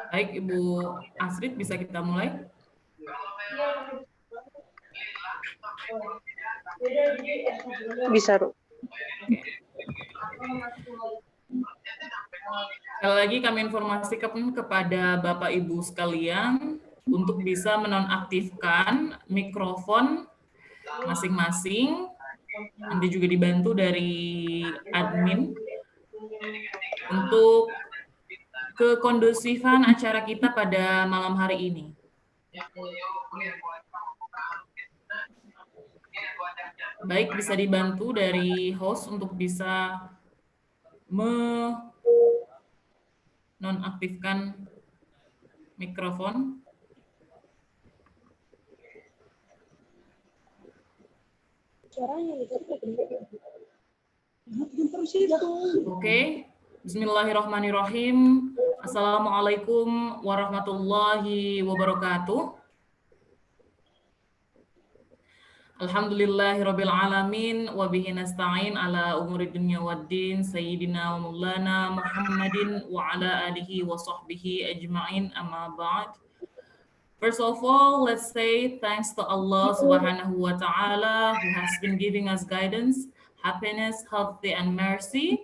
Baik, Ibu Astrid, bisa kita mulai? Bisa, Bu. Oke. Sekali lagi kami informasikan kepada Bapak Ibu sekalian untuk bisa menonaktifkan mikrofon masing-masing. Nanti juga dibantu dari admin untuk kekondusifan acara kita pada malam hari ini. Baik, bisa dibantu dari host untuk bisa menonaktifkan mikrofon. Oke, Bismillahirrahmanirrahim. Assalamualaikum warahmatullahi wabarakatuh. Alhamdulillahirabbil alamin wa bihi nasta'in ala umuri dunya waddin sayyidina wa maulana Muhammadin wa ala alihi wa sahbihi ajma'in amma ba'd. First of all, let's say thanks to Allah Subhanahu wa Ta'ala who has been giving us guidance, happiness, health, and mercy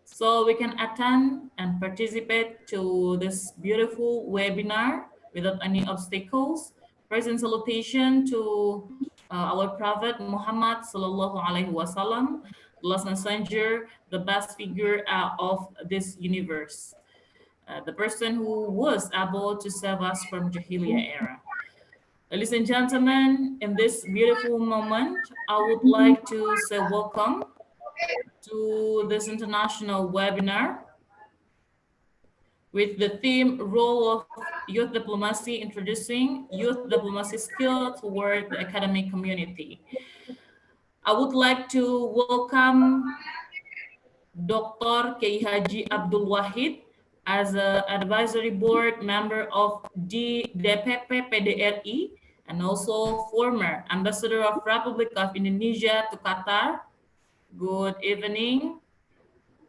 so we can attend and participate to this beautiful webinar without any obstacles. Present salutation to our Prophet Muhammad Sallallahu Alaihi Wasallam, the last messenger, the best figure of this universe. The person who was able to save us from Jahiliyyah era. Ladies and gentlemen, in this beautiful moment, I would like to say welcome to this international webinar with the theme Role of Youth Diplomacy, Introducing Youth Diplomacy Skill Toward the Academic Community. I would like to welcome Dr. K. Haji Abdul Wahid as an advisory board member of DPP PDRI and also former ambassador of Republic of Indonesia to Qatar. Good evening,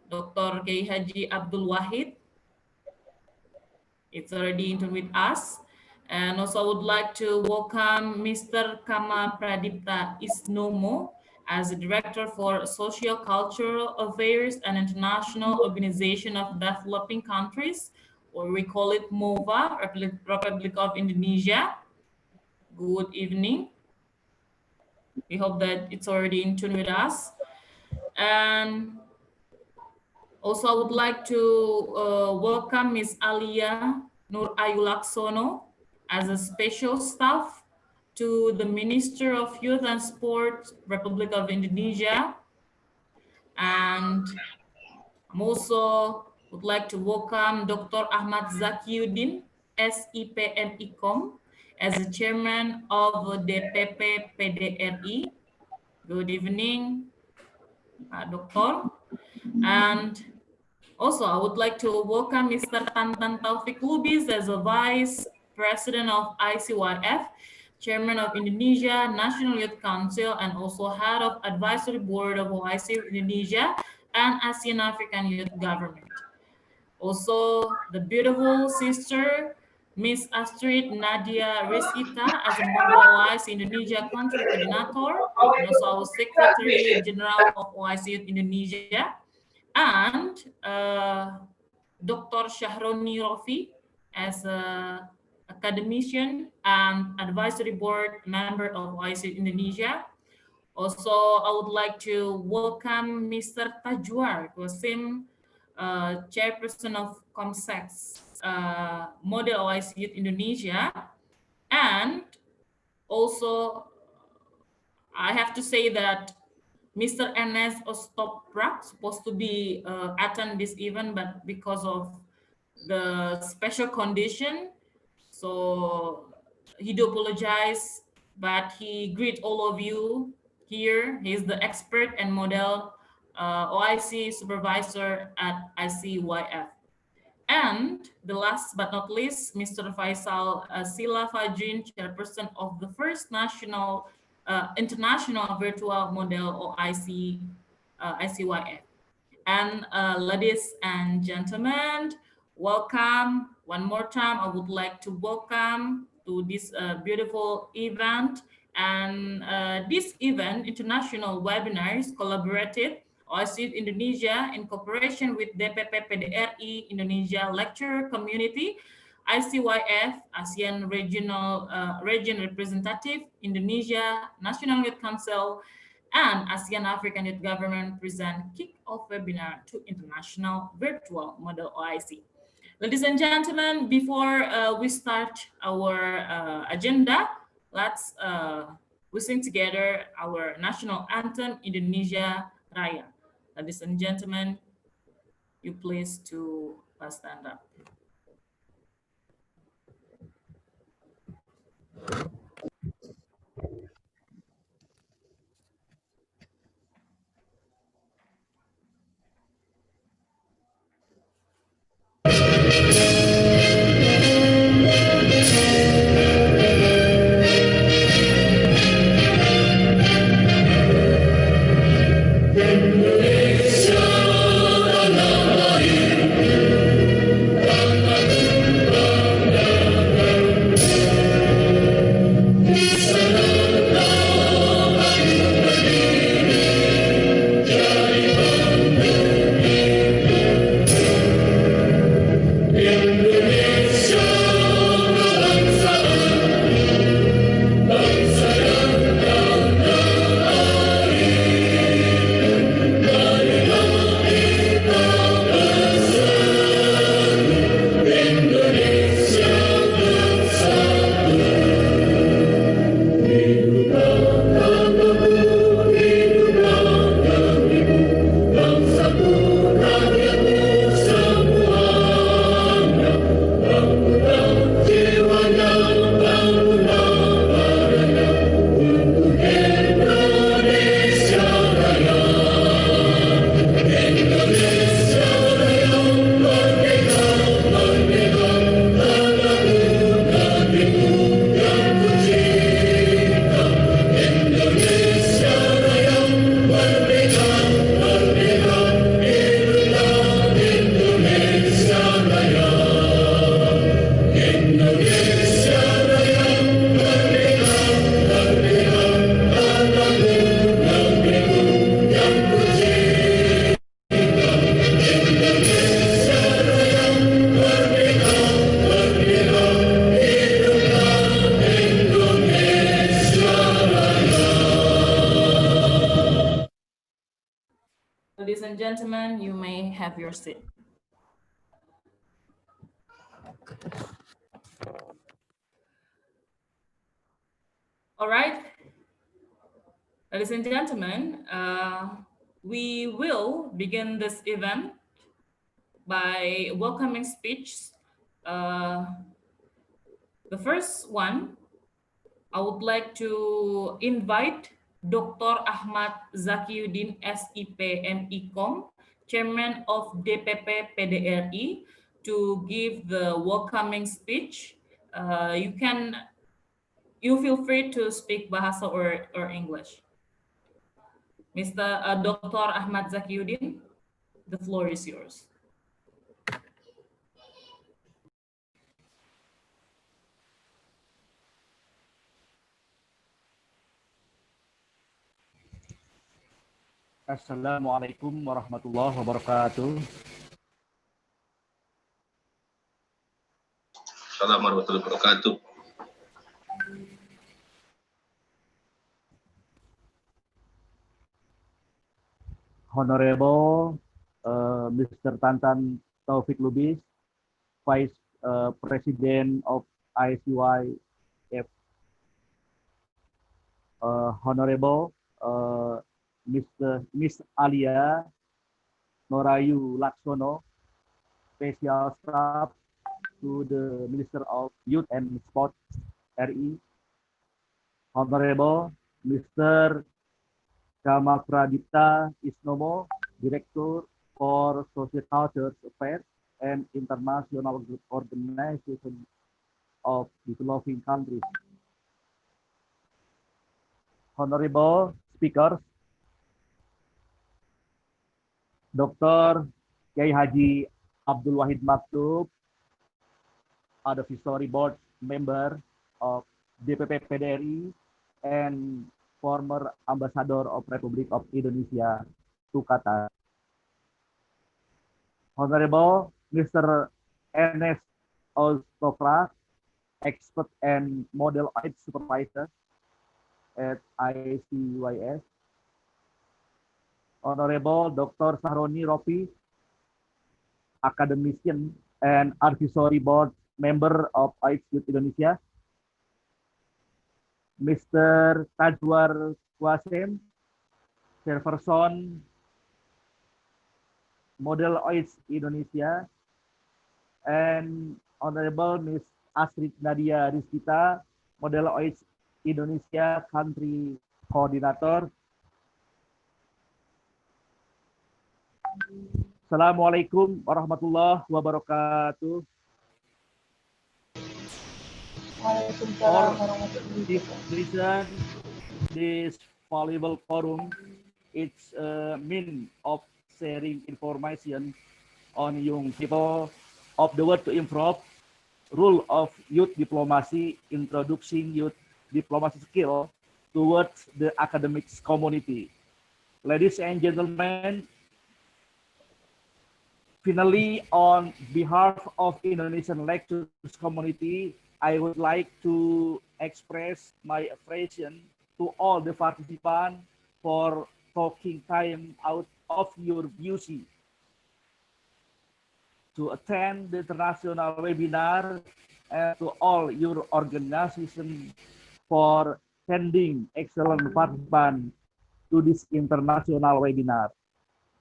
Dr. K. Haji Abdul Wahid. It's already in with us. And also I would like to welcome Mr. Kama Pradipta Isnomo as the Director for Social Cultural Affairs and International Organization of Developing Countries, or we call it MOVA, Republic of Indonesia. Good evening. We hope that it's already in tune with us. And also, I would like to welcome Ms. Alia Nur Ayulaksono as a special staff to the Minister of Youth and Sport, Republic of Indonesia. And I'm also would like to welcome Dr. Ahmad Zakiuddin, SIPMICOM, as the Chairman of DPP PDRI. Good evening, Doctor. And also, I would like to welcome Mr. Tantan Taufik Lubis as a Vice President of ICYF, Chairman of Indonesia National Youth Council, and also Head of Advisory Board of OIC Indonesia and ASEAN African Youth Government. Also, the beautiful sister, Miss Astrid Nadia Rizkita as a member of OIC Indonesia Country Coordinator, and also our Secretary General of OIC Youth Indonesia. And Dr. Shahroni Rofi as an academician and advisory board member of OIC Indonesia. Also, I would like to welcome Mr. Tajwar Qasim, chairperson of COMSEX, Model OIC Youth Indonesia. And also, I have to say that Mr. Enes Ostoprak supposed to be attend this event, but because of the special condition, so he do apologize, but he greet all of you here. He's the expert and model OIC supervisor at ICYF. And the last but not least, Mr. Faisal Sila Fajrin, chairperson of the first international virtual model OIC ICYF. And ladies and gentlemen, welcome one more time. I would like to welcome to this beautiful event. And this event, international webinars, collaborative OIC Indonesia in cooperation with DPP PDRI Indonesia Lecturer Community, ICYF, ASEAN Region Representative, Indonesia National Youth Council, and ASEAN African Youth Government present kick-off webinar to International Virtual Model OIC. Ladies and gentlemen, before we start our agenda, let's we sing together our national anthem, Indonesia Raya. Ladies and gentlemen, you please to stand up. Ladies and gentlemen, you may have your seat. All right, ladies and gentlemen, we will begin this event by welcoming speech. The first one, I would like to invite Dr. Ahmad Zakiuddin SIP MIKOM, Chairman of DPP PDRI, to give the welcoming speech. You feel free to speak Bahasa or English. Mr. Dr. Ahmad Zakiuddin, the floor is yours. Assalamualaikum warahmatullahi wabarakatuh. Assalamualaikum warahmatullahi wabarakatuh. Honorable Mr. Tantan Taufik Lubis, Vice President of ICYF. Honorable Miss Alia Norayu Laksono, Special Staff to the Minister of Youth and Sport RI, Honorable Mr. Kama Pradipta Isnomo, Director for Social Culture Affairs and International Organization of Developing Countries. Honorable Speakers, Dr. Kiai Haji Abdul Wahid Maktub, Advisory Board Member of DPP PDRI and former Ambassador of Republic of Indonesia to Qatar. Honorable Mr. Ernest Ostofra, Expert and Model Aid Supervisor at ICYS. Honorable Dr. Sahroni Rofi, Academician and Advisory Board Member of AIDS Youth Indonesia. Mr. Tajwar Kwasem, Chairperson Model AIDS Indonesia, and Honorable Ms. Astrid Nadia Rizkita, Model AIDS Indonesia Country Coordinator. Assalamualaikum warahmatullahi wabarakatuh. Waalaikumsalam warahmatullahi This wabarakatuh. reason, this valuable forum, it's a mean of sharing information on young people of the world to improve rule of youth diplomacy, introducing youth diplomacy skill towards the academics community. Ladies and gentlemen, finally, on behalf of Indonesian lectures community, I would like to express my appreciation to all the participants for taking time out of your busy to attend the international webinar, and to all your organization for sending excellent participants to this international webinar.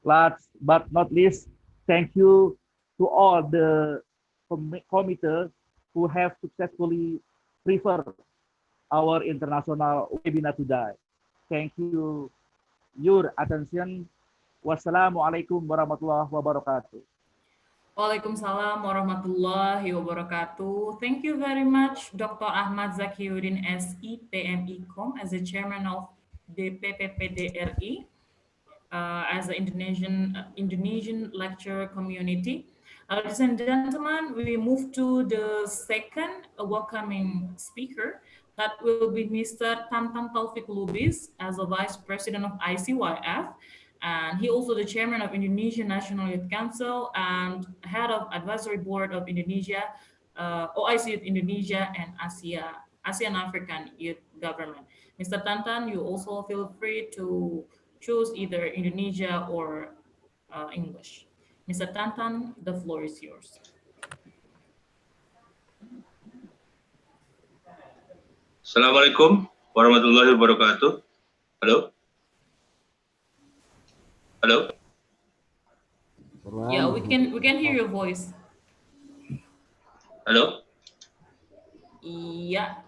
Last but not least, thank you to all the committee who have successfully preferred our international webinar today. Thank you your attention. Wassalamualaikum warahmatullahi wabarakatuh. Waalaikumsalam warahmatullahi wabarakatuh. Thank you very much, Dr. Ahmad Zakiuddin SE, PMI-Com, as the chairman of the PPPDRI, as the Indonesian lecture community. Ladies and gentlemen, we move to the second welcoming speaker. That will be Mr. Tantan Taufik Lubis as the Vice President of ICYF. And he also the chairman of Indonesian National Youth Council and head of advisory board of Indonesia, OIC Youth Indonesia and ASEAN African Youth Government. Mr. Tantan, you also feel free to choose either Indonesia or English. Mr. Tantan, the floor is yours. Assalamualaikum warahmatullahi wabarakatuh. Halo? Halo? Yeah, we can hear your voice. Halo? Yeah.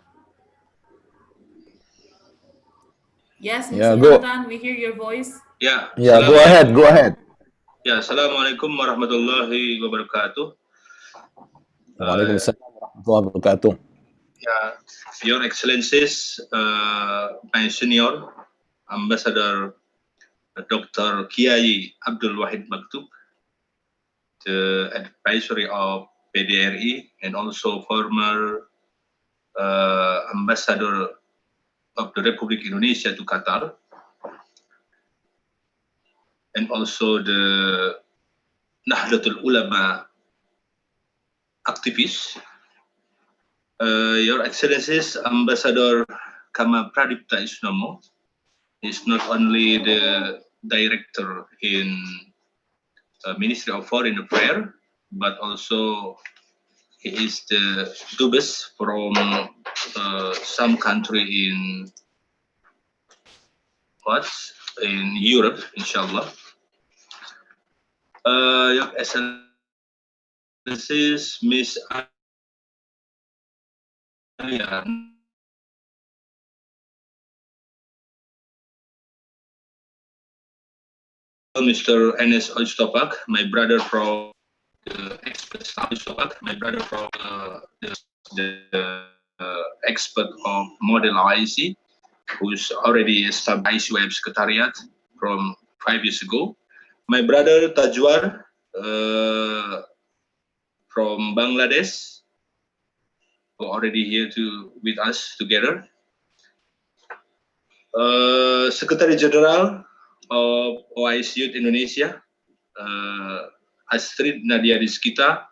Yes, Yeah, Mr. Tantan, we hear your voice. Ya, Yeah, go ahead, go ahead. Ya, Assalamualaikum warahmatullahi wabarakatuh. Waalaikumsalam warahmatullahi wabarakatuh. Ya, Your Excellencies, my senior Ambassador Dr. Kiai Abdul Wahid Maktub, the advisory of PDRI, and also former Ambassador of the Republic Indonesia to Qatar, and also the Nahdlatul Ulama activists. Your Excellencies, Ambassador Kama Pradipta Isnomo is not only the director in Ministry of Foreign Affairs, but also he is the dubes from some country in what's in Europe, inshallah. Your Excellencies, Miss Alia, Mr. Enes Oystopak, my brother from the expert Oystopak, my brother from the expert of model IC, who's already established IC Web Secretariat from 5 years ago. My brother Tajwar from Bangladesh, who already here with us together. Secretary General of OIC Youth Indonesia, Astrid Nadia Rizkita,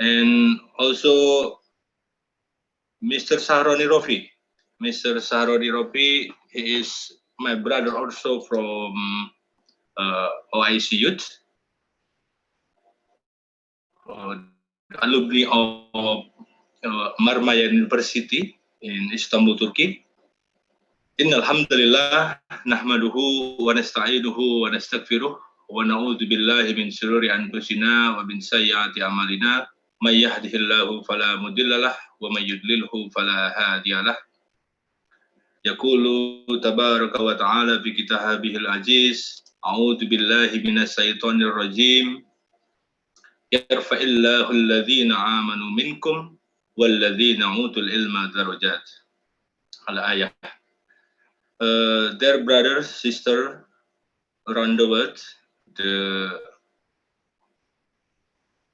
and also Mr. Sahroni Rofi. Mr. Sahroni Rofi is my brother also from OIC Youth, alumni of Marmara University in Istanbul, Turkey. Innal hamdalillah nahmaduhu wa nasta'inuhu wa nastaghfiruh wa na'udzu billahi min shururi anfusina wa min sayyiati a'malina may yahdihillahu fala mudhillalah wa may yudlilhu fala hadiyalah. Yaqulu tabaraka wa ta'ala fi kitabihil aziz, a'udzu billahi minas syaitonir rajim. Yarfa'illahu alladhina amanu minkum walladhina utul ilma darajat. Al-ayah. Dear brother, sister, around the world, the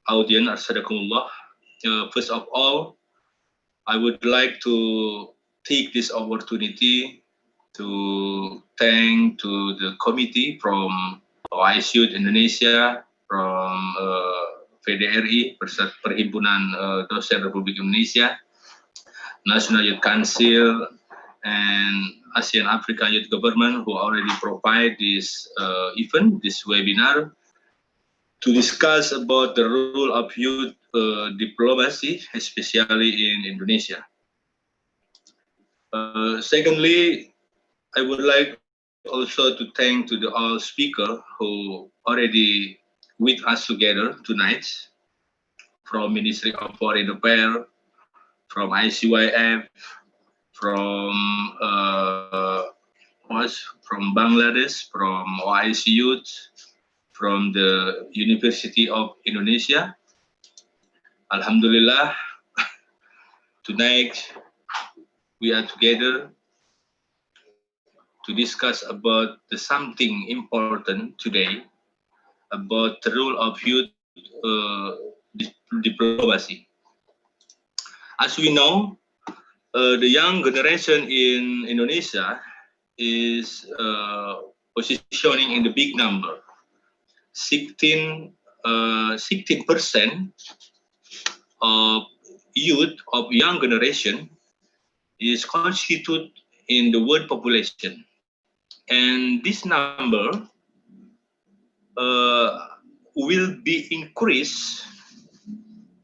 audience, Arsadakumullah. First of all, I would like to take this opportunity to thank to the committee from OIC Youth Indonesia, from PDRI, Perhimpunan Dosen Republik Indonesia, National Youth Council, and ASEAN Africa Youth Government, who already provide this event, this webinar, to discuss about the role of youth diplomacy, especially in Indonesia. Secondly, I would like also to thank to the all speaker who already with us together tonight, from Ministry of Foreign Affairs, from ICYF, from Bangladesh, from OIC Youth, from the University of Indonesia. Alhamdulillah, tonight we are together to discuss about the something important today about the role of youth diplomacy. As we know, the young generation in Indonesia is positioning in the big number. 16% of youth of young generation is constituted in the world population, and this number will be increased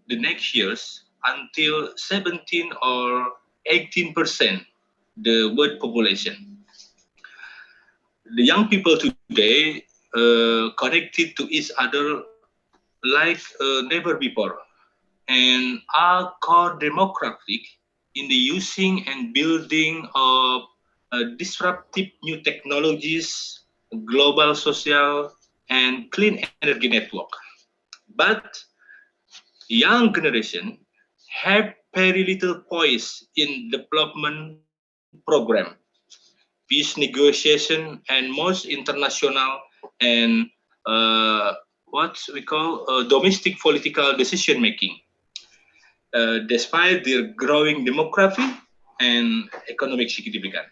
the next years until 17 or 18% the world population. The young people today connected to each other like never before, and are core democratic in the using and building of disruptive new technologies, global social and clean energy network. But young generation have very little voice in development program, peace negotiation, and most international and what we call domestic political decision making, despite their growing demography and economic significance.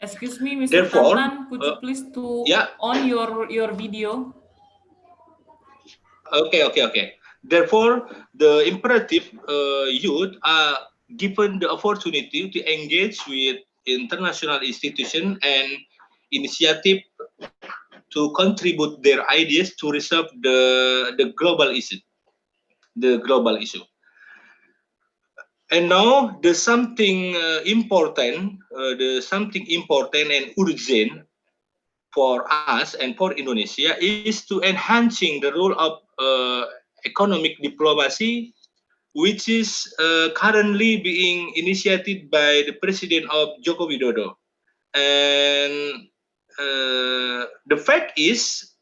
Excuse me, Mr. Therefore, Tantan, could you please to yeah. on your video? Okay. Therefore, the imperative youth are given the opportunity to engage with international institutions and initiative to contribute their ideas to resolve the global issue. And now the something important and urgent for us and for Indonesia is to enhancing the role of economic diplomacy, which is currently being initiated by the President of Joko Widodo. And the fact is,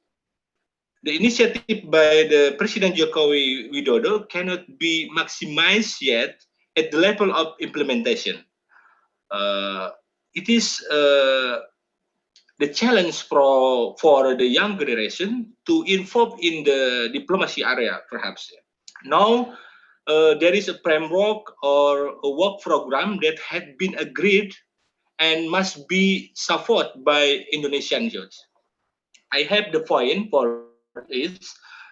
the initiative by the President Joko Widodo cannot be maximized yet at the level of implementation. It is the challenge for the young generation to involve in the diplomacy area, perhaps. Now, there is a framework or a work program that had been agreed and must be supported by Indonesian youth. I have the point for is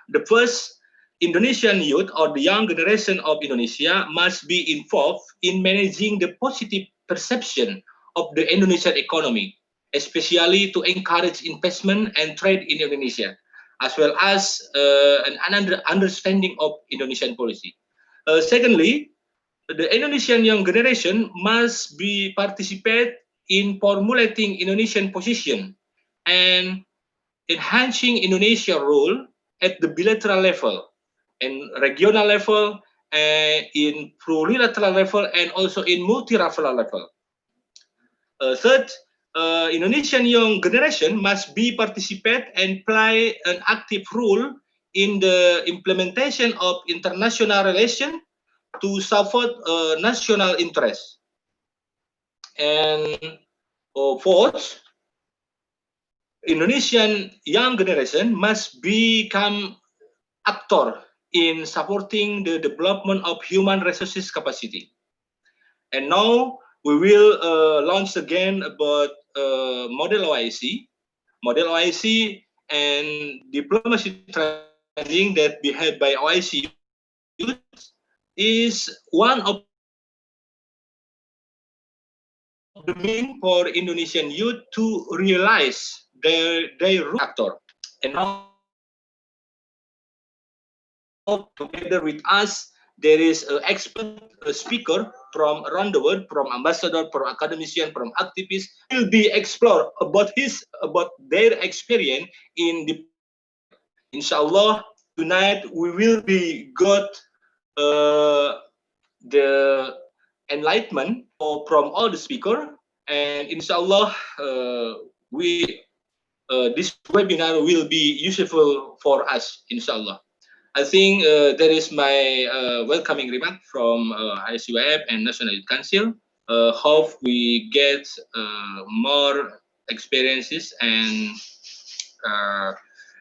the first Indonesian youth or the young generation of Indonesia must be involved in managing the positive perception of the Indonesian economy, especially to encourage investment and trade in Indonesia, as well as an understanding of Indonesian policy. Secondly, the Indonesian young generation must be participate in formulating Indonesian position and enhancing Indonesia role at the bilateral level and regional level, in plurilateral level, and also in multilateral level. Third, Indonesian young generation must be participate and play an active role in the implementation of international relation to support national interest. And fourth, Indonesian young generation must become actor in supporting the development of human resources capacity. And now we will launch again about model OIC. Model OIC and diplomacy training that we had by OIC Youth is one of the means for Indonesian youth to realize their role actor. And now together with us, there is an expert speaker from around the world, from ambassador, from academician, from activists, will be explore about their experience in diplomacy area. Inshallah, tonight we will be got the enlightenment from all the speaker, and inshallah, we this webinar will be useful for us, inshallah. I think that is my welcoming remark from ICYF and National Youth Council. Hope we get more experiences and uh,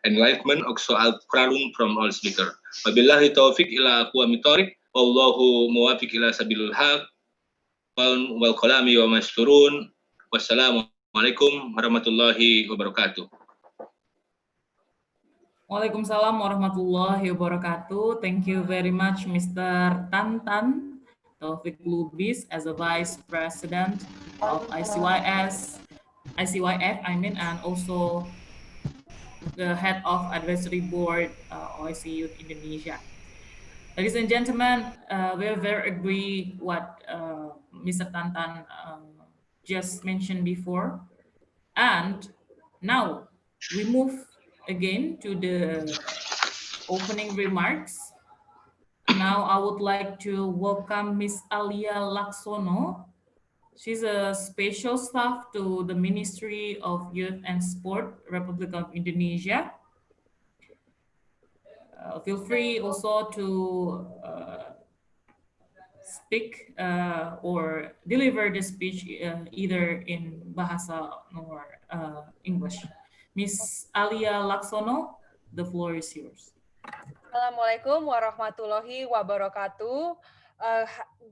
enlightenment of soal Kralung from all speaker. Wabillahi taufiq ila aqwa mitorik. Wallahu muwafiq ila sabilul haq. Wal qalami wa masturun. Wassalamualaikum warahmatullahi wabarakatuh. Waalaikumsalam warahmatullahi wabarakatuh. Thank you very much, Mr. Tantan Taufik Lubis, as a Vice President of ICYF, and also the Head of Advisory Board, OIC Youth Indonesia. Ladies and gentlemen, we are very agree what Mr. Tantan just mentioned before. And now we move again to the opening remarks. Now I would like to welcome Miss Alia Laksono. She's a special staff to the Ministry of Youth and Sport, Republic of Indonesia. Feel free also to speak or deliver the speech either in Bahasa or English. Miss Alia Laksono, the floor is yours. Assalamualaikum warahmatullahi wabarakatuh.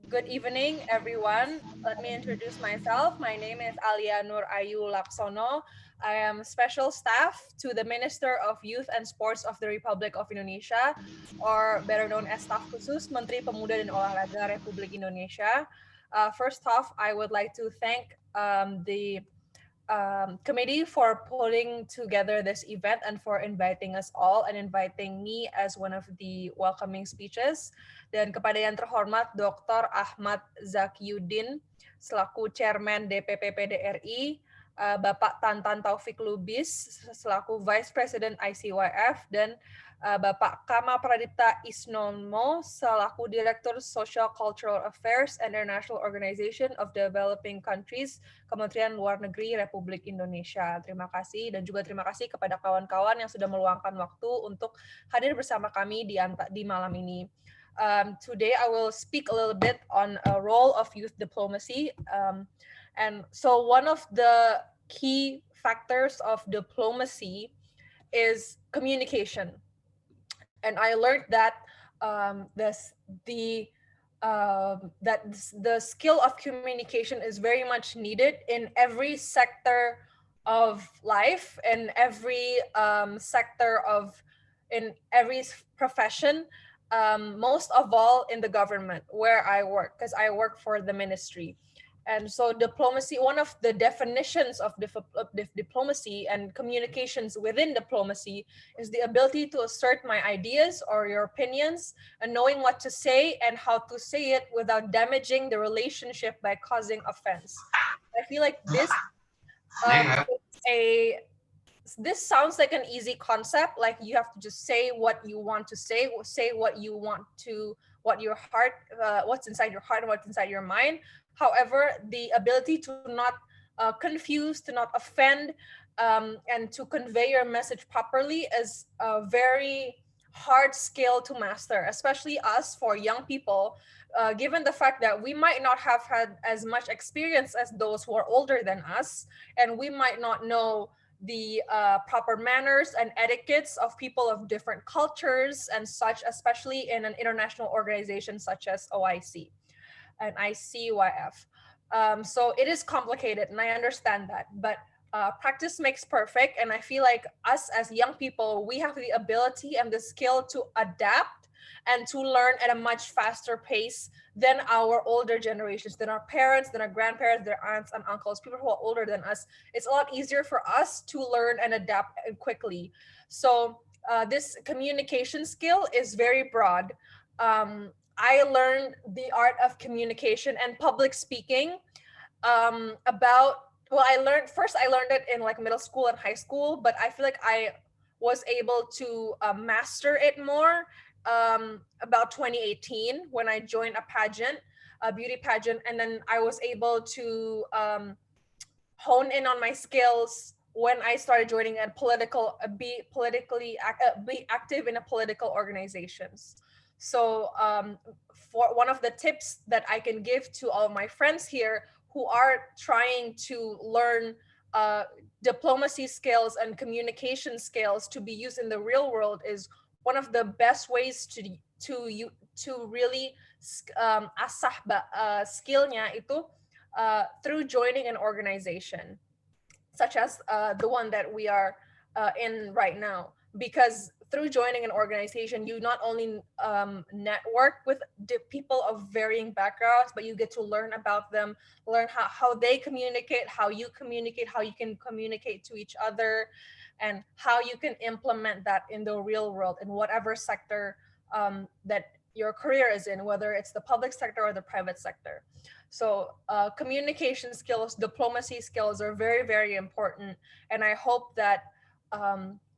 Good evening, everyone. Let me introduce myself. My name is Alia Nur Ayu Laksono. I am special staff to the Minister of Youth and Sports of the Republic of Indonesia, or better known as Staf Khusus Menteri Pemuda dan Olahraga Republik Indonesia. First off, I would like to thank the committee for putting together this event and for inviting us all and inviting me as one of the welcoming speeches. Dan kepada yang terhormat Dr. Ahmad Zakiuddin selaku Chairman DPP PDRI, Bapak Tantan Taufik Lubis selaku Vice President ICYF, dan Bapak Kama Pradipta Isnomo selaku Direktur Social Cultural Affairs and International Organization of Developing Countries, Kementerian Luar Negeri Republik Indonesia. Terima kasih, dan juga terima kasih kepada kawan-kawan yang sudah meluangkan waktu untuk hadir bersama kami di malam ini. Today I will speak a little bit on a role of youth diplomacy. And so one of the key factors of diplomacy is communication. And I learned that the skill of communication is very much needed in every sector of life, in every in every profession, most of all in the government where I work, because I work for the ministry. And so diplomacy, one of the definitions of diplomacy and communications within diplomacy is the ability to assert my ideas or your opinions and knowing what to say and how to say it without damaging the relationship by causing offense. I feel like this this sounds like an easy concept, like you have to just say what you want to say what you want to, what your heart, what's inside your heart and what's inside your mind. However, the ability to not confuse, to not offend, and to convey your message properly is a very hard skill to master, especially us for young people, given the fact that we might not have had as much experience as those who are older than us, and we might not know the proper manners and etiquettes of people of different cultures and such, especially in an international organization such as OIC and ICYF. So it is complicated, and I understand that, but practice makes perfect. And I feel like us as young people, we have the ability and the skill to adapt and to learn at a much faster pace than our older generations, than our parents, than our grandparents, their aunts and uncles, people who are older than us. It's a lot easier for us to learn and adapt quickly. So this communication skill is very broad. I learned the art of communication and public speaking I learned it in like middle school and high school, but I feel like I was able to master it more about 2018 when I joined a beauty pageant, and then I was able to hone in on my skills when I started joining be active in a political organizations. So for one of the tips that I can give to all my friends here who are trying to learn diplomacy skills and communication skills to be used in the real world is one of the best ways to really asah skillnya itu through joining an organization such as the one that we are in right now. Because through joining an organization, you not only network with people of varying backgrounds, but you get to learn about them, learn how they communicate, how you can communicate to each other, and how you can implement that in the real world in whatever sector that your career is in, whether it's the public sector or the private sector. So communication skills, diplomacy skills are very, very important. And I hope that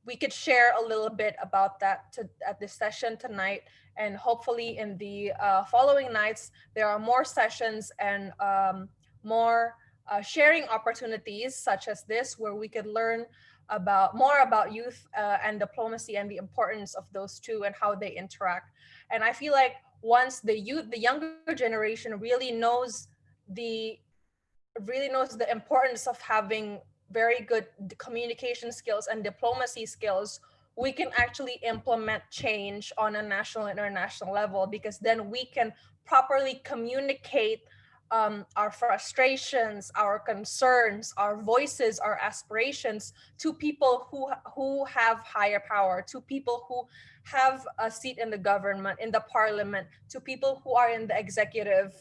we could share a little bit about that at this session tonight. And hopefully in the following nights, there are more sessions and more sharing opportunities such as this, where we could learn more about youth and diplomacy and the importance of those two and how they interact. And I feel like once the younger generation really knows the importance of having very good communication skills and diplomacy skills, we can actually implement change on a national and international level, because then we can properly communicate our frustrations, our concerns, our voices, our aspirations to people who have higher power, to people who have a seat in the government, in the parliament, to people who are in the executive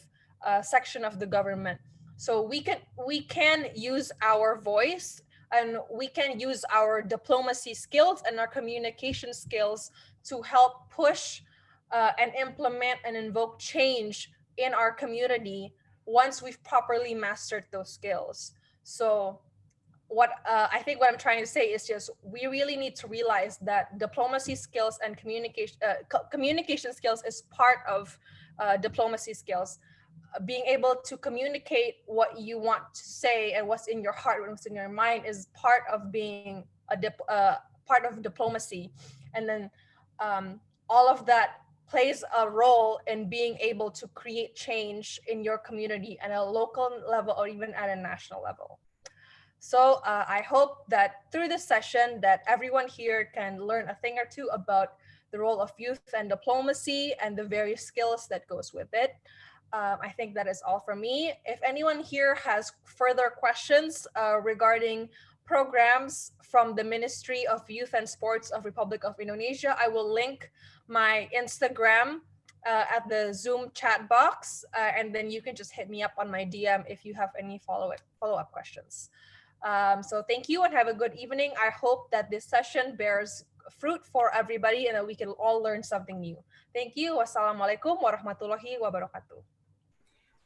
section of the government. So we can use our voice, and we can use our diplomacy skills and our communication skills to help push and implement and invoke change in our community once we've properly mastered those skills. So what I think what I'm trying to say is just we really need to realize that diplomacy skills and communication skills is part of diplomacy skills. Being able to communicate what you want to say and what's in your heart, what's in your mind, is part of being part of diplomacy. And then all of that plays a role in being able to create change in your community at a local level or even at a national level. So I hope that through this session that everyone here can learn a thing or two about the role of youth and diplomacy and the various skills that goes with it. I think that is all from me. If anyone here has further questions regarding programs from the Ministry of Youth and Sports of Republic of Indonesia, I will link my Instagram at the Zoom chat box, and then you can just hit me up on my DM if you have any follow-up questions. So thank you and have a good evening. I hope that this session bears fruit for everybody and that we can all learn something new. Thank you. Wassalamualaikum warahmatullahi wabarakatuh.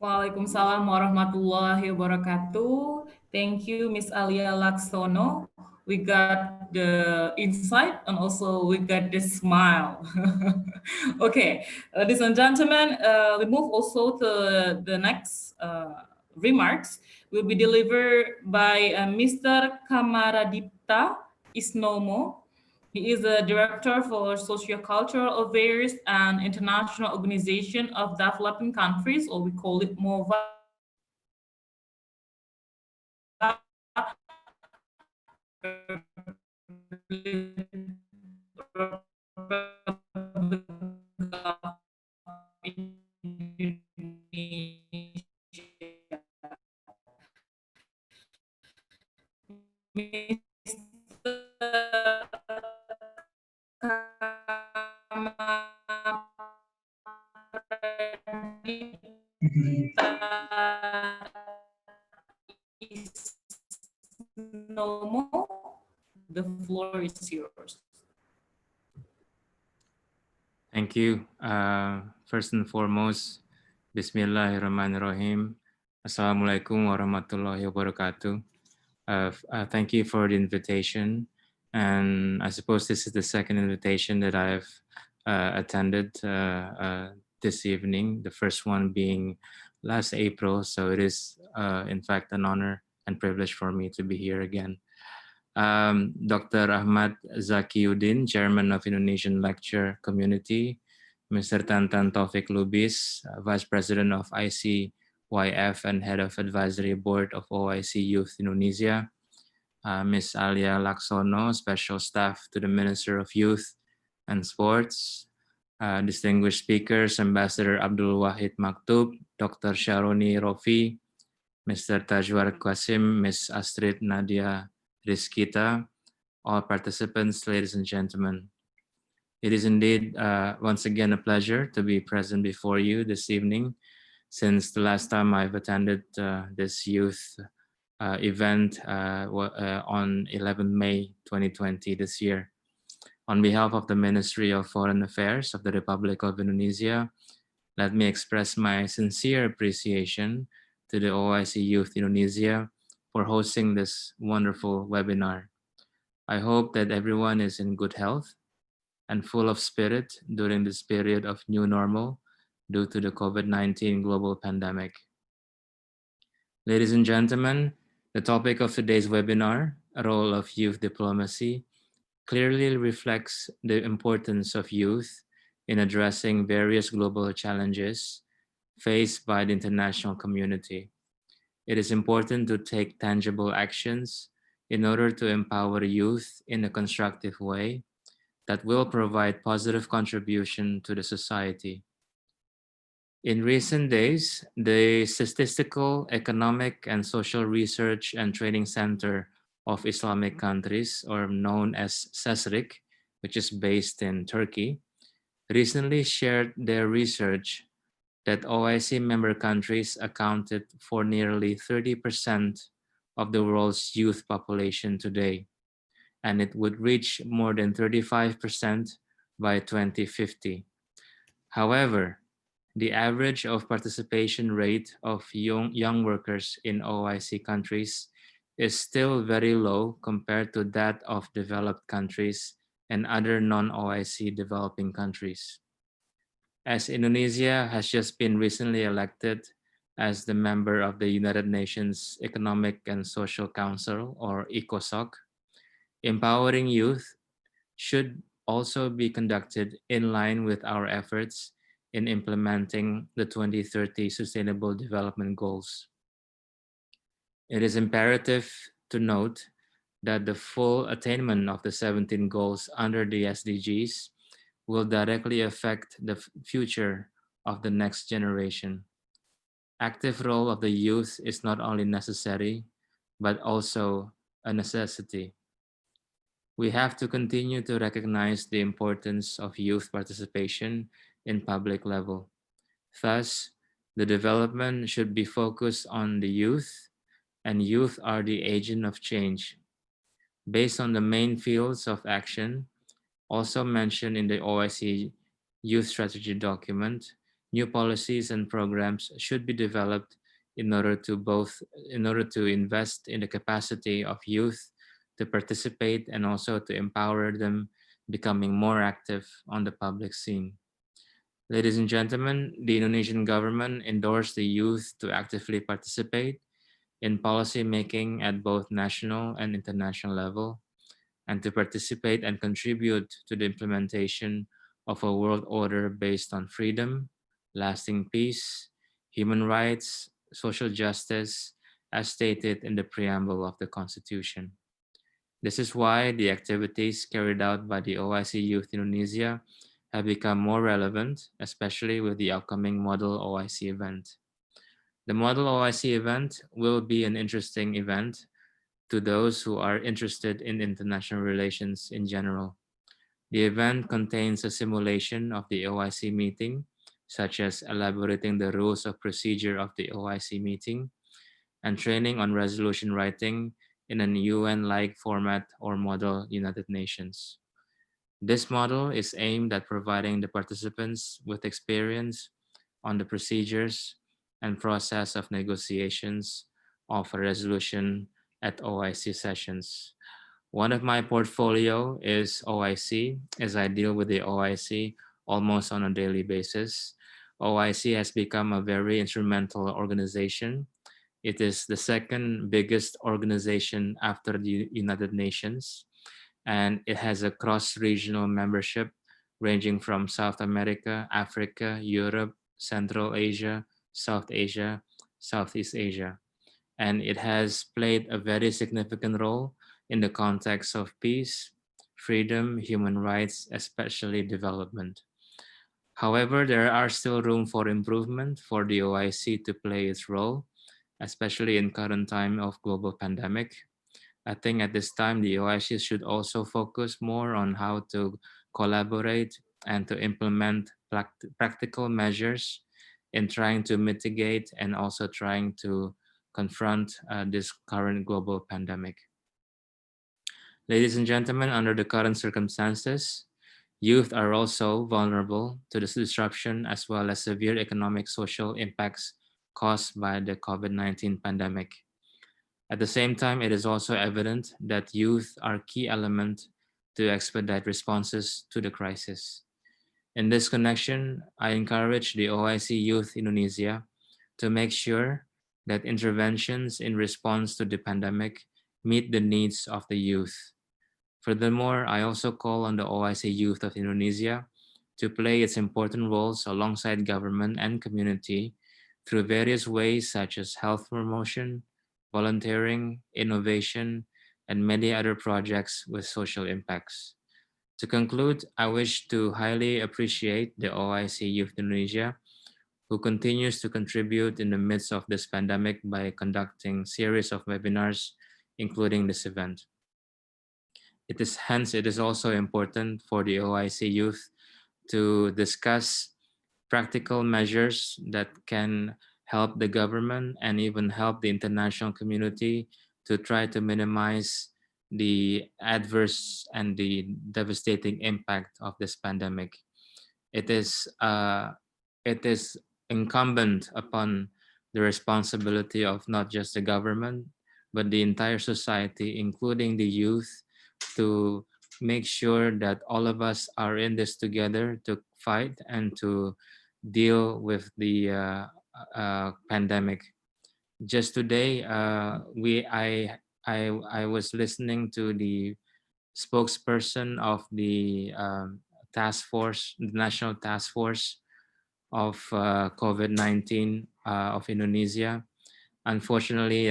Waalaikumsalam warahmatullahi wabarakatuh. Thank you, Miss Alia Laksono. We got the insight and also we got the smile. Okay, ladies and gentlemen, we move also to the next remarks will be delivered by Mr. Kamaradipta Isnomo. He is the Director for Sociocultural Affairs and International Organization of Developing Countries, or we call it MOVA. Nomo, the floor is yours. Thank you. First and foremost, Bismillahirrahmanirrahim. Assalamualaikum warahmatullahi wabarakatuh. Thank you for the invitation. And I suppose this is the second invitation that I've attended this evening, the first one being last April. So it is, in fact, an honor and privilege for me to be here again. Dr. Ahmad Zakiuddin, Chairman of Indonesian Lecture Community, Mr. Tantan Taufik Lubis, Vice President of ICYF and Head of Advisory Board of OIC Youth Indonesia, Ms. Alia Laksono, Special Staff to the Minister of Youth and Sports, distinguished speakers, Ambassador Abdul Wahid Maktub, Dr. Sharoni Rofi, Mr. Tajwar Qasim, Ms. Astrid Nadia Rizkita, all participants, ladies and gentlemen. It is indeed once again a pleasure to be present before you this evening, since the last time I've attended this youth event on 11 May 2020 this year. On behalf of the Ministry of Foreign Affairs of the Republic of Indonesia, let me express my sincere appreciation to the OIC Youth Indonesia for hosting this wonderful webinar. I hope that everyone is in good health and full of spirit during this period of new normal due to the COVID-19 global pandemic. Ladies and gentlemen, the topic of today's webinar, a role of youth diplomacy, clearly reflects the importance of youth in addressing various global challenges faced by the international community. It is important to take tangible actions in order to empower youth in a constructive way that will provide positive contribution to the society. In recent days, the Statistical, Economic, and Social Research and Training Center of Islamic Countries, or known as SESRIC, which is based in Turkey, recently shared their research that OIC member countries accounted for nearly 30% of the world's youth population today, and it would reach more than 35% by 2050. However, the average of participation rate of young workers in OIC countries is still very low compared to that of developed countries and other non-OIC developing countries. As Indonesia has just been recently elected as the member of the United Nations Economic and Social Council, or ECOSOC, empowering youth should also be conducted in line with our efforts in implementing the 2030 Sustainable Development Goals. It is imperative to note that the full attainment of the 17 goals under the SDGs will directly affect the future of the next generation. Active role of the youth is not only necessary, but also a necessity. We have to continue to recognize the importance of youth participation in public level. Thus, the development should be focused on the youth, and youth are the agent of change. Based on the main fields of action, also mentioned in the OIC Youth Strategy document, new policies and programs should be developed in order to invest in the capacity of youth to participate and also to empower them becoming more active on the public scene. Ladies and gentlemen, the Indonesian government endorsed the youth to actively participate in policy making at both national and international level, and to participate and contribute to the implementation of a world order based on freedom, lasting peace, human rights, social justice, as stated in the preamble of the Constitution. This is why the activities carried out by the OIC Youth Indonesia have become more relevant, especially with the upcoming Model OIC event. The Model OIC event will be an interesting event to those who are interested in international relations in general. The event contains a simulation of the OIC meeting, such as elaborating the rules of procedure of the OIC meeting and training on resolution writing in an UN-like format or model United Nations. This model is aimed at providing the participants with experience on the procedures and process of negotiations of a resolution at OIC sessions. One of my portfolio is OIC, as I deal with the OIC almost on a daily basis. OIC has become a very instrumental organization. It is the second biggest organization after the United Nations, and it has a cross-regional membership ranging from South America, Africa, Europe, Central Asia, South Asia, Southeast Asia. And it has played a very significant role in the context of peace, freedom, human rights, especially development. However, there are still room for improvement for the OIC to play its role, especially in current time of global pandemic. I think at this time, the OIC should also focus more on how to collaborate and to implement practical measures in trying to mitigate and also trying to confront this current global pandemic. Ladies and gentlemen, under the current circumstances, youth are also vulnerable to this disruption as well as severe economic social impacts caused by the COVID-19 pandemic. At the same time, it is also evident that youth are a key element to expedite responses to the crisis. In this connection, I encourage the OIC Youth Indonesia to make sure that interventions in response to the pandemic meet the needs of the youth. Furthermore, I also call on the OIC Youth of Indonesia to play its important roles alongside government and community through various ways such as health promotion, volunteering, innovation, and many other projects with social impacts. To conclude, I wish to highly appreciate the OIC Youth Indonesia, who continues to contribute in the midst of this pandemic by conducting series of webinars, including this event. It is also important for the OIC youth to discuss practical measures that can help the government and even help the international community to try to minimize the adverse and the devastating impact of this pandemic. It is it is incumbent upon the responsibility of not just the government, but the entire society, including the youth, to make sure that all of us are in this together to fight and to deal with the pandemic. Just today, I was listening to the spokesperson of the task force, the national task force of COVID-19 of Indonesia. Unfortunately,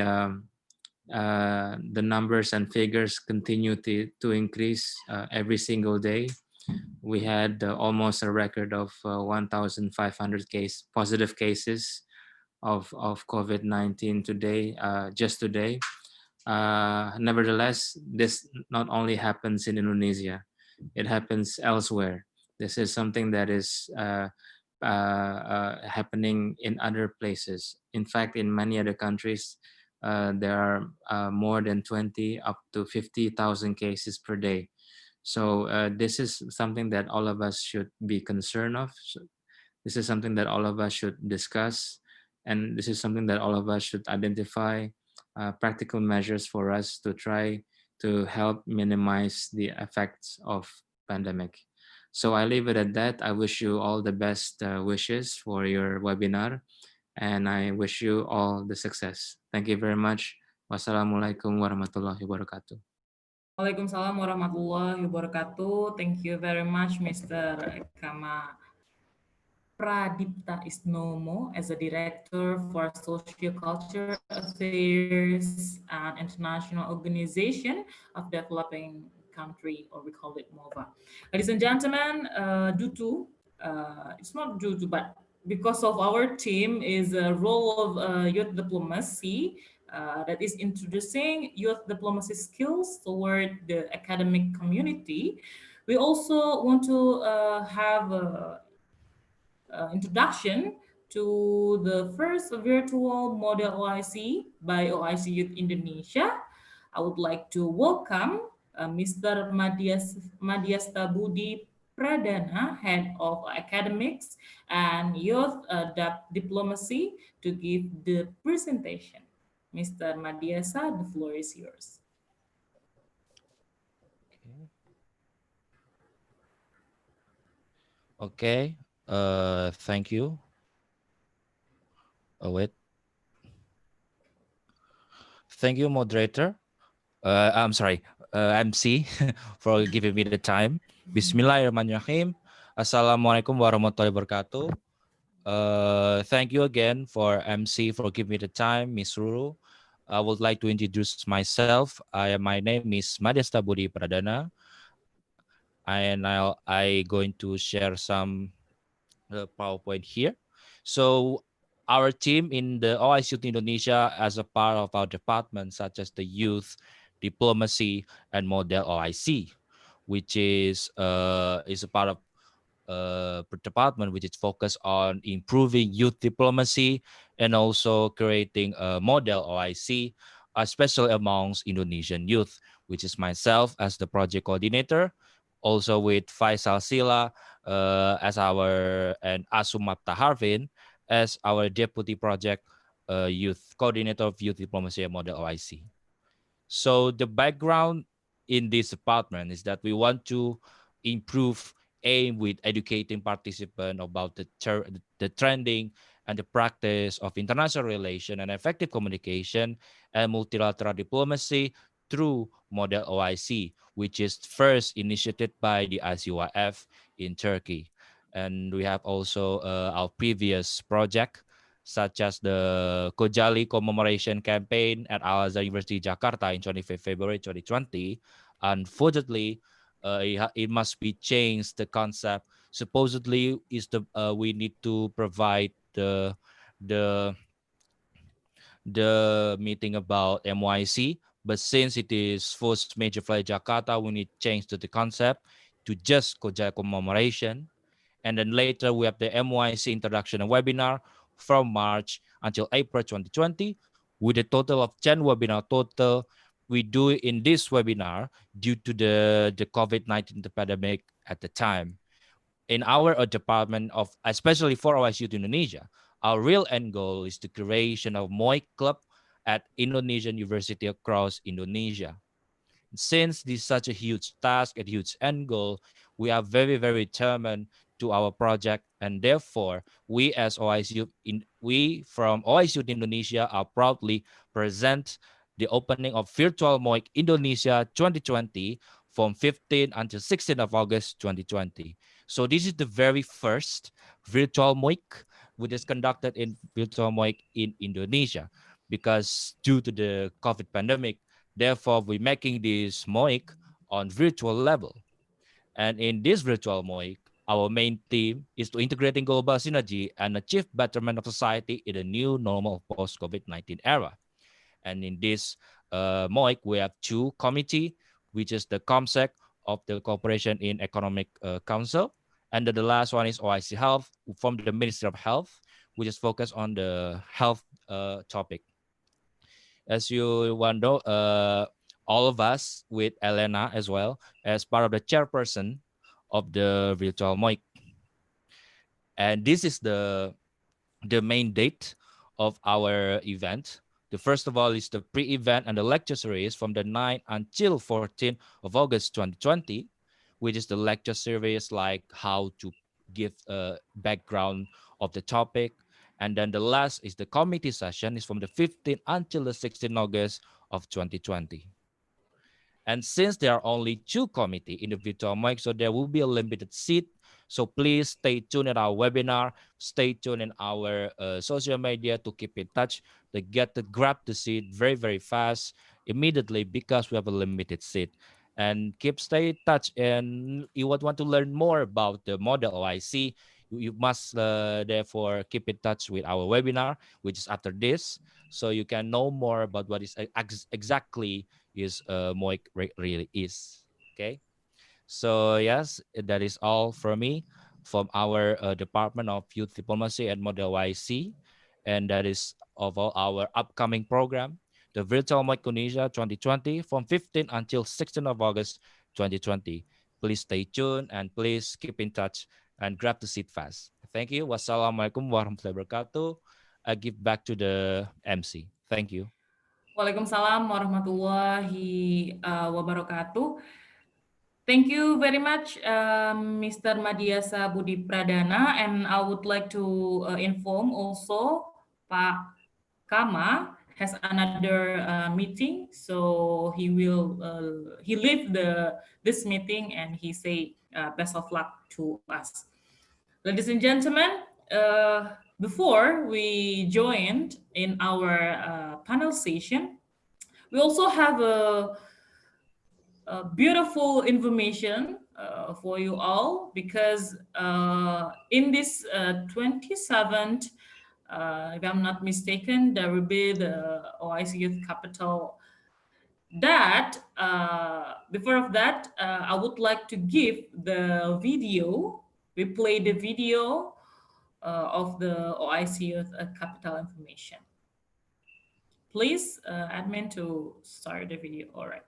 the numbers and figures continue to increase every single day. We had almost a record of 1,500 positive cases of COVID-19 today, just today. Nevertheless, this not only happens in Indonesia, it happens elsewhere. This is something that is happening in other places. In fact, in many other countries, there are more than 20 up to 50,000 cases per day. So this is something that all of us should be concerned of. This is something that all of us should discuss, and this is something that all of us should identify practical measures for us to try to help minimize the effects of pandemic. So I leave it at that. I wish you all the best wishes for your webinar, and I wish you all the success. Thank you very much. Wassalamualaikum warahmatullahi wabarakatuh. Waalaikumsalam warahmatullahi wabarakatuh. Thank you very much, Mr. Kama Pradipta Isnomo, as a Director for Socio-Culture Affairs and International Organization of Developing Country, or we call it MOVA. Ladies and gentlemen, it's not due to, but because of our team is a role of youth diplomacy that is introducing youth diplomacy skills toward the academic community. We also want to have a introduction to the first virtual model OIC by OIC Youth Indonesia. I would like to welcome Mr. Madhyasta Budi Pradana, Head of Academics and Youth Diplomacy, to give the presentation. Mr. Madhyasa, the floor is yours. Okay. Thank you. Oh, wait. Thank you, moderator. I'm sorry, MC, for giving me the time. Bismillahirrahmanirrahim. Assalamualaikum warahmatullahi wabarakatuh. Thank you again for MC for giving me the time, Miss Ruru. I would like to introduce myself. My name is Madhyasta Budi Pradana, and I going to share some PowerPoint here. So our team in the OIC Youth Indonesia, as a part of our department, such as the Youth Diplomacy and Model OIC, which is a part of department which is focused on improving youth diplomacy and also creating a model OIC, especially amongst Indonesian youth, which is myself as the project coordinator, also with Faisal Sila as our, and Asumapta Harvin as our deputy project youth coordinator of youth diplomacy and model OIC. So the background in this department is that we want to improve aim with educating participants about the trending and the practice of international relation and effective communication and multilateral diplomacy through model OIC, which is first initiated by the ICYF in Turkey. And we have also our previous project, such as the Kojali commemoration campaign at Al-Azhar University Jakarta in 25 February 2020. Unfortunately, it must be changed. The concept supposedly is we need to provide the meeting about MOIC, but since it is first major flight Jakarta, we need to change the concept to just Kojali commemoration. And then later we have the MOIC introduction and webinar from March until April 2020 with a total of 10 webinar total. We do in this webinar due to the COVID-19 pandemic at the time. In our department of, especially for OIC Youth Indonesia, our real end goal is the creation of MOIC club at Indonesian university across Indonesia. Since this is such a huge task and huge end goal, we are very, very determined to our project, and therefore we as we from OIC Indonesia are proudly present the opening of virtual MOIC Indonesia 2020 from 15 until 16 of August 2020. So this is the very first virtual MOIC which is conducted in virtual MOIC in Indonesia, because due to the COVID pandemic, therefore we're making this MOIC on virtual level. And in this virtual MOIC, our main theme is to integrating global synergy and achieve betterment of society in a new normal post-COVID-19 era. And in this MOIC, we have two committee, which is the COMSEC of the Cooperation in Economic Council. And the last one is OIC Health from the Ministry of Health, which is focused on the health topic. As you know, all of us with Elena as well as part of the chairperson of the virtual MOIC. And this is the main date of our event. The first of all is the pre-event and the lecture series from the 9th until 14th of August 2020, which is the lecture series like how to give a background of the topic. And then the last is the committee session is from the 15th until the 16th August of 2020. And since there are only two committees in the virtual MOIC, so there will be a limited seat. So please stay tuned at our webinar, stay tuned in our social media to keep in touch, to grab the seat very, very fast, immediately, because we have a limited seat. And stay in touch, and you would want to learn more about the model OIC, you must therefore keep in touch with our webinar, which is after this, so you can know more about what is exactly is MOIC really is. Okay, so yes, that is all from me, from our Department of Youth Diplomacy and Model YC, and that is of all our upcoming program, the Virtual MOIC Indonesia 2020 from 15 until 16 of August 2020. Please stay tuned and please keep in touch and grab the seat fast. Thank you. Wassalamualaikum warahmatullahi wabarakatuh. I give back to the MC. Thank you. Waalaikumsalam warahmatullahi wabarakatuh. Thank you very much, Mr. Madiasa Budi Pradana, and I would like to inform also Pak Kama has another meeting, so he will he leave this meeting and he say best of luck to us. Ladies and gentlemen, before we joined in our panel session, we also have a beautiful information for you all, because in this 27th, if I'm not mistaken, there will be the OIC Youth Capital. That before of that, I would like to give the video. We play the video of the OIC Youth Capital information. Please, admin, to start the video. All right.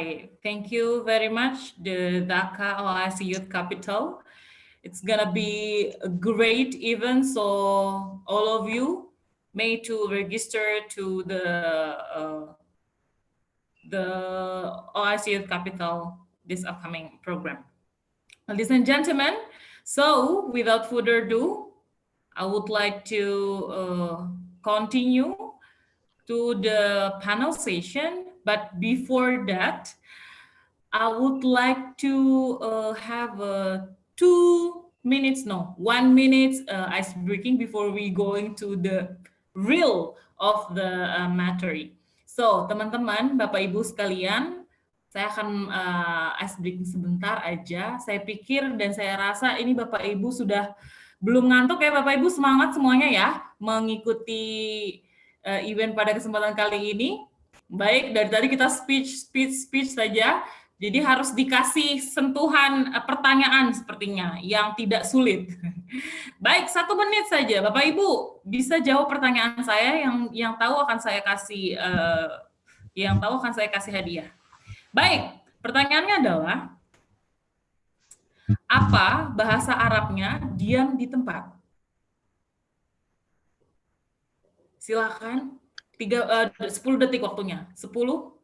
I thank you very much, the Dhaka OIC Youth Capital. It's gonna be a great event, so all of you may to register to the OIC Youth Capital this upcoming program. Ladies and gentlemen, so without further ado, I would like to continue to the panel session. But before that, I would like to have 2 minutes, no, 1 minute ice breaking before we going to the real of the matter. So, teman-teman, Bapak Ibu sekalian, saya akan ice breaking sebentar aja. Saya pikir dan saya rasa ini Bapak Ibu sudah belum ngantuk ya Bapak Ibu, semangat semuanya ya mengikuti event pada kesempatan kali ini. Baik, dari tadi kita speech saja. Jadi harus dikasih sentuhan pertanyaan sepertinya yang tidak sulit. Baik, 1 menit saja, Bapak Ibu bisa jawab pertanyaan saya yang tahu akan saya kasih hadiah. Baik, pertanyaannya adalah apa bahasa Arabnya diam di tempat? Silakan. 10 detik waktunya. 10, 9,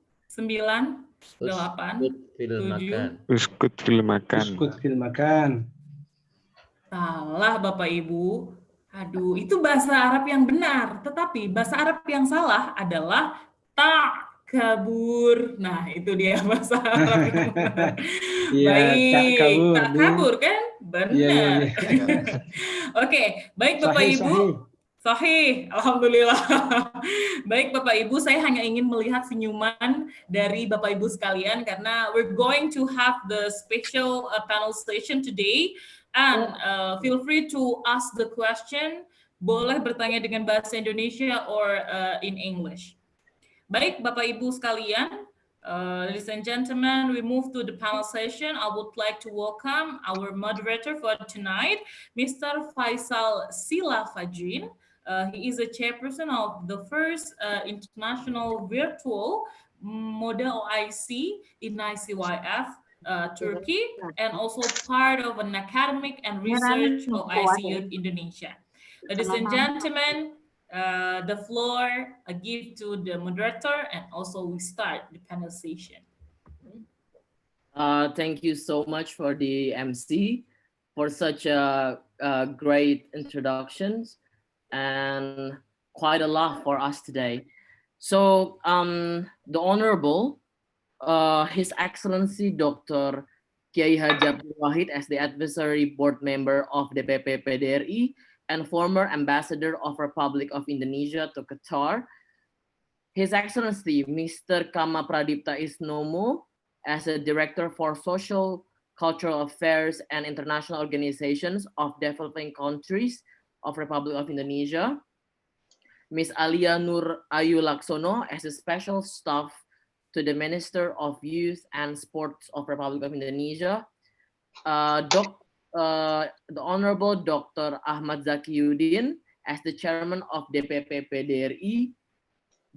8, 7. Uskut fil makan. Uskut fil makan. Salah Bapak Ibu. Aduh, itu bahasa Arab yang benar. Tetapi bahasa Arab yang salah adalah tak kabur. Nah, itu dia bahasa Arab yang benar. Iya, tak kabur. Tak kabur kan? Benar. Oke, baik Bapak Ibu. Sahih, alhamdulillah. Baik Bapak Ibu, saya hanya ingin melihat senyuman dari Bapak Ibu sekalian karena we're going to have the special panel session today, and feel free to ask the question. Boleh bertanya dengan bahasa Indonesia or in English. Baik Bapak Ibu sekalian, ladies and gentlemen, we move to the panel session. I would like to welcome our moderator for tonight, Mr. Faisal Silafajrin. He is a chairperson of the first international virtual model OIC in ICYF, Turkey, and also part of an academic and research OIC Youth Indonesia. Ladies and gentlemen, the floor I give to the moderator, and also we start the panel session. Thank you so much for the MC for such a great introductions and quite a lot for us today. So the Honorable His Excellency Dr. Kiai Haji Abdul Wahid as the advisory board member of the DPP PDRI and former ambassador of Republic of Indonesia to Qatar. His Excellency Mr. Kama Pradipta Isnomo as a director for social cultural affairs and international organizations of developing countries of Republic of Indonesia, Ms. Alia Nur Ayu Laksono as a special staff to the Minister of Youth and Sports of Republic of Indonesia, the Honorable Dr. Ahmad Zakiyuddin as the Chairman of DPP PDRI,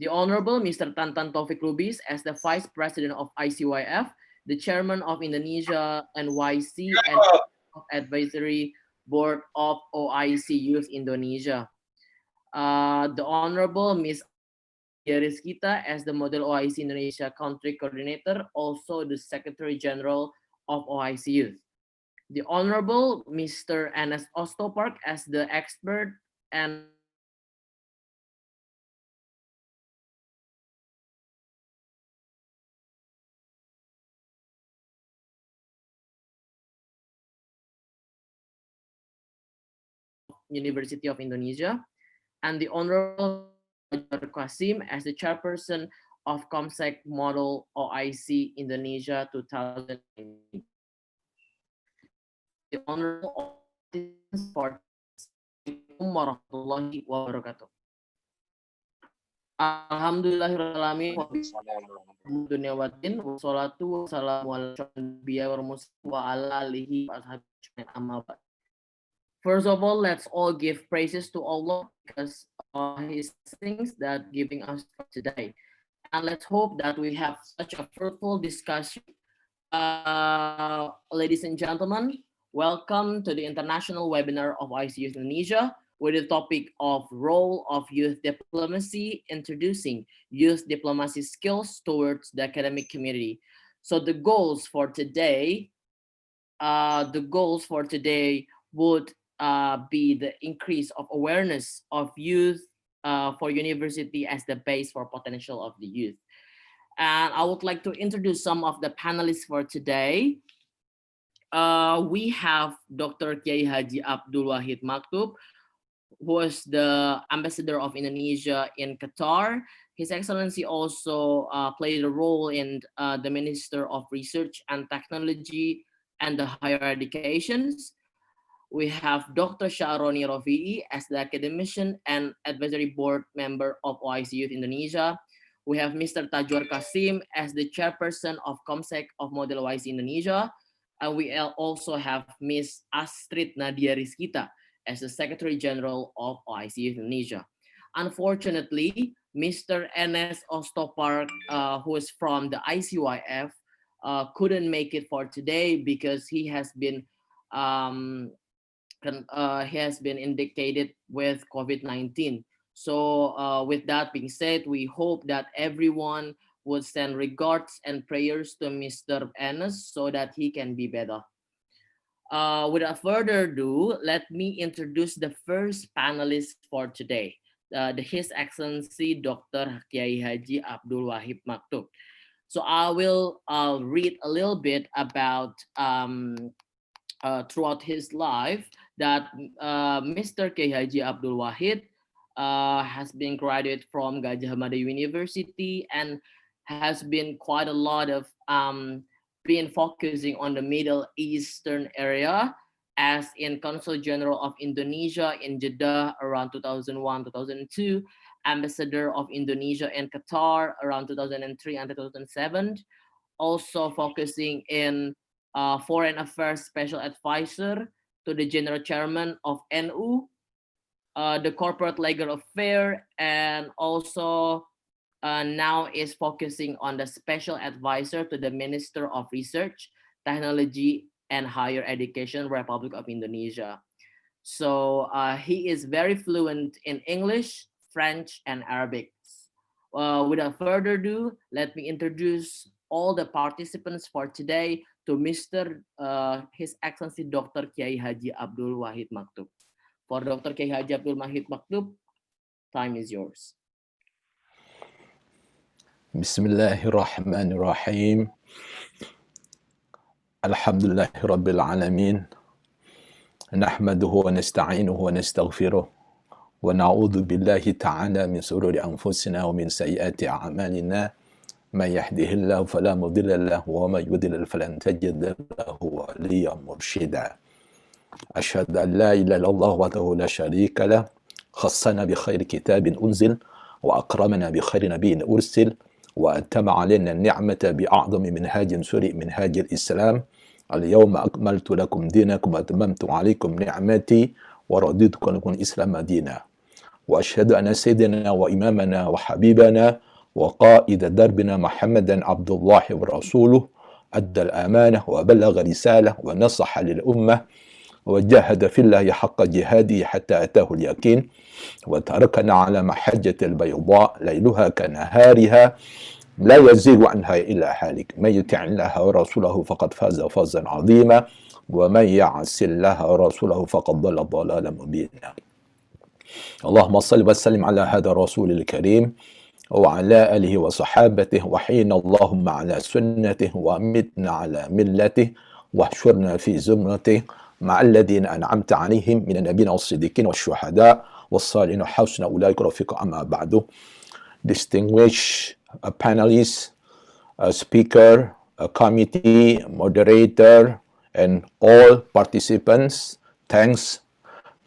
the Honorable Mr. Tantan Taufik Lubis as the Vice President of ICYF, the Chairman of Indonesia NYC and Advisory Board of OIC Youth Indonesia. The Honorable Ms. Rizkita as the Model OIC Indonesia Country Coordinator, also the Secretary General of OIC Youth. The Honorable Mr. Anas Ostopark as the expert and University of Indonesia, and the Honorable Qasim as the chairperson of ComSec Model OIC Indonesia 2019. The Honorable warahmatullahi wabarakatuh. Alhamdulillahirrahmanirrahim. Dunia watin wassalatu wassalamu ala alihi wa ashabihi. First of all, let's all give praises to Allah because of His things that giving us today. and let's hope that we have such a fruitful discussion. Ladies and gentlemen, welcome to the international webinar of OIC Youth Indonesia with the topic of role of youth diplomacy, introducing youth diplomacy skills towards the academic community. So the goals for today would be the increase of awareness of youth for university as the base for potential of the youth. And I would like to introduce some of the panelists for today. We have Dr. Kiai Haji Abdul Wahid Maktub, who is the ambassador of Indonesia in Qatar. His Excellency also played a role in the Minister of Research and Technology and the Higher Educations. We have Dr. Sharoni Rofi'i as the academician and advisory board member of OIC Youth Indonesia. We have Mr. Tajwar Kasim as the chairperson of Comsec of Model OIC Indonesia. And we also have Ms. Astrid Nadia Rizkita as the Secretary General of OIC Youth Indonesia. Unfortunately, Mr. Enes Ostopar, who is from the ICYF, couldn't make it for today because he has been indicated with COVID-19. So with that being said, we hope that everyone would send regards and prayers to Mr. Enes so that he can be better. Without further ado, let me introduce the first panelist for today, His Excellency Dr. Kiai Haji Abdul Wahid Maktub. So I will read a little bit about throughout his life that Mr. Kiai Haji Abdul Wahid has been graduate from Gajah Mada University and has been quite a lot of been focusing on the Middle Eastern area as in Consul General of Indonesia in Jeddah around 2001-2002, Ambassador of Indonesia in Qatar around 2003 and 2007, also focusing in Foreign Affairs Special Advisor to the General Chairman of NU, the Corporate Legal Affair, and also now is focusing on the Special Advisor to the Minister of Research, Technology, and Higher Education, Republic of Indonesia. So he is very fluent in English, French, and Arabic. Without further ado, let me introduce all the participants for today to Mr. His Excellency Dr. Kiai Haji Abdul Wahid Maktub. For Dr. Kiai Haji Abdul Wahid Maktub, time is yours. Bismillahirrahmanirrahim. Alhamdulillahi Rabbil Alamin. Nahmaduhu wa nasta'inuhu wa nastaghfiruh. Wa na'udhu billahi ta'ala min sururi anfusina wa min sayyati a'malina. Man yahdihillahu fala mudilla lahu wa man yudlil falan tajid lahu waliyan murshida. Ashhadu an la ilaha illallah wahdahu la sharika lah. Khassana bi khairi kitabin unzil wa akramana bi khairi nabiyyin ursil. وأتم علينا النعمة بأعظم منهاج سري منهاج الإسلام اليوم أكملت لكم دينكم وأتممت عليكم نعمتي ورضيت لكم الإسلام دينا وأشهد أن سيدنا وإمامنا وحبيبنا وقائد دربنا محمدا عبد الله ورسوله أدى الأمانة وبلغ رسالة ونصح للأمة وجاهد في الله حق جهاده حتى أتاه اليقين وتركنا على محجة البيضاء ليلها كنهارها لا يزيغ عنها إلا هالك من يطع الله ورسوله فقد فاز فوزا عظيما ومن يعص الله ورسوله فقد ضل ضلالا مبينا اللهم صل وسلم على هذا الرسول الكريم وعلى آله وصحابته وحين اللهم على سنته وأمتنا على ملته واحشرنا في زمرته مع الذين أنعمت عليهم من النبيين والصديقين والشهداء والصالحين وحسن أولئك رفيقا. أما بعد. Distinguished panelists, speaker, committee, moderator, and all participants, thanks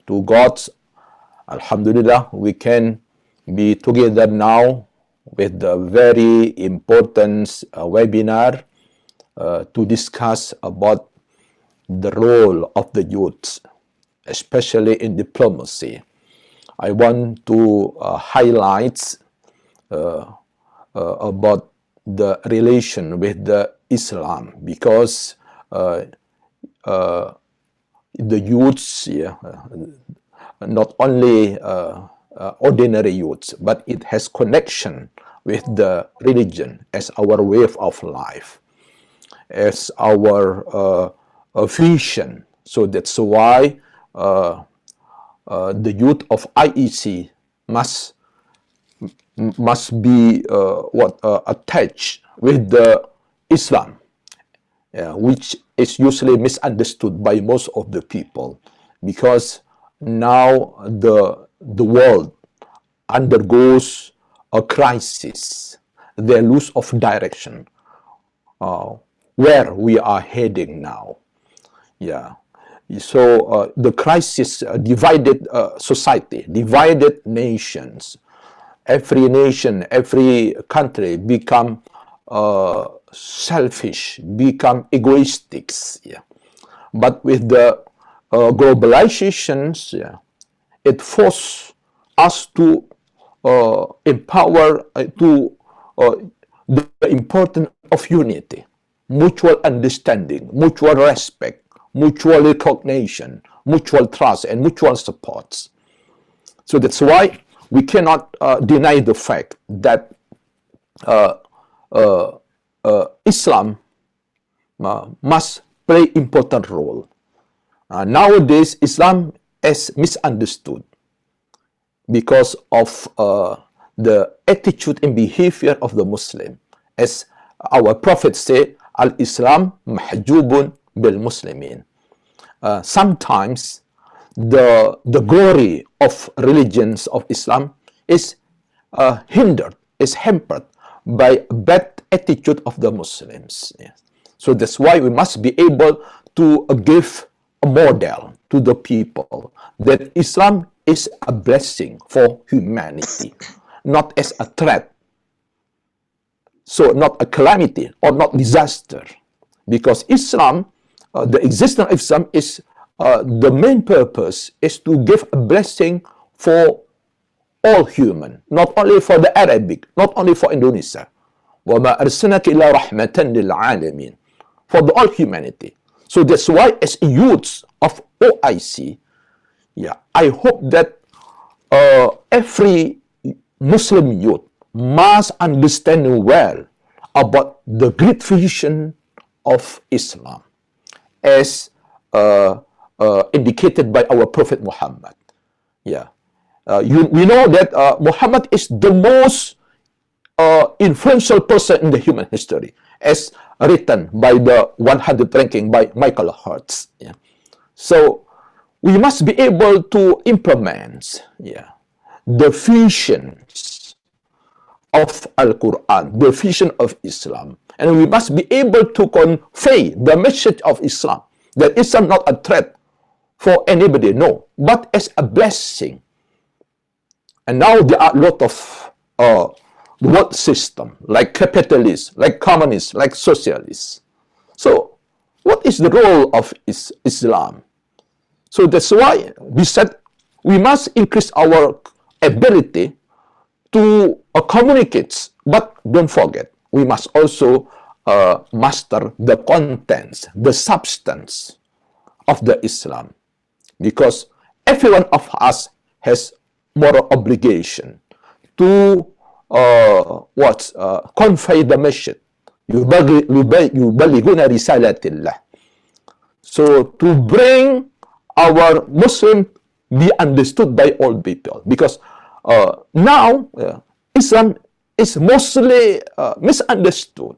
to God, Alhamdulillah, we can be together now with the very important webinar to discuss about the role of the youth, especially in diplomacy. I want to highlight about the relation with the Islam, because the youths, not only ordinary youths, but it has connection with the religion as our way of life, as our vision. So that's why the youth of IEC must be attached with the Islam, which is usually misunderstood by most of the people, because now the world undergoes a crisis, the loss of direction, where we are heading now. So the crisis divided society, divided nations. Every nation, every country become selfish, become egoistic. But with the globalizations, it forced us to empower the importance of unity, mutual understanding, mutual respect, mutual recognition, mutual trust, and mutual supports. So that's why we cannot deny the fact that Islam must play important role. Nowadays, Islam is misunderstood because of the attitude and behavior of the Muslim. As our Prophet said, Al-Islam mahjubun bil-Muslimin. Sometimes the glory of religions of Islam is hindered, is hampered by bad attitude of the Muslims. So that's why we must be able to give a model to the people that Islam is a blessing for humanity, not as a threat. So not a calamity or not disaster, because Islam, the existence of Islam is the main purpose is to give a blessing for all human, not only for the Arabic, not only for Indonesia. وَمَا أَرْسَلْنَاكَ إِلَّا رَحْمَةً لِلْعَالَمِينَ, for the all humanity. So that's why as youths of OIC, I hope that every Muslim youth must understand well about the great vision of Islam as indicated by our Prophet Muhammad. We know that Muhammad is the most influential person in the human history, as written by the 100 ranking by Michael Hertz. So we must be able to implement the visions of Al-Quran, the vision of Islam, and we must be able to convey the message of Islam, that Islam not a threat for anybody, no, but as a blessing. And now there are a lot of world system, like capitalists, like communists, like socialists. So what is the role of Islam? So that's why we said we must increase our ability to communicate, but don't forget, we must also master the contents, the substance of the Islam, because every one of us has moral obligation to convey the message. يُبَلِّغُونَ رِسَالَةِ اللَّهِ. So to bring our Muslim be understood by all people, because now Islam is mostly misunderstood,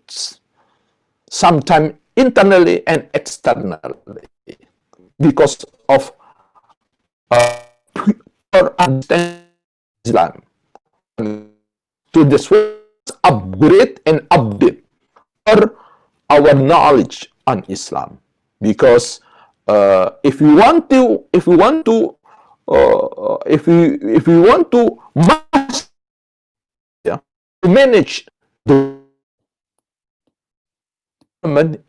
sometimes internally and externally, because of poor understanding Islam. To this upgrade and update our knowledge on Islam, because if we want to manage the government,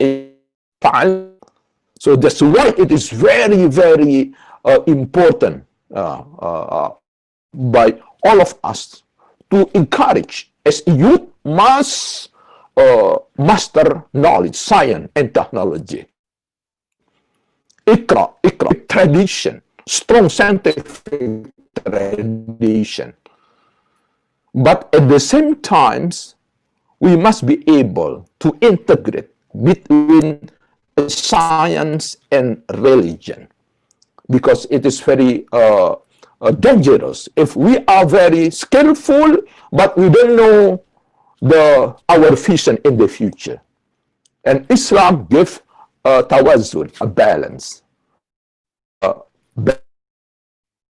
so that's why it is very, very important by all of us to encourage, as youth must master knowledge, science, and technology. Ikra, tradition, strong scientific tradition. But at the same time, we must be able to integrate between science and religion, because it is very dangerous if we are very skillful but we don't know our vision in the future. And Islam gives tawazun, a balance,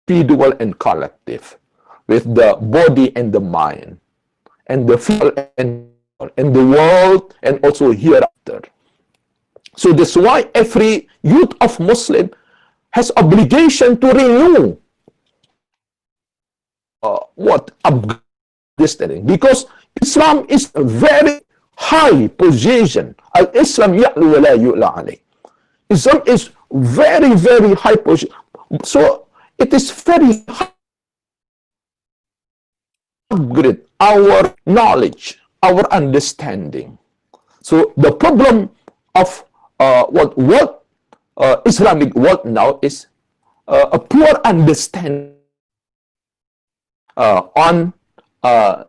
individual and collective, with the body and the mind, and the physical and the world, and also hereafter. So that's why every youth of Muslim has obligation to renew understanding, because Islam is a very high position. Al-Islam ya'lu wa la yu'la alayh. Islam is very, very high position. So it is very hard to upgrade our knowledge, our understanding. So the problem of what Islamic world now is a poor understanding on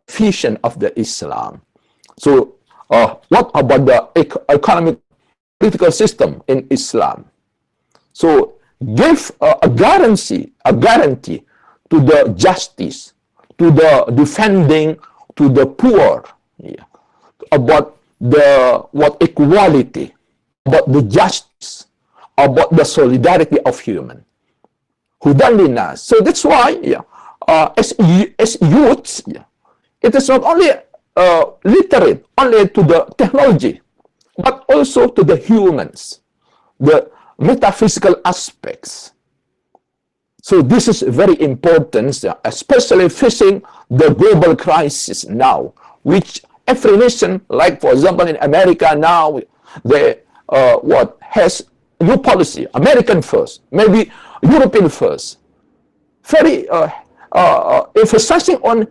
vision of the Islam. So what about the economic political system in Islam? So give a guarantee to the justice, to the defending to the poor, about the equality, about the justice, about the solidarity of human. Hudanlinas. So that's why, as youths, it is not only literate only to the technology, but also to the humans, the metaphysical aspects. So this is very important, especially facing the global crisis now, which every nation, like for example in America now, they has new policy, American first, maybe European first, very emphasizing on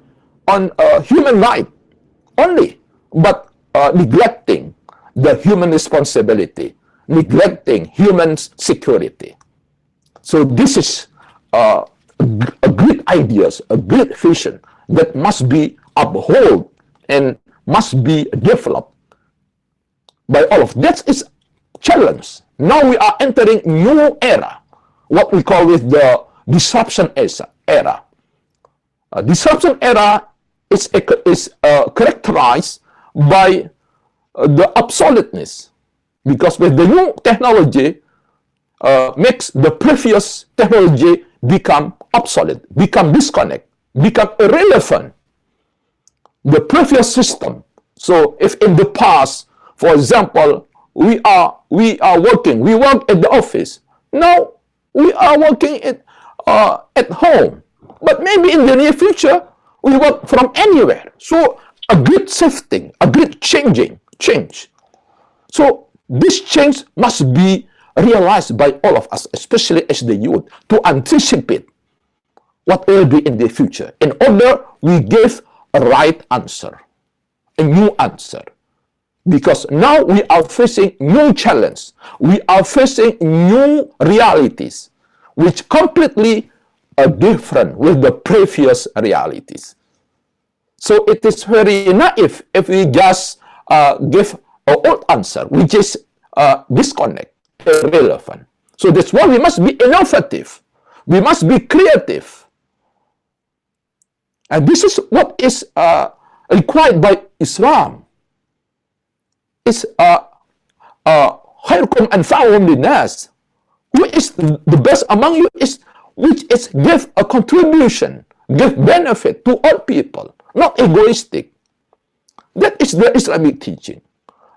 human right only, but neglecting the human responsibility, neglecting human security. So this is a great ideas, a great vision that must be upheld and must be developed by all of that. Is challenge. Now we are entering new era, what we call with the disruption era. Disruption era is characterized by the obsoleteness, because with the new technology makes the previous technology become obsolete, become disconnect, become irrelevant. The previous system. So if in the past, for example, we work at the office. Now we are working at home. But maybe in the near future, we work from anywhere. So a great shifting, a great change. So this change must be realized by all of us, especially as the youth, to anticipate what will be in the future, in order we give a right answer, a new answer. Because now we are facing new challenge. We are facing new realities, which completely are different with the previous realities. So it is very naive if we just give an old answer, which is disconnect, irrelevant. So that's why we must be innovative. We must be creative. And this is what is required by Islam. Is khairukum anfa'uhum linnas. Who is the best among you is which is give a contribution, give benefit to all people, not egoistic. That is the Islamic teaching.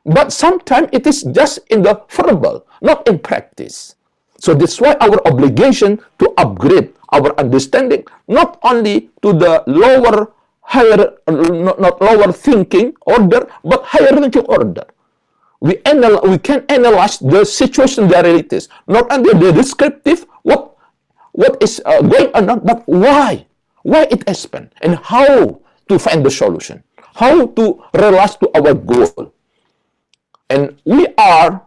But sometimes it is just in the verbal, not in practice. So that's why our obligation to upgrade our understanding, not only to the not lower thinking order, but higher thinking order. We can analyze the situation, the realities, not only the descriptive, what is going on, but why it happened, and how to find the solution, how to realize to our goal. And we are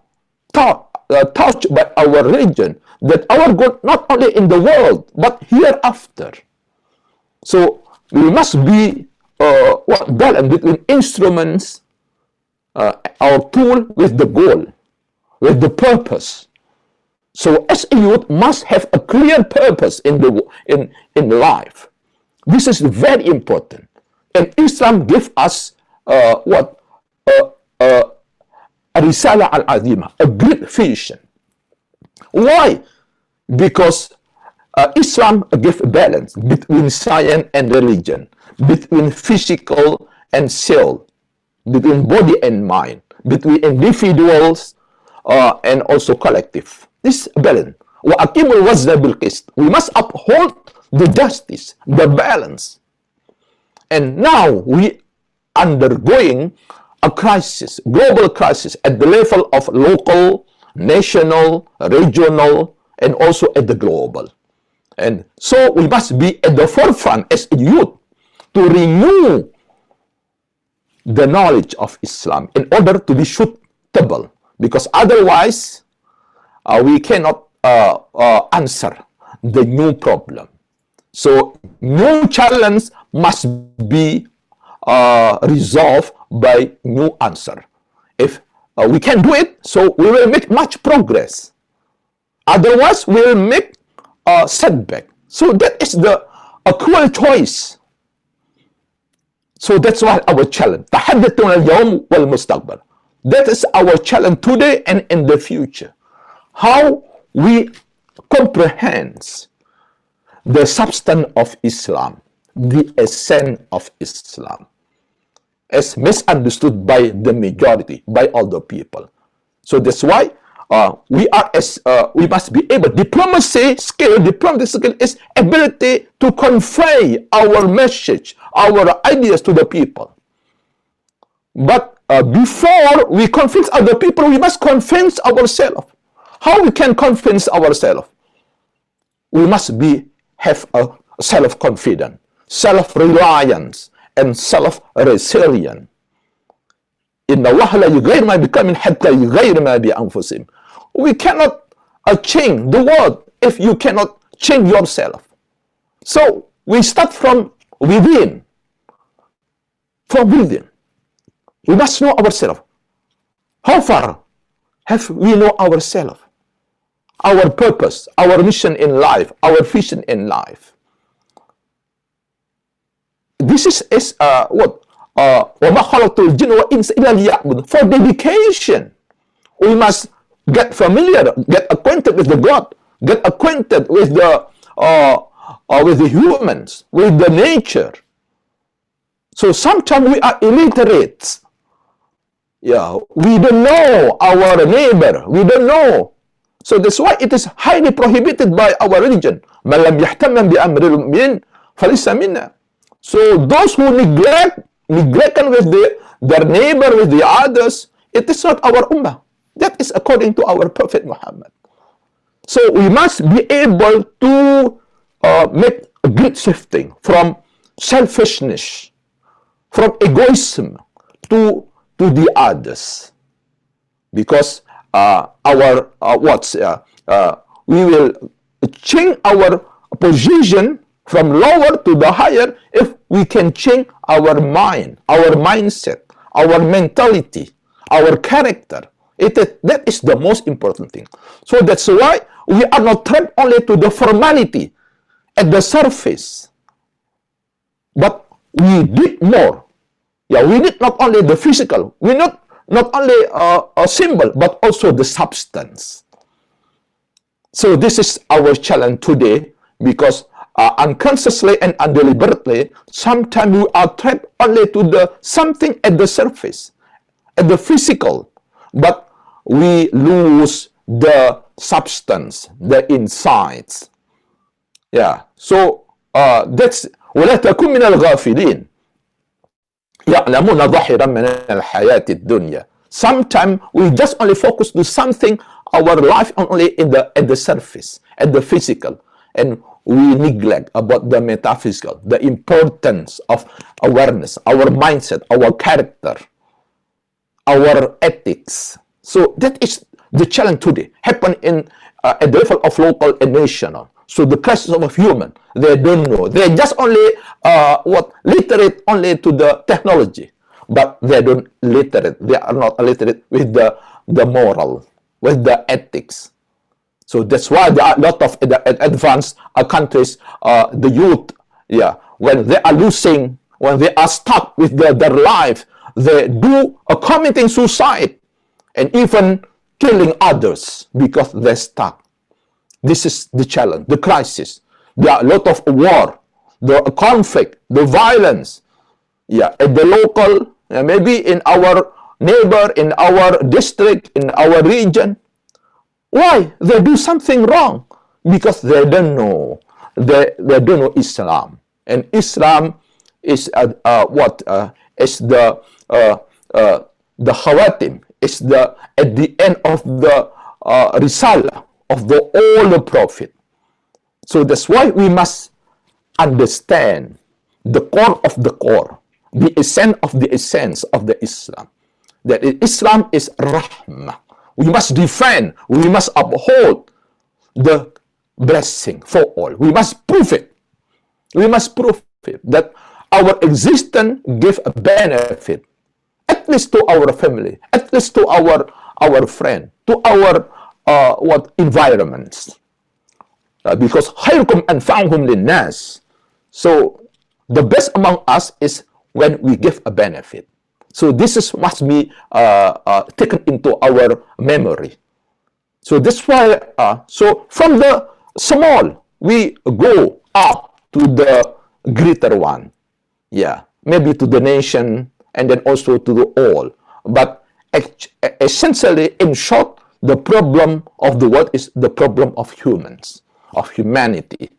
touched by our religion that our goal not only in the world but hereafter. So we must be balance between instruments, our tool with the goal, with the purpose. So as a youth must have a clear purpose in life. This is very important. And Islam gives us a risala al-azima, a great vision. Why? Because Islam gives balance between science and religion, between physical and soul, between body and mind, between individuals and also collective. This balance. وَأَقِيمُوا الْوَزْنَ بِالْقِسْطِ. We must uphold the justice, the balance. And now we undergoing a crisis, global crisis at the level of local, national, regional, and also at the global. And so we must be at the forefront as a youth to renew the knowledge of Islam in order to be suitable, because otherwise we cannot answer the new problem. So new challenge must be resolved by new answer. If we can do it, so we will make much progress. Otherwise, we will make a setback. So that is a cruel choice. So that's why our challenge. تحدثنا اليوم والمستقبل. That is our challenge today and in the future. How we comprehend the substance of Islam, the essence of Islam, as misunderstood by the majority, by all the people. So that's why we must be able. Diplomacy skill is ability to convey our message, our ideas to the people. But before we convince other people, we must convince ourselves. How we can convince ourselves? We must have a self-confidence, self-reliance, and self-resilience. إِنَّ اللَّهَ لَا يُغَيِّرُ مَا بِقَوْمٍ حَتَّى يُغَيِّرُوا مَا بِأَنفُسِهِمْ. We cannot change the world if you cannot change yourself. So we start from within. From within. We must know ourselves. How far have we know ourselves? Our purpose, our mission in life, our vision in life. This is what? وَمَا خَلَقْتُ الْجِنَّ وَإِنسَ إِلَّا لِيَعْبُدُونِ. For dedication. We must get familiar, get acquainted with the God, get acquainted with the humans, with the nature. So sometimes we are illiterate. Yeah, we don't know our neighbor. We don't know. So that's why it is highly prohibited by our religion. مَنْ لَمْ يَحْتَمَّنْ بِأَمْرِ الْمُؤْمِنِينَ فَلَيْسَ مِنَّا. So those who neglect with their neighbor, with the others, it is not our ummah. That is according to our Prophet Muhammad. So we must be able to make a great shifting from selfishness, from egoism to the others, because we will change our position from lower to the higher if we can change our mind, our mindset, our mentality, our character. That is the most important thing. So that's why we are not trapped only to the formality at the surface, but we did more. Yeah, we need not only the physical, we not only a symbol, but also the substance. So this is our challenge today, because unconsciously and undeliberately, sometimes we are trapped only to the something at the surface, at the physical, but we lose the substance, the insights. Yeah. So that's ولا تكن من الغافلين يعلمون ظاهرا من الحياة الدنيا. Sometimes we just only focus to something, our life only at the surface, at the physical, and we neglect about the metaphysical, the importance of awareness, our mindset, our character, our ethics. So that is the challenge today, happen in at the level of local and national. So the crisis of human, they don't know. They just only literate only to the technology, but they don't literate. They are not literate with the moral, with the ethics. So that's why there are a lot of advanced countries, the youth, when they are losing, when they are stuck with their life, they do committing suicide and even killing others because they're stuck. This is the challenge, the crisis. There are a lot of war, the conflict, the violence, at the local, maybe in our neighbor, in our district, in our region. Why? They do something wrong because they don't know. They don't know Islam, and Islam is is the khawatim. Is the at the end of the risalah of all the prophet. So that's why we must understand the core of the core, the essence of the Islam. That Islam is rahmah. We must defend, we must uphold the blessing for all. We must prove it. We must prove it that our existence gives a benefit, at least to our family, at least to our friend, to our environments. Because khairukum anfa'uhum linnas. So the best among us is when we give a benefit. So this must be taken into our memory. So that's why, so from the small, we go up to the greater one. Maybe to the nation and then also to the all. But essentially, in short, the problem of the world is the problem of humans, of humanity,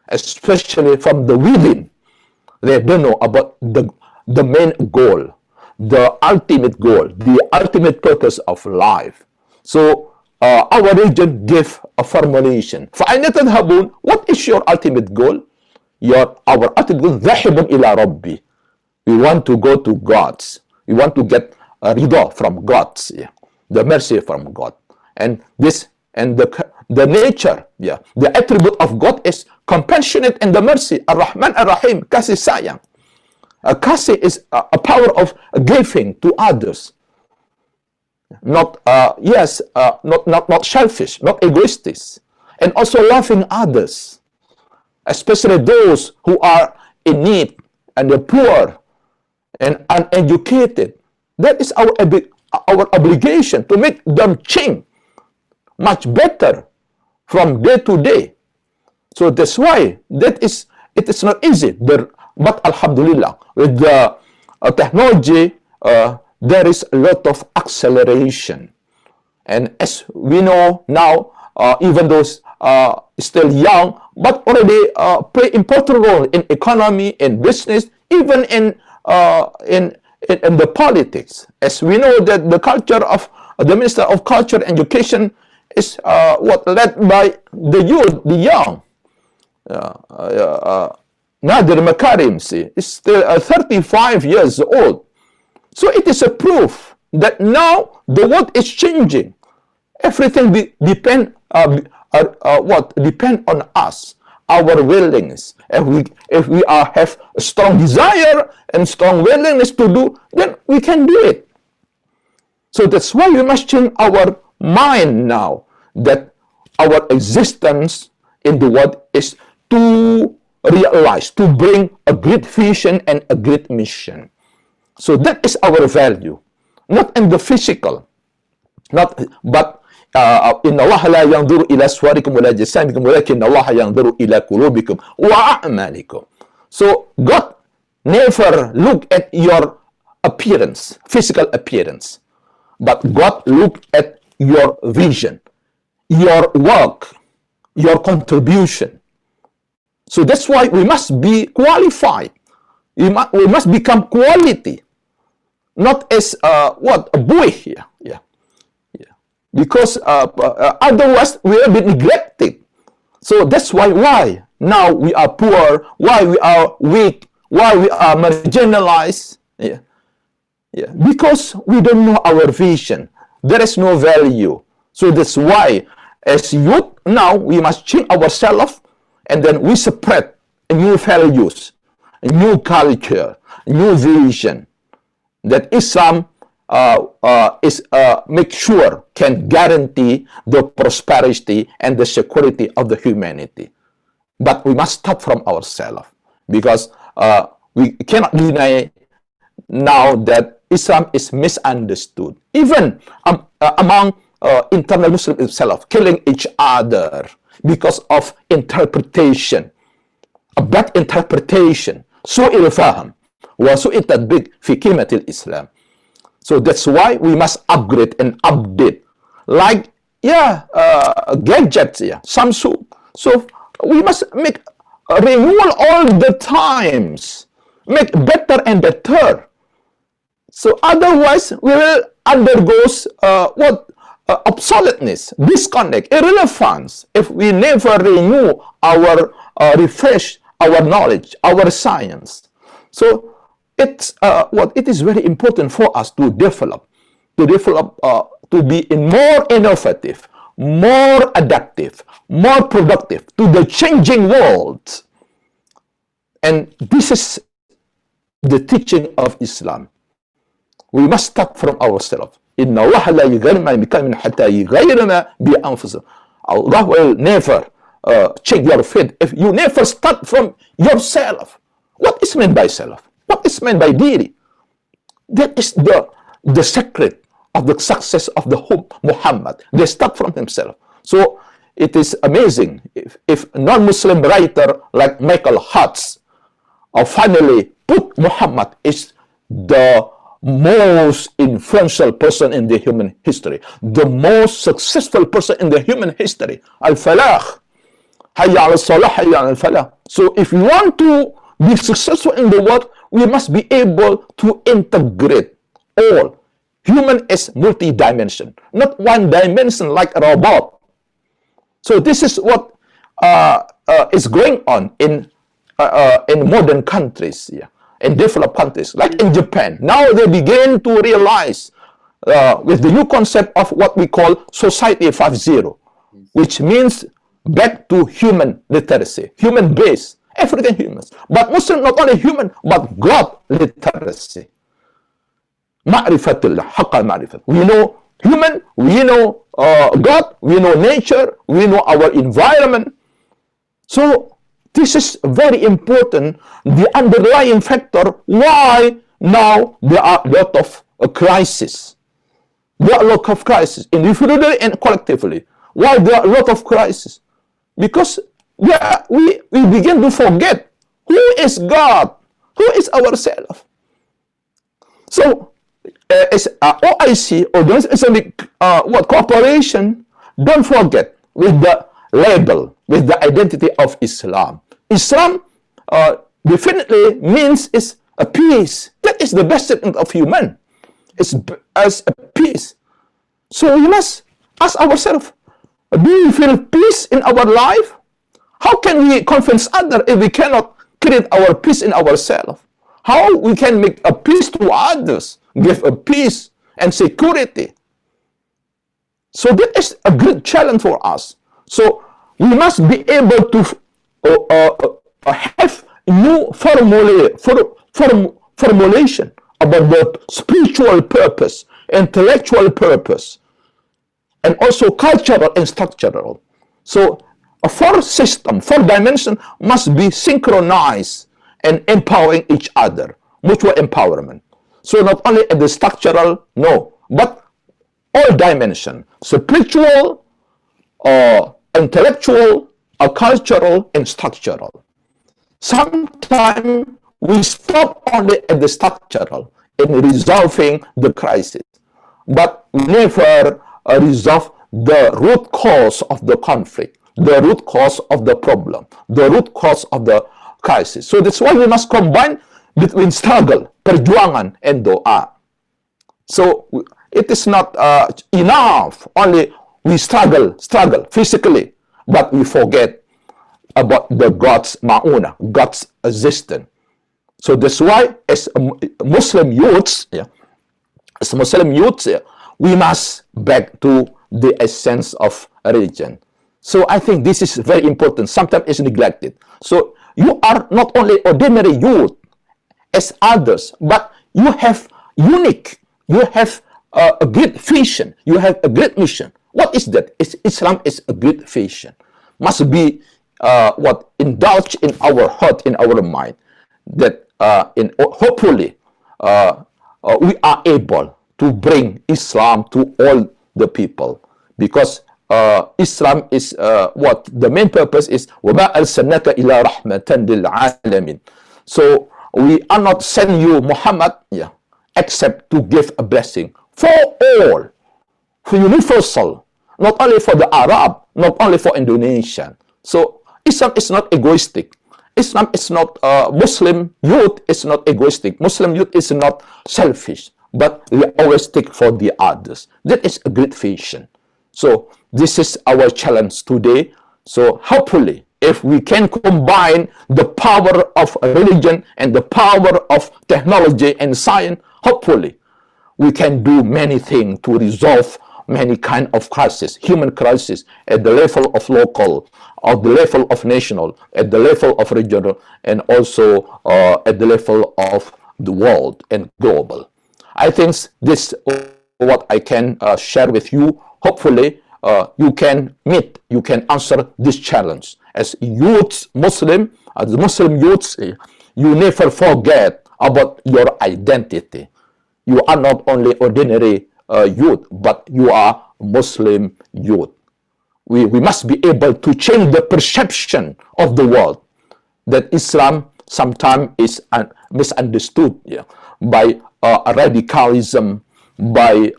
especially from the within. They don't know about the main goal, the ultimate goal, the ultimate purpose of life. So our region gave a formulation. فَأَيْنَ تَذْهَبُونَ? What is your ultimate goal? Our ultimate goal, ذَهِبٌ إِلَى رَبِّي. We want to go to God's. We want to get a rida from God's, the mercy from God. And this, and the nature, the attribute of God is compassionate and the mercy. Ar-Rahman Ar-Rahim, kasih sayang. Kasih is a power of giving to others. Not selfish, not egoistic. And also loving others, especially those who are in need and the poor and uneducated. That is our obligation to make them change much better from day to day. So that's why it is not easy. But Alhamdulillah, with the technology, there is a lot of acceleration. And as we know now, even those still young, but already play important role in economy, in business, even in the politics. As we know that the culture of the Minister of Culture and Education is led by the youth, the young. Nadir Makarim is still 35 years old. So it is a proof that now the world is changing. Everything depend on us, our willingness. If we have a strong desire and strong willingness to do, then we can do it. So that's why we must change our mind now, that our existence in the world is to realize, to bring a great vision and a great mission. So that is our value, not in the physical, but إن الله لا ينظر إلى صوركم ولا جسامكم ولكن الله ينظر إلى قلوبكم وأعمالكم. So God never look at your appearance, physical appearance, but God look at your vision, your work, your contribution. So that's why we must be qualified. We must become quality, not as a boy here. Because otherwise we will be neglected. So that's why now we are poor, why we are weak, why we are marginalized. Yeah. Yeah. Because we don't know our vision. There is no value. So that's why, as youth, now we must change ourselves, and then we spread new values, new culture, new vision that Islam make sure can guarantee the prosperity and the security of the humanity. But we must start from ourselves, because we cannot deny now that Islam is misunderstood, even among internal Muslims itself, killing each other because of interpretation, a bad interpretation, سوء الفهم وسوء التطبيق في قيمة الإسلام. So that's why we must upgrade and update, like gadgets, Samsung. So we must make a renewal all the times, make better and better. So otherwise, we will undergo obsoleteness, disconnect, irrelevance if we never renew our refresh our knowledge, our science. So it's it is very important for us to develop, to be more innovative, more adaptive, more productive to the changing world. And this is the teaching of Islam. We must start from ourselves. إن الله لا يغير ما بقوم حتى يغير ما بأنفسهم. Allah will never change your faith if you never start from yourself. What is meant by self? What is meant by deity? That is the secret of the success of the hope Muhammad. They start from himself. So it is amazing if non-Muslim writer like Michael Hutz finally put Muhammad is the most influential person in the human history, the most successful person in the human history. Al-Falah, hayya al-salah, hayya al-falah. So if we want to be successful in the world, we must be able to integrate all. Human is multi-dimension, not one dimension like a robot. So this is what is going on in modern countries, in developed countries, like in Japan. Now they begin to realize with the new concept of what we call Society 5.0, which means back to human literacy, human base, everything humans. But Muslim, not only human, but God literacy. Ma'rifatullah, haqqa ma'rifat. We know human, we know God, we know nature, we know our environment. So this is very important, the underlying factor why now there are a lot of crises. There are a lot of crises, individually and collectively. Why there are a lot of crises? Because we begin to forget who is God, who is ourselves. So as OIC, Organized Islamic Cooperation, don't forget with the label, with the identity of Islam. Islam definitely means is a peace. That is the best segment of human. It's as a peace. So we must ask ourselves, do we feel peace in our life? How can we convince others if we cannot create our peace in ourselves? How we can make a peace to others, give a peace and security? So that is a great challenge for us. So we must be able to have new formulation about the spiritual purpose, intellectual purpose, and also cultural and structural. So a fourth system, fourth dimension must be synchronized and empowering each other, mutual empowerment. So not only at the structural, no, but all dimension, spiritual, intellectual, cultural, and structural. Sometimes we stop only at the structural in resolving the crisis, but we never resolve the root cause of the conflict, the root cause of the problem, the root cause of the crisis. So that's why we must combine between struggle, perjuangan, and doa. So it is not enough only we struggle physically, but we forget about the God's ma'una, God's existence. So that's why as Muslim youths, yeah, as Muslim youths, we must back to the essence of religion. So I think this is very important. Sometimes it's neglected. So you are not only ordinary youth as others, but you have unique, you have a great vision, you have a great mission. What is that? Islam is a great vision. Must be what indulged in our heart, in our mind, that hopefully we are able to bring Islam to all the people, because Islam is what the main purpose is. وَمَا أَرْسَلْنَاكَ إِلَّا رَحْمَةً لِلْعَالَمِينَ. So we are not sending you Muhammad, yeah, except to give a blessing for all, for universal, not only for the Arab, not only for Indonesian. So Islam is not egoistic. Islam is not Muslim youth is not egoistic. Muslim youth is not selfish, but we always take for the others. That is a great vision. So this is our challenge today. So hopefully, if we can combine the power of religion and the power of technology and science, hopefully we can do many things to resolve many kind of crisis, human crisis, at the level of local, at the level of national, at the level of regional, and also at the level of the world and global. I think this what I can share with you. Hopefully, you can meet, you can answer this challenge. As youths, as Muslim youths, you never forget about your identity. You are not only ordinary youth, but you are Muslim youth. We must be able to change the perception of the world that Islam sometimes is misunderstood, yeah, by radicalism, by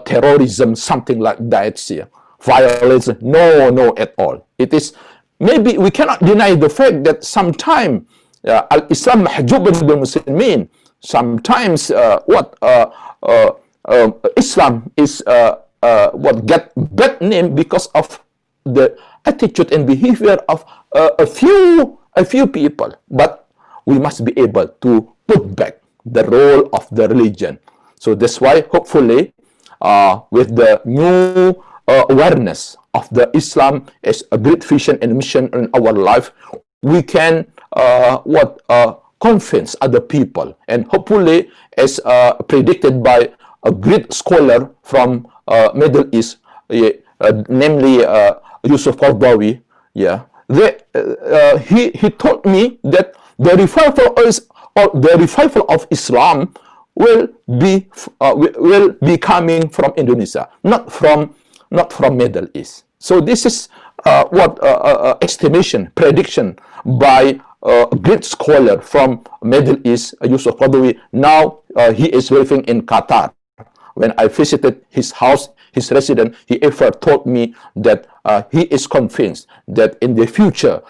terrorism, something like that, yeah. Violence, no at all. It is, maybe we cannot deny the fact that sometimes al-Islam mahjubun bil muslimin. Sometimes Islam is what get bad name because of the attitude and behavior of a few people. But we must be able to put back the role of the religion. So that's why hopefully with the new awareness of the Islam as a great vision and mission in our life, we can convince other people, and hopefully, as predicted by a great scholar from Middle East, namely Yusuf Qardawi, yeah, he told me that the revival of Islam will be coming from Indonesia, not from Middle East. So this is estimation, prediction by a great scholar from Middle East, Yusuf Qardawi. Now he is living in Qatar. When I visited his house, his residence, he ever told me that he is convinced that in the future,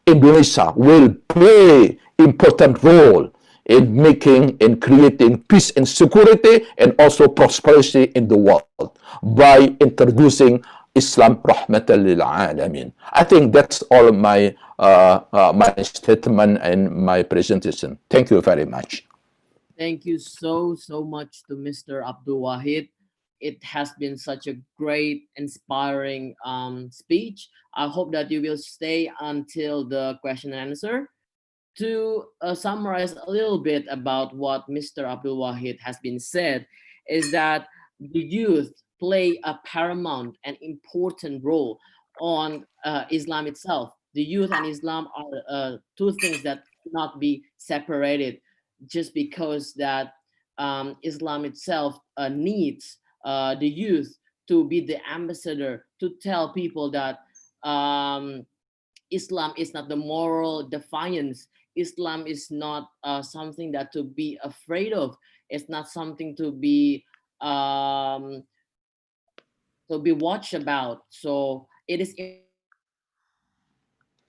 Indonesia will play important role in creating peace and security and also prosperity in the world by introducing Islam rahmatan lil alamin. I think that's all my my statement and my presentation. Thank you very much. Thank you so much to Mr. Abdul Wahid. It has been such a great, inspiring speech. I hope that you will stay until the question and answer. To summarize a little bit about what Mr. Abdul Wahid has been said, is that the youth play a paramount and important role on Islam itself. The youth and Islam are two things that cannot be separated, just because that Islam itself needs the youth to be the ambassador to tell people that Islam is not the moral defiance. Islam is not something that to be afraid of. It's not something to be watched about. So it is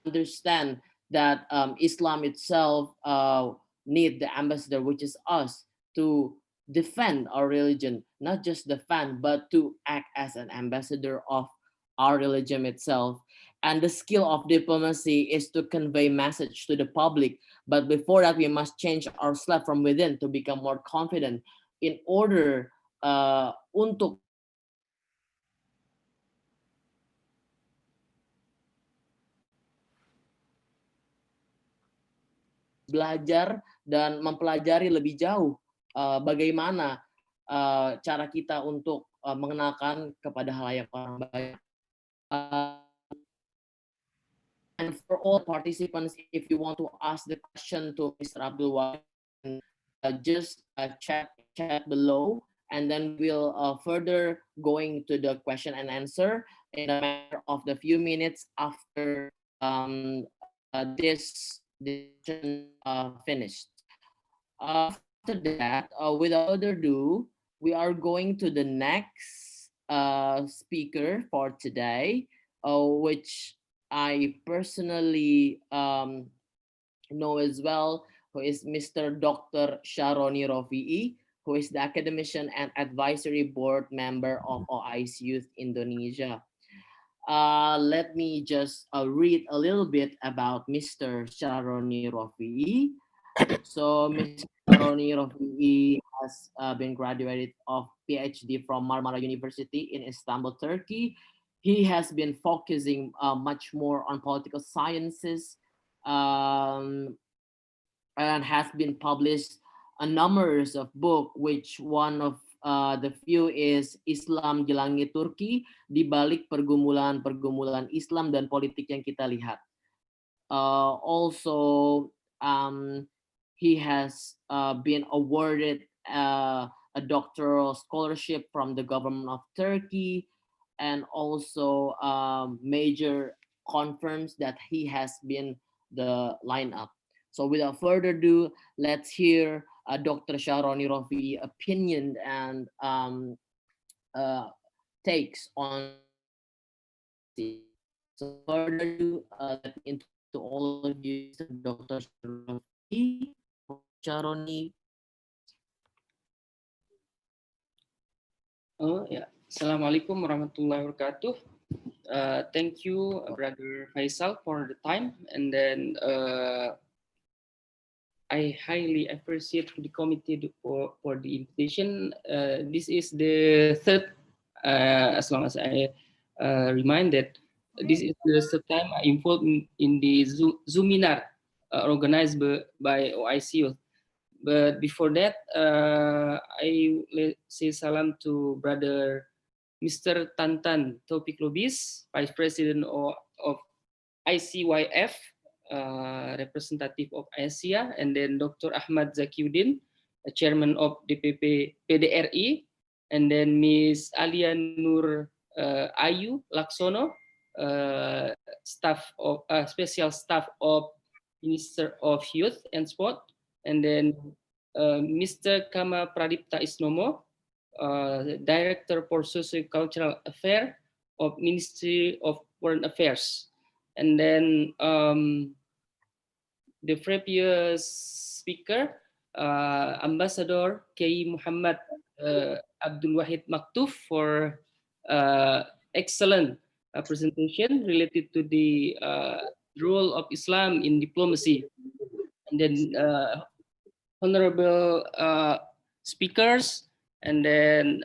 understand that Islam itself need the ambassador, which is us, to defend our religion, not just defend, but to act as an ambassador of our religion itself. And the skill of diplomacy is to convey message to the public. But before that, we must change ourselves from within to become more confident in order untuk belajar dan mempelajari lebih jauh bagaimana cara kita untuk mengenalkan kepada halayak orang banyak. And for all participants, if you want to ask the question to Mr. Abdul Wahid, just chat below, and then we'll further going to the question and answer in a matter of the few minutes after this finished. After that, without further ado, we are going to the next speaker for today, which I personally know as well, who is Mr. Dr. Sharoni Rofi'i, who is the academician and advisory board member of OIC Youth Indonesia. Let me just read a little bit about Mr. Sharoni Rofi'i. So Mr. Sharoni Rofi'i has been graduated of PhD from Marmara University in Istanbul, Turkey. He has been focusing much more on political sciences and has been published a numbers of books, which one of the few is Islam di Langit Turki, di balik pergumulan Islam dan politik yang kita lihat. Also, he has been awarded a doctoral scholarship from the government of Turkey, and also major conference that he has been the lineup. So without further ado, let's hear Dr. Sharoni Rofi'i opinion and takes on. So further ado, let me introduce to all of you Dr. Sharoni. Sharoni. Oh ya, Assalamualaikum warahmatullahi wabarakatuh. Thank you, Brother Faisal, for the time, and then I highly appreciate the committee for the invitation. This is the third, as long as I reminded, this is the third time I involved in the Zoominar organized by OIC Youth. But before that, I say salam to Brother Mr. Tantan Taufik Lubis, Vice President of ICYF, representative of Asia, and then Dr. Ahmad Zakiuddin, Chairman of DPP PDRI, and then Ms. Alia Nur Ayu Laksono, staff of special staff of Minister of Youth and Sport, and then Mr. Kama Pradipta Isnomo, Director for Socio-Cultural Affairs of Ministry of Foreign Affairs. And then the previous speaker, Ambassador K. Muhammad Abdul Wahid Maktuf, for excellent presentation related to the role of Islam in diplomacy. And then honorable speakers, and then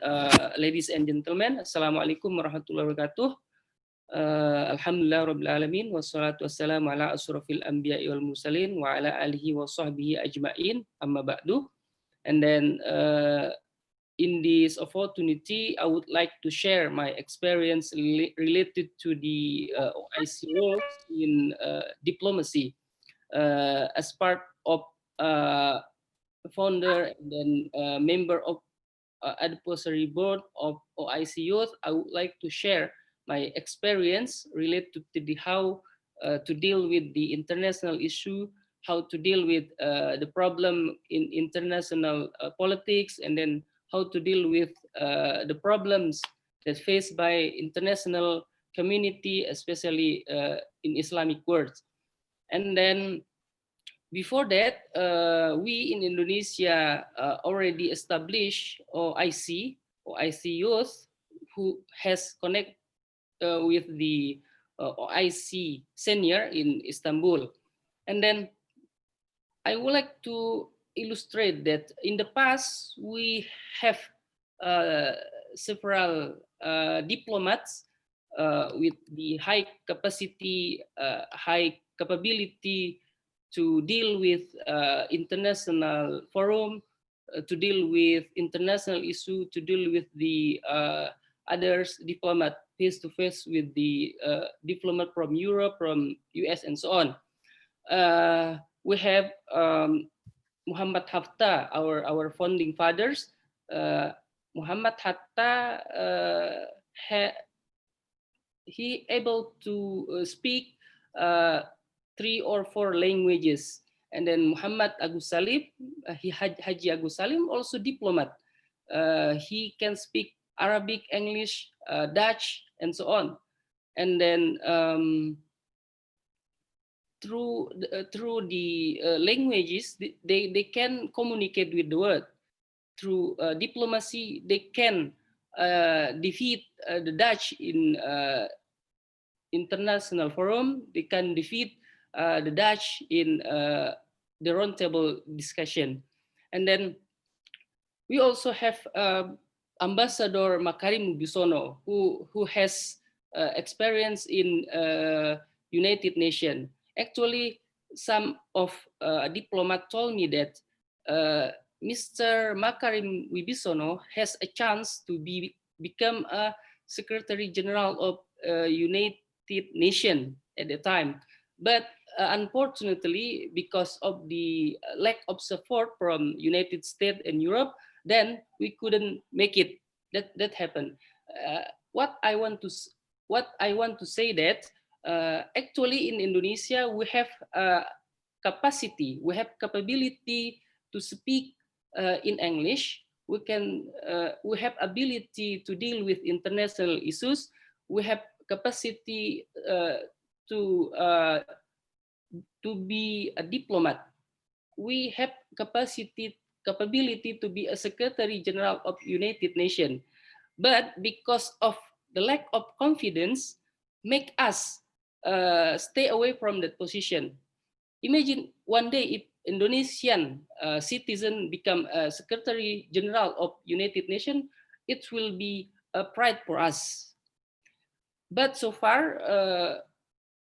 ladies and gentlemen, Assalamualaikum warahmatullahi wabarakatuh. Alhamdulillah Rabbil Alamin, wassalatu wassalamu ala asrafil anbiya'i wal mursalin wa ala alihi wa sahbihi ajma'in, amma ba'du. And then in this opportunity, I would like to share my experience related to the OIC role in diplomacy as part of founder and then member of advisory board of OIC Youth. I would like to share my experience related to the how to deal with the international issue, how to deal with the problem in international politics, and then how to deal with the problems that faced by international community, especially in Islamic world. And then before that, we in Indonesia already established OIC Youth, who has connect with the OIC senior in Istanbul. And then I would like to illustrate that in the past we have several diplomats with the high capacity, high capability to deal with international forum, to deal with international issue, to deal with the others diplomat face to face with the diplomat from Europe, from US, and so on. We have Muhammad Hatta, our founding fathers. Muhammad Hatta, he able to speak 3 or 4 languages. And then Muhammad Agus Salim, Haji Agus Salim, also diplomat. He can speak Arabic, English, Dutch, and so on. And then through the languages, they can communicate with the world. Through diplomacy, they can defeat the Dutch in international forum. They can defeat the Dutch in the roundtable discussion. And then we also have Ambassador Makarim Busono, who has experience in United Nations. Actually, some of diplomat told me that Mr. Makarim Wibisono has a chance to become a Secretary General of United Nations at the time. But unfortunately, because of the lack of support from United States and Europe, then we couldn't make it. That happened. What I want to say that actually in Indonesia we have capacity, we have capability to speak in English. We have ability to deal with international issues. We have capacity to be a diplomat. We have capability to be a Secretary General of United Nations. But because of the lack of confidence, make us stay away from that position. Imagine one day if Indonesian citizen become a Secretary General of United Nations, it will be a pride for us. But so far,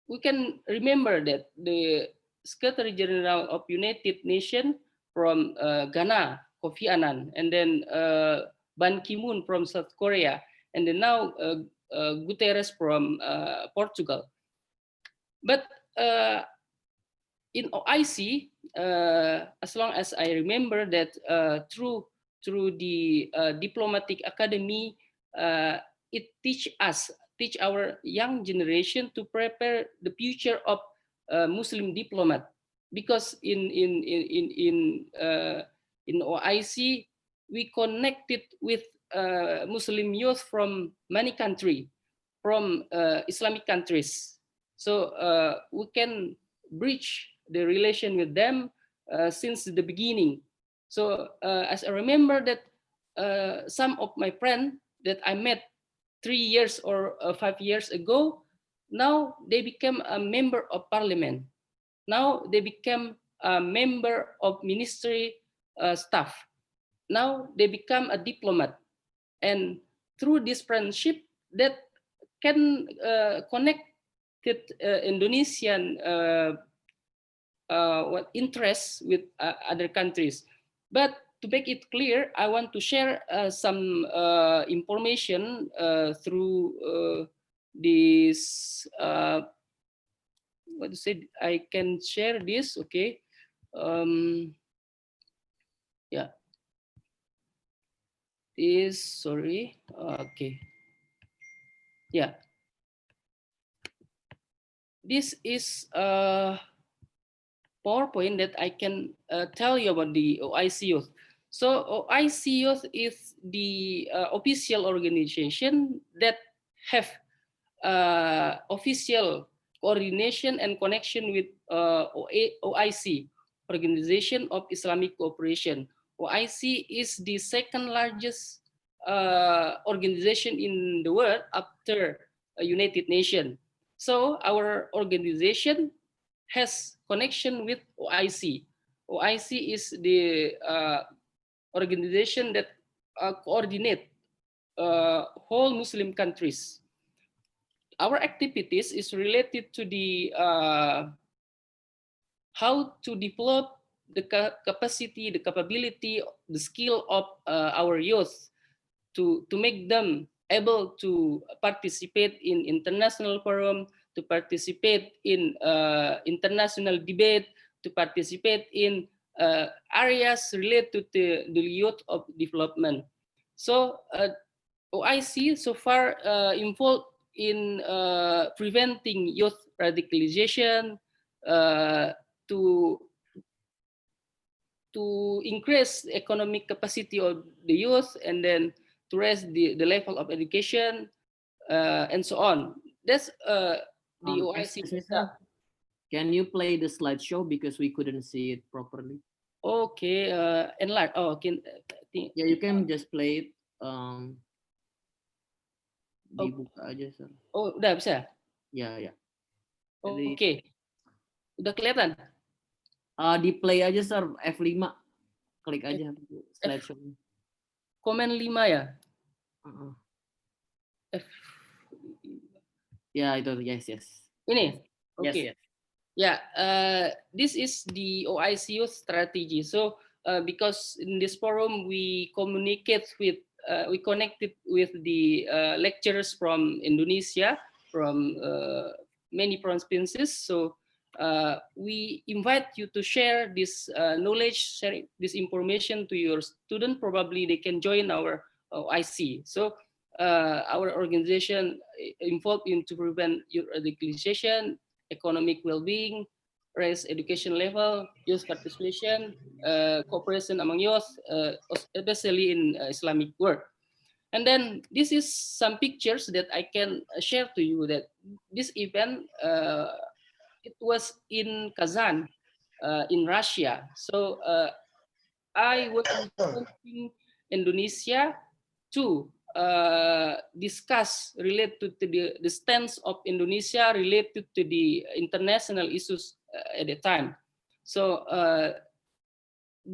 we can remember that the Secretary General of United Nations from Ghana, Kofi Annan, and then Ban Ki-moon from South Korea, and then now Guterres from Portugal. But in OIC, as long as I remember that through the diplomatic academy, it teach our young generation to prepare the future of Muslim diplomat, because in OIC we connected with Muslim youth from many countries, from Islamic countries, so we can bridge the relation with them since the beginning. So as I remember that some of my friends that I met 3 years or 5 years ago, now they become a member of parliament. Now they become a member of ministry staff. Now they become a diplomat. And through this friendship that can connect Indonesian interests with other countries. But to make it clear, I want to share some information through this. What to say? I can share this. Okay. Yeah. This. Sorry. Okay. Yeah. This is PowerPoint that I can tell you about the OIC Youth. So OIC Youth is the official organization that have official coordination and connection with OIC, Organization of Islamic Cooperation. OIC is the second largest organization in the world after United Nations. So our organization has connection with OIC. OIC is the organization that coordinate whole Muslim countries. Our activities is related to the how to develop the capacity, the capability, the skill of our youth to make them able to participate in international forum, to participate in international debate, to participate in areas related to the youth of development. So OIC so far involved in preventing youth radicalization, to increase economic capacity of the youth, and then to raise the level of education, and so on. That's the OIC. Can you play the slideshow because we couldn't see it properly? Okay, enlarge. Oh, yeah, you can just play it. Dibuka aja, sir. Oh, udah bisa? Ya. Oke. Udah kelihatan? Di play aja, sir. F5. Klik aja slideshow. Komen 5 ya? Ya, itu. Yes. Ini? Okay. Yes. Yeah, this is the OIC youth strategy. So because in this forum we communicate with, we connected with the lecturers from Indonesia, from many provinces. So we invite you to share this knowledge, share this information to your student. Probably they can join our OIC. So our organization involved in to prevent youth radicalization, economic well-being, raise education level, youth participation, cooperation among youth, especially in Islamic world. And then this is some pictures that I can share to you that this event, it was in Kazan, in Russia. So I was representing Indonesia to discuss related to the stance of Indonesia related to the international issues at the time. So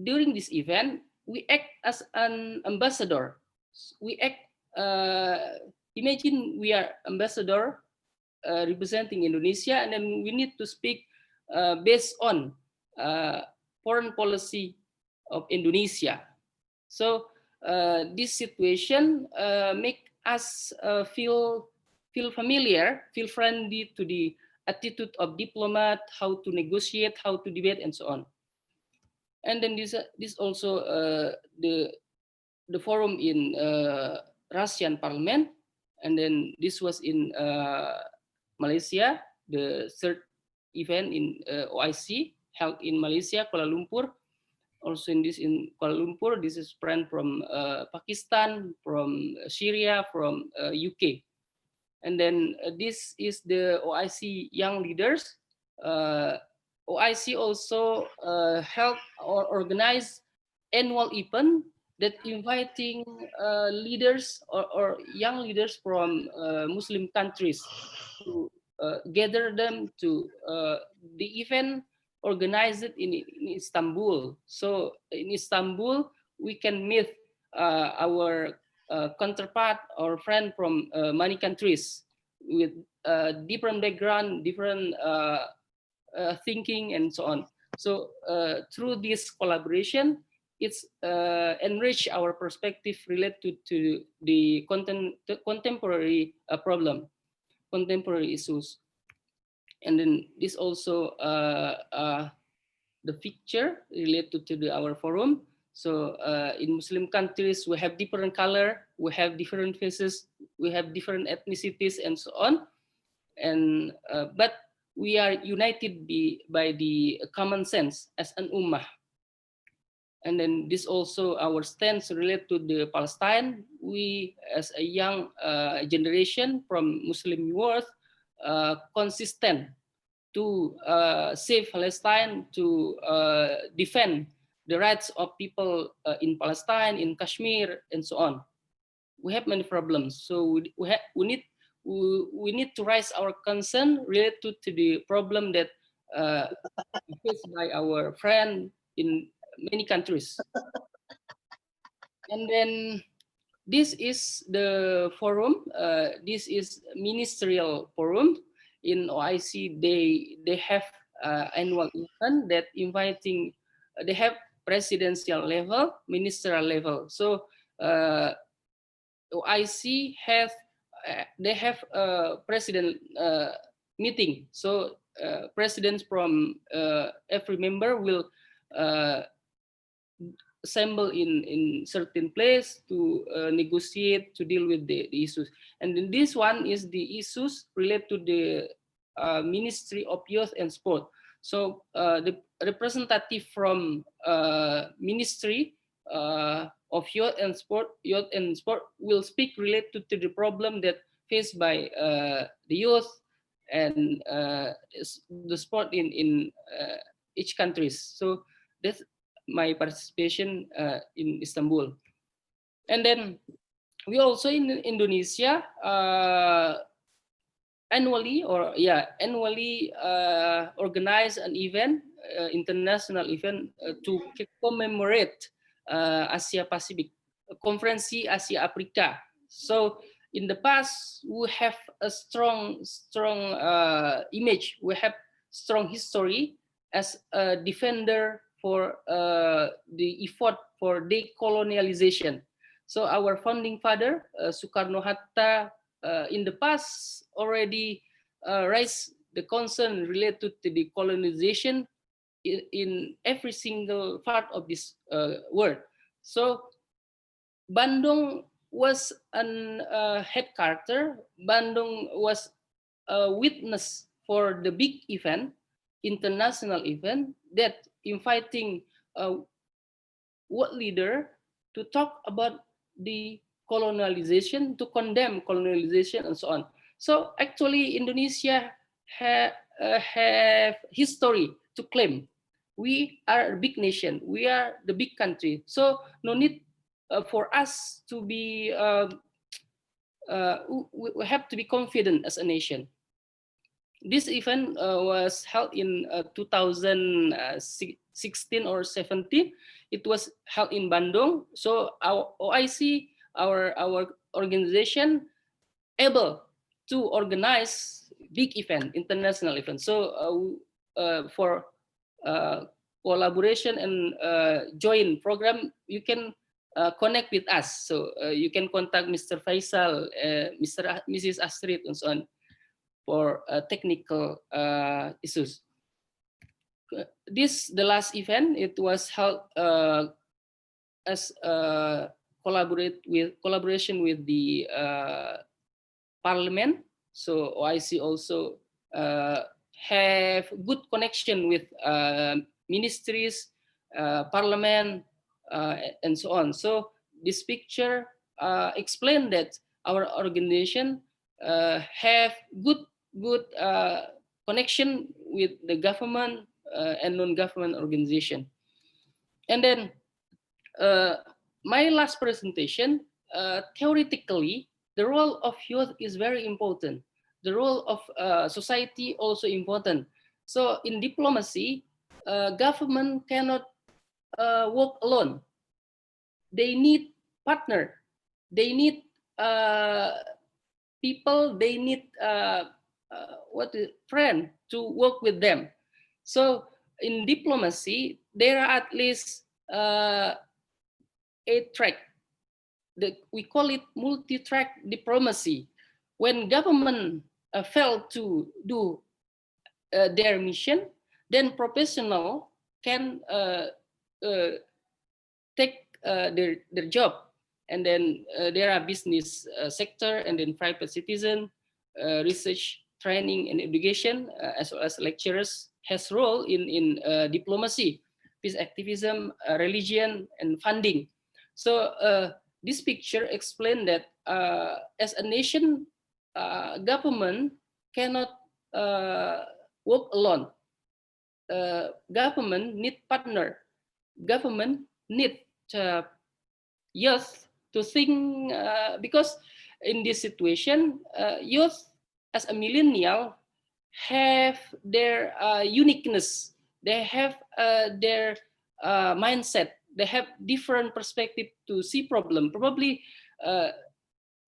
during this event, we act as an ambassador. We act, imagine we are ambassador representing Indonesia, and then we need to speak based on foreign policy of Indonesia. So this situation make us feel familiar, feel friendly to the attitude of diplomat, how to negotiate, how to debate, and so on. And then this also the forum in Russian parliament, and then this was in Malaysia, the third event in OIC held in Malaysia, Kuala Lumpur. Also in Kuala Lumpur, this is friend from Pakistan, from Syria, from UK. And then this is the OIC young leaders. OIC also held or organized annual event that inviting leaders or young leaders from Muslim countries to gather them to the event organized in Istanbul. So in Istanbul, we can meet our counterpart or friend from many countries with different background, different thinking, and so on. So through this collaboration, it's enrich our perspective related to the contemporary problem, contemporary issues. And then this also the picture related to our forum. So in Muslim countries, we have different color, we have different faces, we have different ethnicities, and so on. And but we are united by the common sense as an ummah. And then this also our stance related to the Palestine. We as a young generation from Muslim world, consistent to save Palestine, to defend the rights of people in Palestine, in Kashmir, and so on. We have many problems, so we we need to raise our concern related to the problem that faced by our friend in many countries. And then this is the forum. This is ministerial forum in OIC. They have annual event that inviting. They have presidential level, ministerial level. So OIC have they have a president meeting. So presidents from every member will assemble in certain place to negotiate, to deal with the issues. And then this one is the issues related to the Ministry of Youth and Sport. So the representative from Ministry of Youth and Sport will speak related to the problem that faced by the youth and the sport in each countries. So that's my participation in Istanbul. And then we also in Indonesia annually organize an event, international event to commemorate Asia Pacific, Konferensi Asia Afrika. So in the past, we have a strong image. We have strong history as a defender for the effort for decolonialization. So our founding father, Soekarno-Hatta, in the past already raised the concern related to the colonization in every single part of this world. So Bandung was an head character. Bandung was a witness for the big event, international event, that inviting a world leader to talk about the colonialization, to condemn colonialization and so on. So actually Indonesia have history to claim. We are a big nation. We are the big country. So no need for us to be, we have to be confident as a nation. This event was held in 2016 or 17. It was held in Bandung. So our OIC, our organization, able to organize big event, international event. So for collaboration and joint program, you can connect with us. So you can contact Mr. Faisal, Mrs. Astrid, and so on for technical issues. The last event, it was held as collaboration with the parliament. So OIC also have good connection with ministries, parliament, and so on. So this picture explain that our organization have good connection with the government and non-government organization. And then my last presentation, theoretically, the role of youth is very important. The role of society also important. So in diplomacy, government cannot work alone. They need partner. They need people. They need friend to work with them. So in diplomacy, there are at least 8 track. We call it multi-track diplomacy. When government fail to do their mission, then professional can take their job. And then there are business sector, and then private citizen, research, training, and education, as well as lecturers has role in diplomacy, peace activism, religion, and funding. So this picture explains that as a nation, government cannot work alone. Government need partner. Government need youth to think, because in this situation, youth as a millennial have their uniqueness. They have their mindset. They have different perspective to see problem. Probably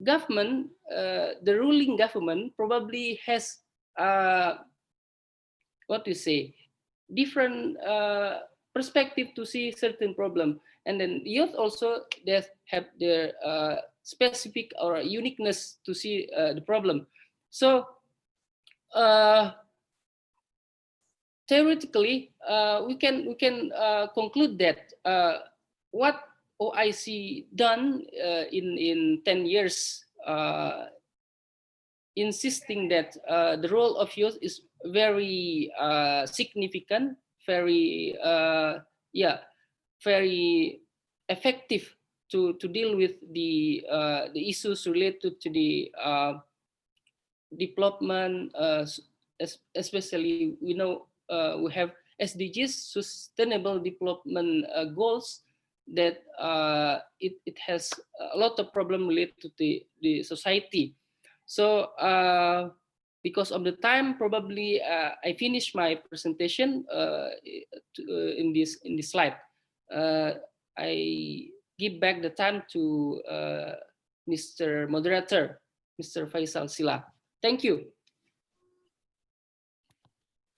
government, the ruling government probably has what you say, different perspective to see certain problem. And then youth also, they have their specific or uniqueness to see the problem. So theoretically, we can conclude that what OIC done in 10 years, insisting that the role of youth is very significant, very very effective to deal with the issues related to the development, especially we know we have SDGs, Sustainable Development Goals, that it has a lot of problem related to the society. So because of the time, probably I finish my presentation in this slide. I give back the time to Mr. Moderator, Mr. Faisal Sila. Thank you.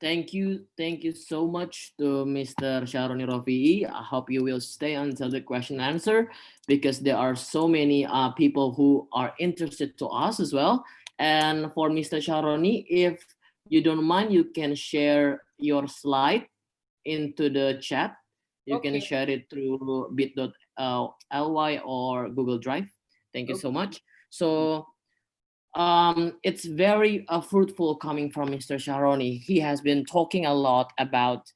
Thank you so much to Mr. Sharoni Rofi'i. I hope you will stay until the question and answer, because there are so many people who are interested to us as well. And for Mr. Sharoni, if you don't mind, you can share your slide into the chat. You can share it through bit.ly or Google Drive. Thank you so much. So it's very fruitful coming from Mr. Sharoni. He has been talking a lot about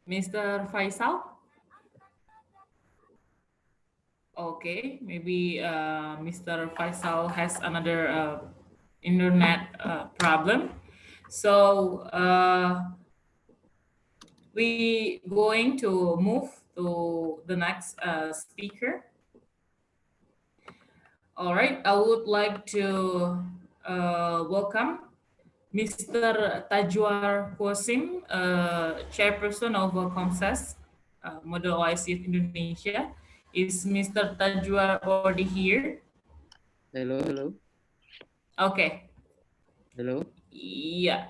Mr. Faisal? Okay, maybe Mr. Faisal has another internet problem. So we going to move to the next speaker. All right, I would like to welcome Mr. Tajwar Qasim, chairperson of COMSES, Model OIC Indonesia. Is Mr. Tajwar already here? Hello. Okay. Hello. Yeah.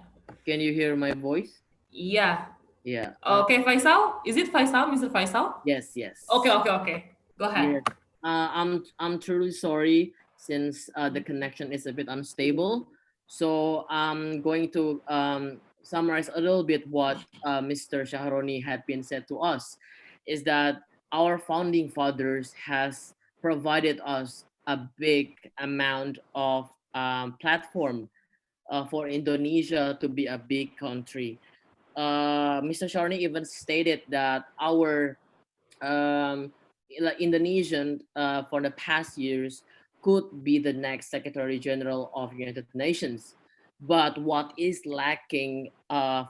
Can you hear my voice? Yeah. Yeah. Okay, Faisal. Is it Faisal, Mr. Faisal? Yes. Okay. Go ahead. Yes. I'm truly sorry, since the connection is a bit unstable. So I'm going to summarize a little bit what Mr. Shahroni had been said to us, is that our founding fathers has provided us a big amount of platform for Indonesia to be a big country. Mr. Shahroni even stated that our Indonesian for the past years could be the next Secretary General of United Nations. But what is lacking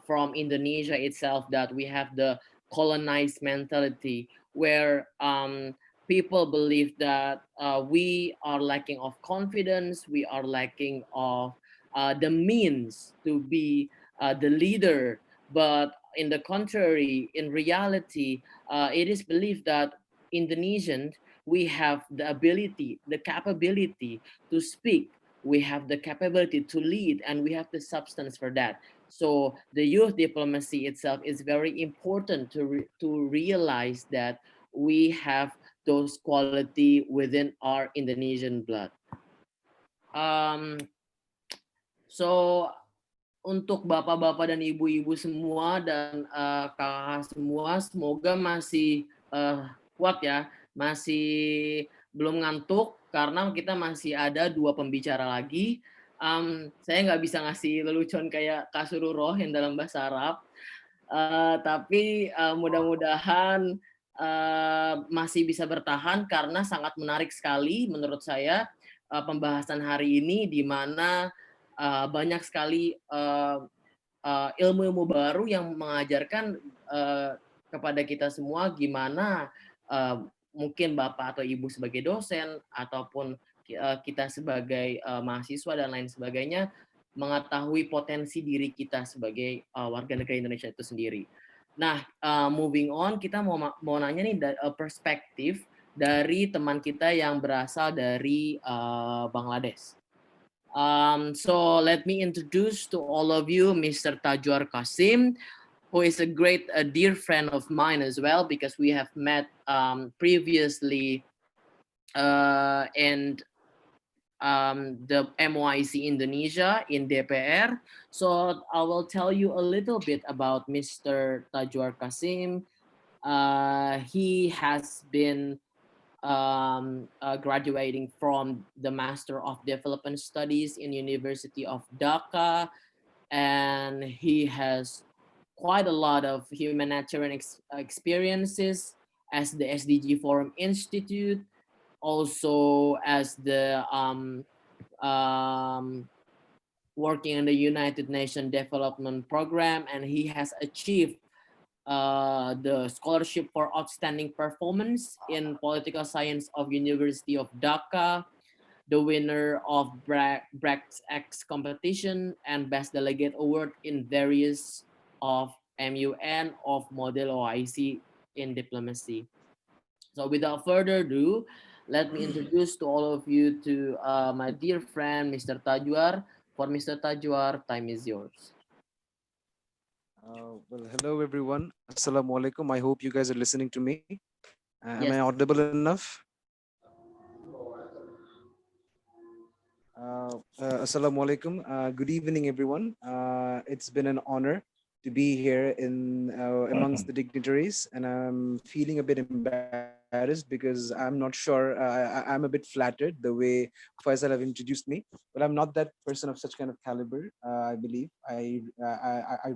from Indonesia itself, that we have the colonized mentality, where people believe that we are lacking of confidence, we are lacking of the means to be the leader. But in the contrary, in reality, it is believed that Indonesians, we have the ability, the capability to speak, we have the capability to lead, and we have the substance for that. So the youth diplomacy itself is very important to realize that we have those quality within our Indonesian blood. So untuk bapak-bapak dan ibu-ibu semua dan kakak semua, semoga masih kuat ya, masih belum ngantuk, karena kita masih ada 2 pembicara lagi. Saya nggak bisa ngasih lelucon kayak Kak Sururoh yang dalam bahasa Arab, tapi mudah-mudahan masih bisa bertahan, karena sangat menarik sekali menurut saya pembahasan hari ini, di mana banyak sekali ilmu-ilmu baru yang mengajarkan kepada kita semua gimana mungkin Bapak atau Ibu sebagai dosen ataupun kita sebagai mahasiswa dan lain sebagainya mengetahui potensi diri kita sebagai warga negara Indonesia itu sendiri. Nah, moving on, kita mau nanya nih perspektif dari teman kita yang berasal dari Bangladesh. So let me introduce to all of you Mr. Tajwar Qasim, who is a great, dear friend of mine as well, because we have met previously in the MOIC Indonesia in DPR. So I will tell you a little bit about Mr. Tajwar Qasim. He has been graduating from the Master of Development Studies in University of Dhaka, and he has quite a lot of humanitarian experiences as the SDG Forum Institute, also as the working in the United Nations Development Program, and he has achieved the scholarship for outstanding performance in political science of University of Dhaka, the winner of Brecht X competition and best delegate award in various of MUN of Model OIC in diplomacy. So without further ado, let me introduce to all of you to my dear friend, Mr. Tajwar. For Mr. Tajwar, time is yours. Well, hello everyone. Assalamu alaikum. I hope you guys are listening to me. Am I Yes. audible enough? Assalamu alaikum. Good evening, everyone. It's been an honor to be here in amongst the dignitaries, and I'm feeling a bit embarrassed because I'm not sure. I'm a bit flattered the way Faisal have introduced me, but I'm not that person of such kind of caliber. I believe I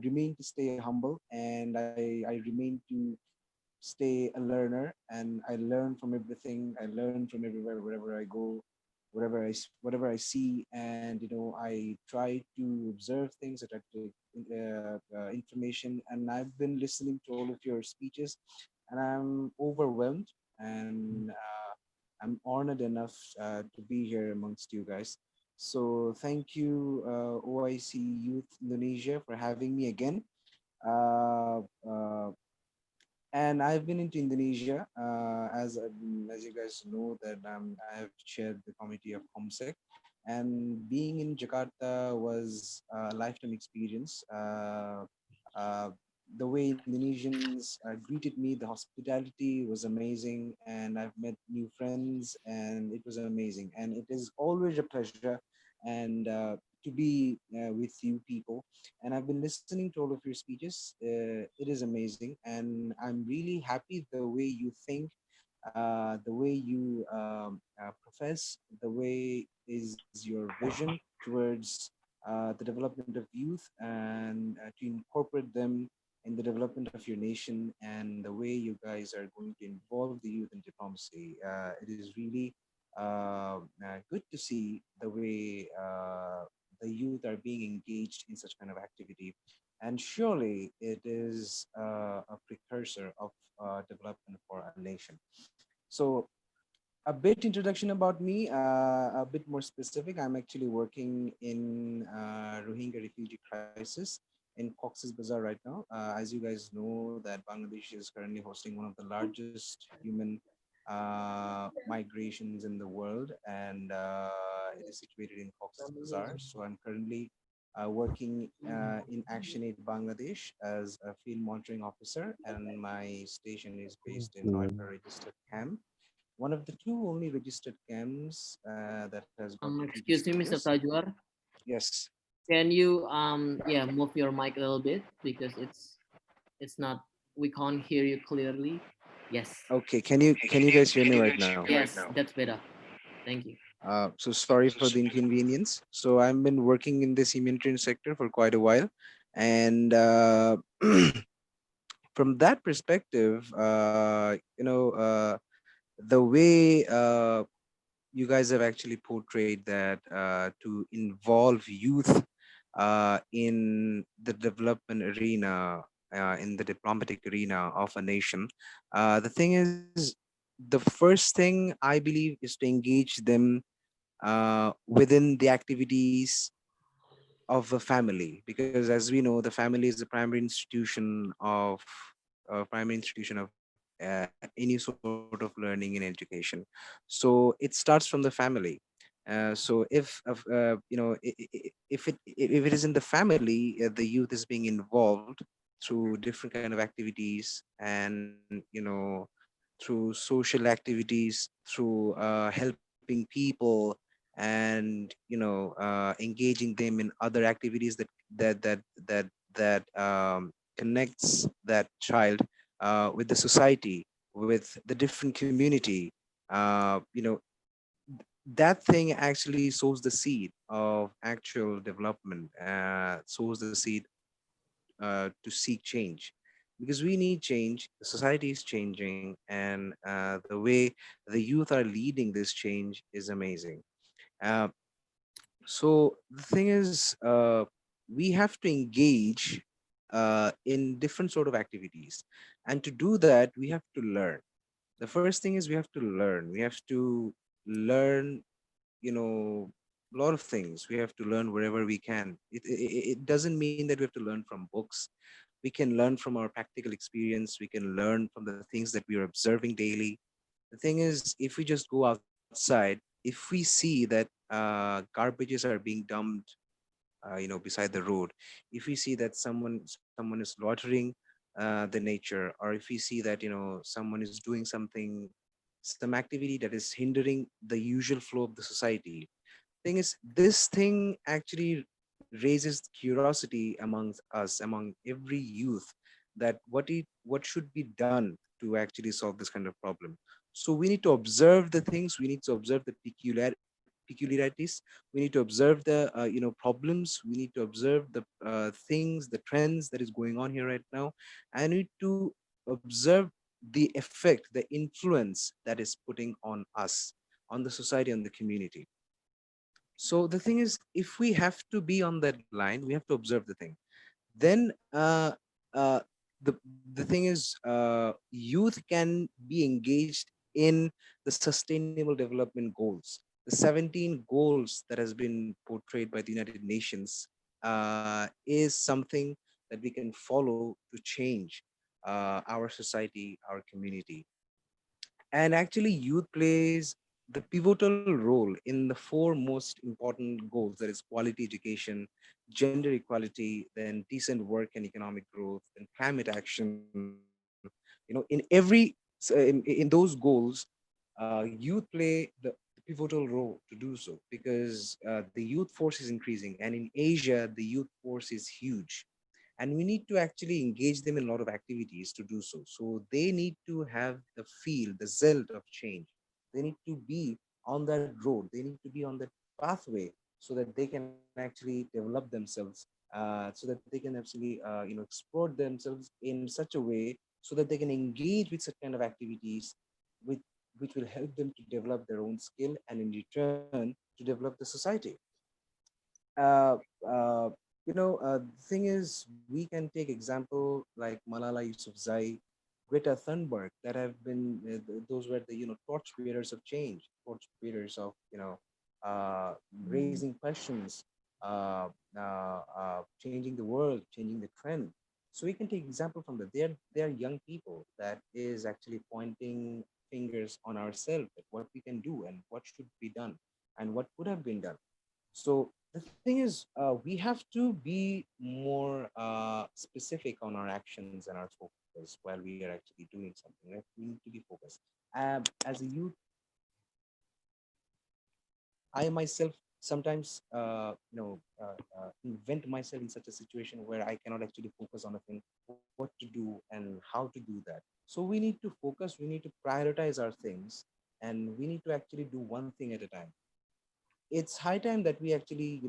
remain to stay humble, and I remain to stay a learner, and I learn from everything. I learn from everywhere, wherever I go, whatever I see, and I try to observe things, I try to take information, and I've been listening to all of your speeches, and I'm overwhelmed, and I'm honored enough to be here amongst you guys. So thank you, OIC Youth Indonesia, for having me again. Uh, uh, and I've been into Indonesia, as you guys know that I have chaired the committee of COMSEC, and being in Jakarta was a lifetime experience. The way Indonesians greeted me, the hospitality was amazing, and I've met new friends, and it was amazing. And it is always a pleasure and to be with you people. And I've been listening to all of your speeches. It is amazing, and I'm really happy the way you think, the way you profess, the way is your vision towards the development of youth, and to incorporate them in the development of your nation, and the way you guys are going to involve the youth in diplomacy. It is really good to see the way the youth are being engaged in such kind of activity. And surely it is a precursor of development for a nation. So a bit introduction about me, a bit more specific. I'm actually working in Rohingya refugee crisis in Cox's Bazar right now. As you guys know, that Bangladesh is currently hosting one of the largest human migrations in the world, and it is situated in Cox's Bazar. So I'm currently working in Action Aid Bangladesh as a field monitoring officer, and my station is based in Noida registered camp, one of the two only registered camps that has got refugee Excuse me, Mr. status. Tajwar. Yes. Can you move your mic a little bit, because it's not, we can't hear you clearly. Yes. Okay. Can you guys hear me right now? Yes, that's better. Thank you. So sorry for the inconvenience. So I've been working in this humanitarian sector for quite a while, and from that perspective, the way you guys have actually portrayed that to involve youth in the development arena, in the diplomatic arena of a nation. The thing is, the first thing I believe is to engage them within the activities of a family, because as we know, the family is the primary institution of any sort of learning in education. So it starts from the family. So if it is in the family, the youth is being involved through different kind of activities, and through social activities, through helping people, and engaging them in other activities that that that that connects that child with the society, with the different community. That thing actually sows the seed of actual development, sows the seed to seek change, because we need change. The society is changing, and the way the youth are leading this change is amazing. uh, so the thing is, we have to engage in different sort of activities, and to do that we have to learn. The first thing is we have to learn. We have to learn, a lot of things. We have to learn wherever we can. It doesn't mean that we have to learn from books. We can learn from our practical experience. We can learn from the things that we are observing daily. The thing is, if we just go outside, if we see that garbages are being dumped beside the road, if we see that someone is loitering the nature, or if we see that someone is doing some activity that is hindering the usual flow of the society. Thing is, this thing actually raises curiosity amongst us, among every youth, that what should be done to actually solve this kind of problem. So we need to observe the things. We need to observe the peculiarities. We need to observe the problems. We need to observe the things, the trends that is going on here right now, and we need to observe the effect, the influence that is putting on us, on the society, on the community. So the thing is, if we have to be on that line, we have to observe the thing. Then uh, the the thing is, youth can be engaged in the sustainable development goals, the 17 goals that has been portrayed by the United Nations. Is something that we can follow to change our society, our community. And actually, youth plays the pivotal role in the four most important goals, that is quality education, gender equality, then decent work and economic growth, and climate action. In those goals, youth play the pivotal role to do so, because the youth force is increasing, and in Asia, the youth force is huge, and we need to actually engage them in a lot of activities to do so. So they need to have the feel, the zeal of change. They need to be on that road. They need to be on that pathway, so that they can actually develop themselves, so that they can actually explore themselves in such a way, so that they can engage with such kind of activities, with which will help them to develop their own skill, and in return to develop the society. uh, uh, the thing is, we can take example like Malala Yousafzai, Greta Thunberg, that have been those were the torch bearers of change, torch bearers of uh, raising questions, uh, changing the world, changing the trend. So we can take example from that. They are young people that is actually pointing fingers on ourselves, at what we can do and what should be done and what could have been done. So the thing is, we have to be more specific on our actions and our focus while we are actually doing something. Right? We need to be focused. As a youth, I myself sometimes, invent myself in such a situation where I cannot actually focus on a thing, what to do and how to do that. So we need to focus. We need to prioritize our things, and we need to actually do one thing at a time. It's high time that we actually,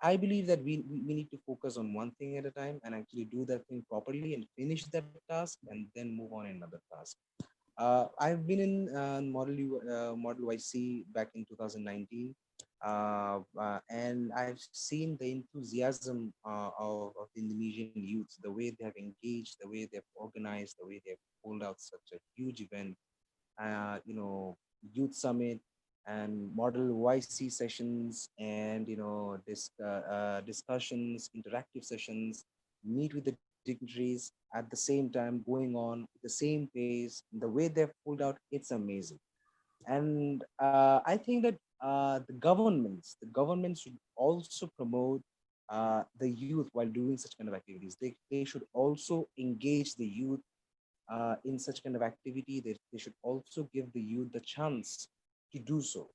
I believe that we need to focus on one thing at a time, and actually do that thing properly and finish that task, and then move on another task. I've been in Model YC back in 2019, and I've seen the enthusiasm of the Indonesian youths, the way they have engaged, the way they've organized, the way they've pulled out such a huge event, youth summit and Model YC sessions, and discussions, interactive sessions, meet with the dignitaries at the same time, going on at the same pace, the way they've pulled out, it's amazing. And I think that the governments should also promote the youth while doing such kind of activities. They should also engage the youth in such kind of activity. They should also give the youth the chance to do so.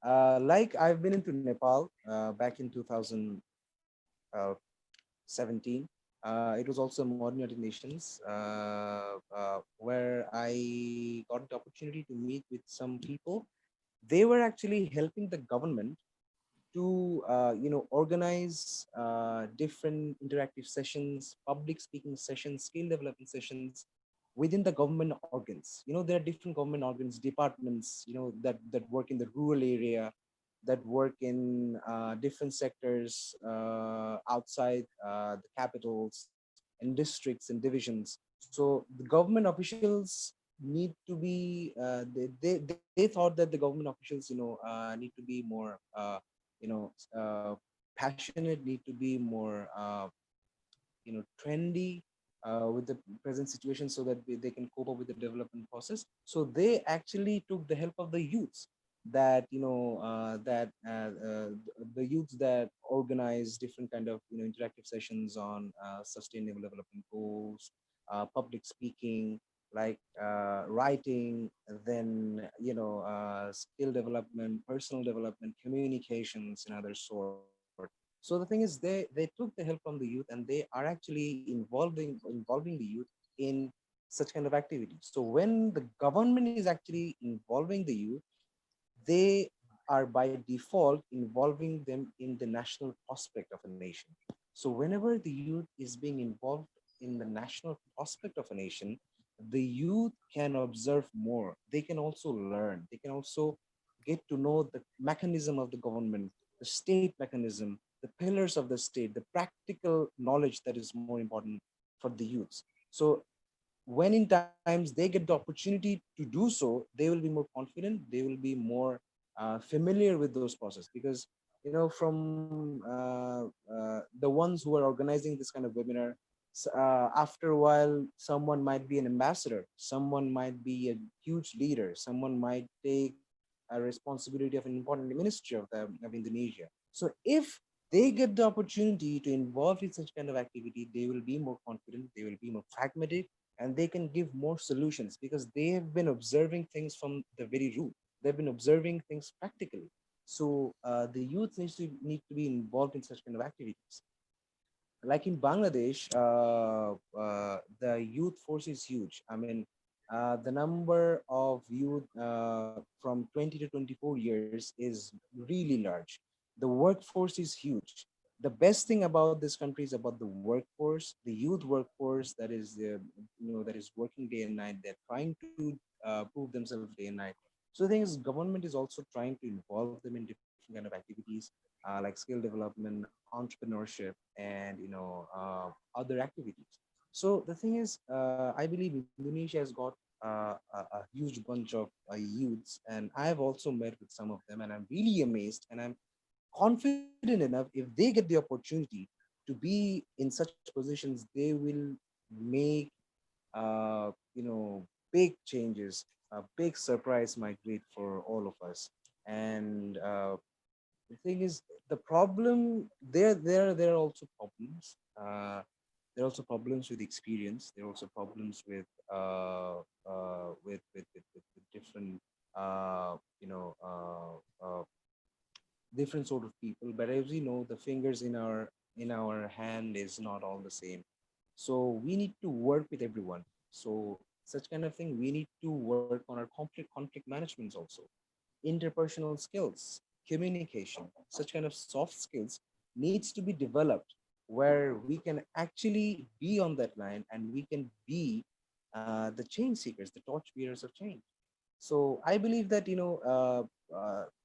Like I've been into Nepal back in 2017. It was also Modern United Nations, where I got the opportunity to meet with some people. They were actually helping the government to organize different interactive sessions, public speaking sessions, skill development sessions within the government organs. There are different government organs, departments, that work in the rural area, that work in different sectors outside the capitals and districts and divisions. So the government officials need to be they thought that the government officials need to be more you know passionate, need to be more trendy with the present situation, so that they can cope up with the development process. So they actually took the help of the youths, that the youths that organize different kind of interactive sessions on sustainable development goals, public speaking, like writing, then skill development, personal development, communications, and other sort. So the thing is, they took the help from the youth, and they are actually involving the youth in such kind of activities. So when the government is actually involving the youth, they are by default involving them in the national prospect of a nation. So whenever the youth is being involved in the national prospect of a nation, the youth can observe more. They can also learn. They can also get to know the mechanism of the government, the state mechanism, the pillars of the state, the practical knowledge that is more important for the youths. So when in times they get the opportunity to do so, they will be more confident, they will be more familiar with those processes. Because from the ones who are organizing this kind of webinar, after a while someone might be an ambassador, someone might be a huge leader, someone might take a responsibility of an important ministry of Indonesia. So if they get the opportunity to involve in such kind of activity, they will be more confident, they will be more pragmatic, and they can give more solutions, because they have been observing things from the very root. They've been observing things practically. So the youth need to be involved in such kind of activities. Like in Bangladesh, the youth force is huge. I mean, the number of youth from 20 to 24 years is really large. The workforce is huge. The best thing about this country is about the workforce, the youth workforce that is working day and night. They're trying to prove themselves day and night. So the thing is, government is also trying to involve them in different kind of activities, like skill development, entrepreneurship, and other activities. So the thing is, I believe Indonesia has got a huge bunch of youths, and I have also met with some of them, and I'm really amazed, and I'm confident enough, if they get the opportunity to be in such positions, they will make big changes. A big surprise might wait for all of us. And the thing is, the problem there are also problems. There are also problems with experience. There are also problems with different different sort of people. But as we know, the fingers in our hand is not all the same. So we need to work with everyone. So such kind of thing, we need to work on our conflict managements also, interpersonal skills, communication, such kind of soft skills needs to be developed, where we can actually be on that line, and we can be the change seekers, the torch bearers of change. So I believe that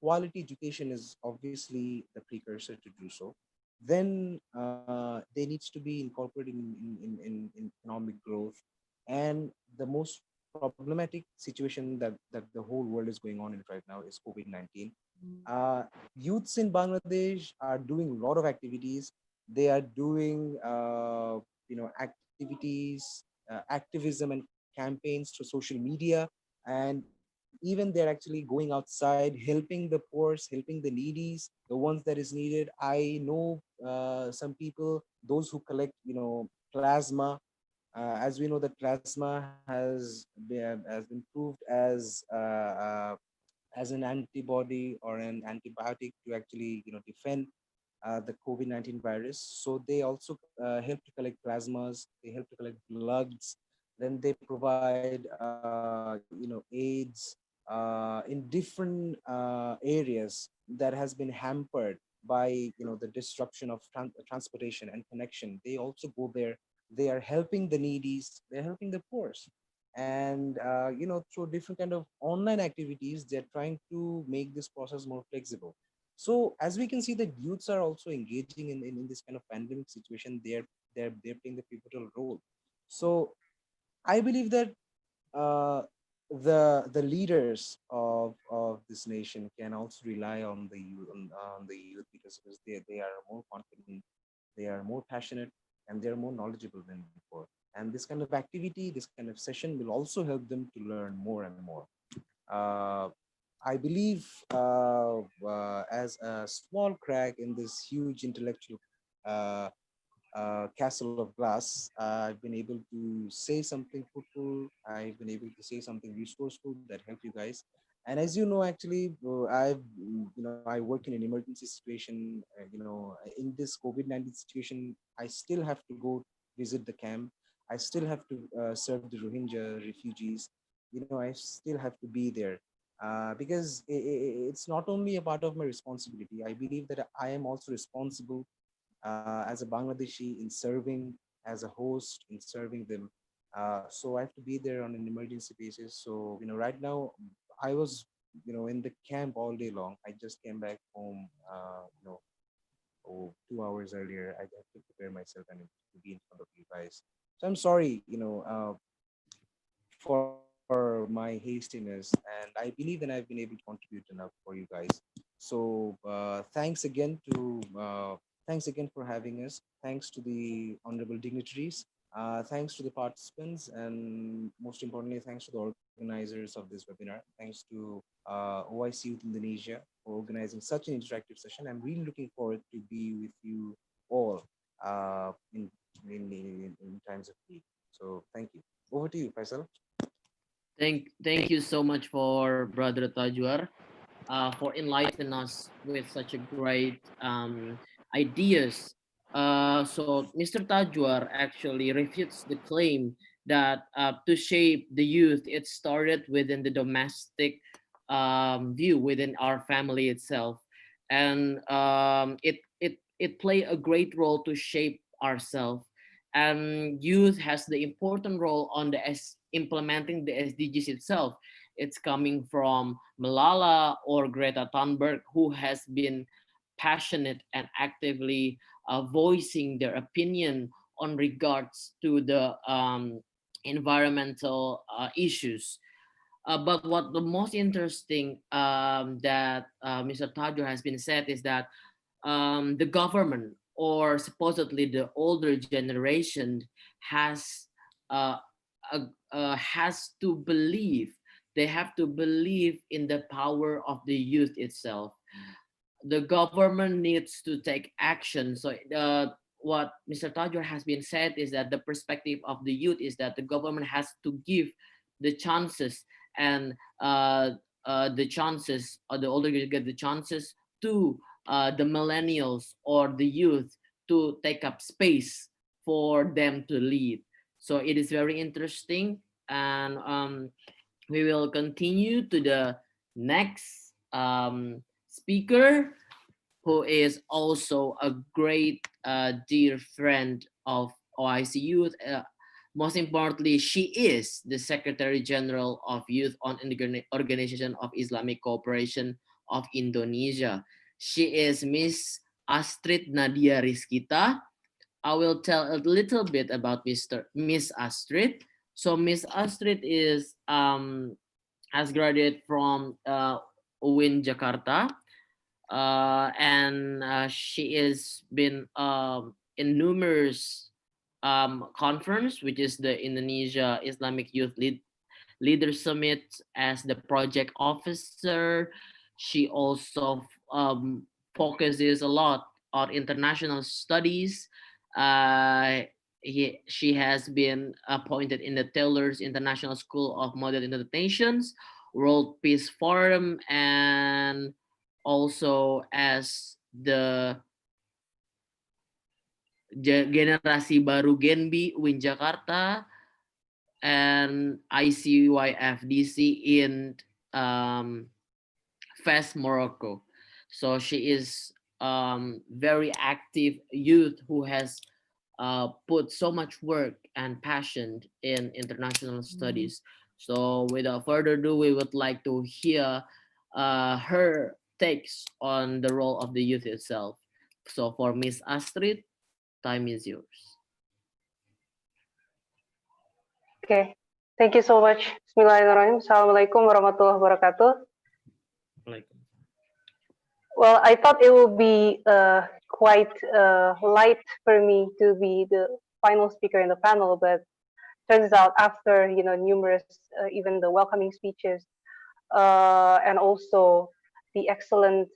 quality education is obviously the precursor to do so. Then they needs to be incorporated in economic growth, and the most problematic situation that the whole world is going on in right now is COVID-19. uh, Youths in Bangladesh are doing a lot of activities. They are doing activities, activism and campaigns through social media, and even they're actually going outside, helping the poor, helping the needies, the ones that is needed. I know some people, those who collect plasma. As we know that plasma has been proved as an antibody or an antibiotic to actually defend the COVID-19 virus. So they also help to collect plasmas, they help to collect bloods, then they provide aids in different areas that has been hampered by the disruption of transportation and connection. They also go there. They are helping the needies, they're helping the poor, and through different kind of online activities they're trying to make this process more flexible. So as we can see that youths are also engaging in this kind of pandemic situation. They're playing the pivotal role. So I believe that uh, the leaders of this nation can also rely on the youth, on the youth, because they are more confident, they are more passionate, and they are more knowledgeable than before. And this kind of activity, this kind of session will also help them to learn more and more. uh, I believe as a small crack in this huge intellectual uh, castle of glass, I've been able to say something fruitful. I've been able to say something resourceful that help you guys. And as you know, actually, I work in an emergency situation. In this COVID-19 situation, I still have to go visit the camp. I still have to serve the Rohingya refugees. I still have to be there because it's not only a part of my responsibility. I believe that I am also responsible as a Bangladeshi in serving as a host, in serving them. So I have to be there on an emergency basis. So right now I was in the camp all day long. I just came back home 2 hours earlier. I have to prepare myself and to be in front of you guys. So I'm sorry, for my hastiness, and I believe that I've been able to contribute enough for you guys. So thanks again for having us. Thanks to the honorable dignitaries. Thanks to the participants, and most importantly, thanks to the organizers of this webinar. Thanks to OIC Youth Indonesia for organizing such an interactive session. I'm really looking forward to be with you all in times of need. So thank you. Over to you, Faisal. Thank you so much for Brother Tajwar for enlightening us with such a great ideas. So Mr. Tajwar actually refutes the claim that to shape the youth, it started within the domestic view within our family itself, and it play a great role to shape ourselves. And youth has the important role on the implementing the SDGs itself. It's coming from Malala or Greta Thunberg, who has been passionate and actively voicing their opinion on regards to the environmental issues. But what the most interesting that Mr. Tajo has been said is that the government or supposedly the older generation has uh, has to believe, they have to believe in the power of the youth itself. The government needs to take action. So what Mr. Tajor has been said is that the perspective of the youth is that the government has to give the chances, and the chances, or the older you get the chances to the millennials or the youth to take up space for them to lead. So it is very interesting, and we will continue to the next speaker, who is also a great dear friend of OIC Youth. Most importantly, she is the Secretary General of Youth on Organization of Islamic Cooperation of Indonesia. She is Miss Astrid Nadia Rizkita. I will tell a little bit about Miss Astrid. So Miss Astrid is has graduated from UIN Jakarta, and she has been in numerous conference, which is the Indonesia Islamic Youth Leader Summit as the project officer. She also focuses a lot on international studies. She has been appointed in the Taylor's International School of Model United Nations, World Peace Forum, and also as the Generasi Baru Genbi Win Jakarta and ICYFDC in Fes, Morocco. So she is very active youth who has put so much work and passion in international studies. So without further ado, we would like to hear her takes on the role of the youth itself. So for Miss Astrid, time is yours. Okay, thank you so much. Bismillahirrahmanirrahim. Assalamualaikum warahmatullahi wabarakatuh. Well, I thought it would be quite light for me to be the final speaker in the panel, but turns out after numerous even the welcoming speeches and also the excellent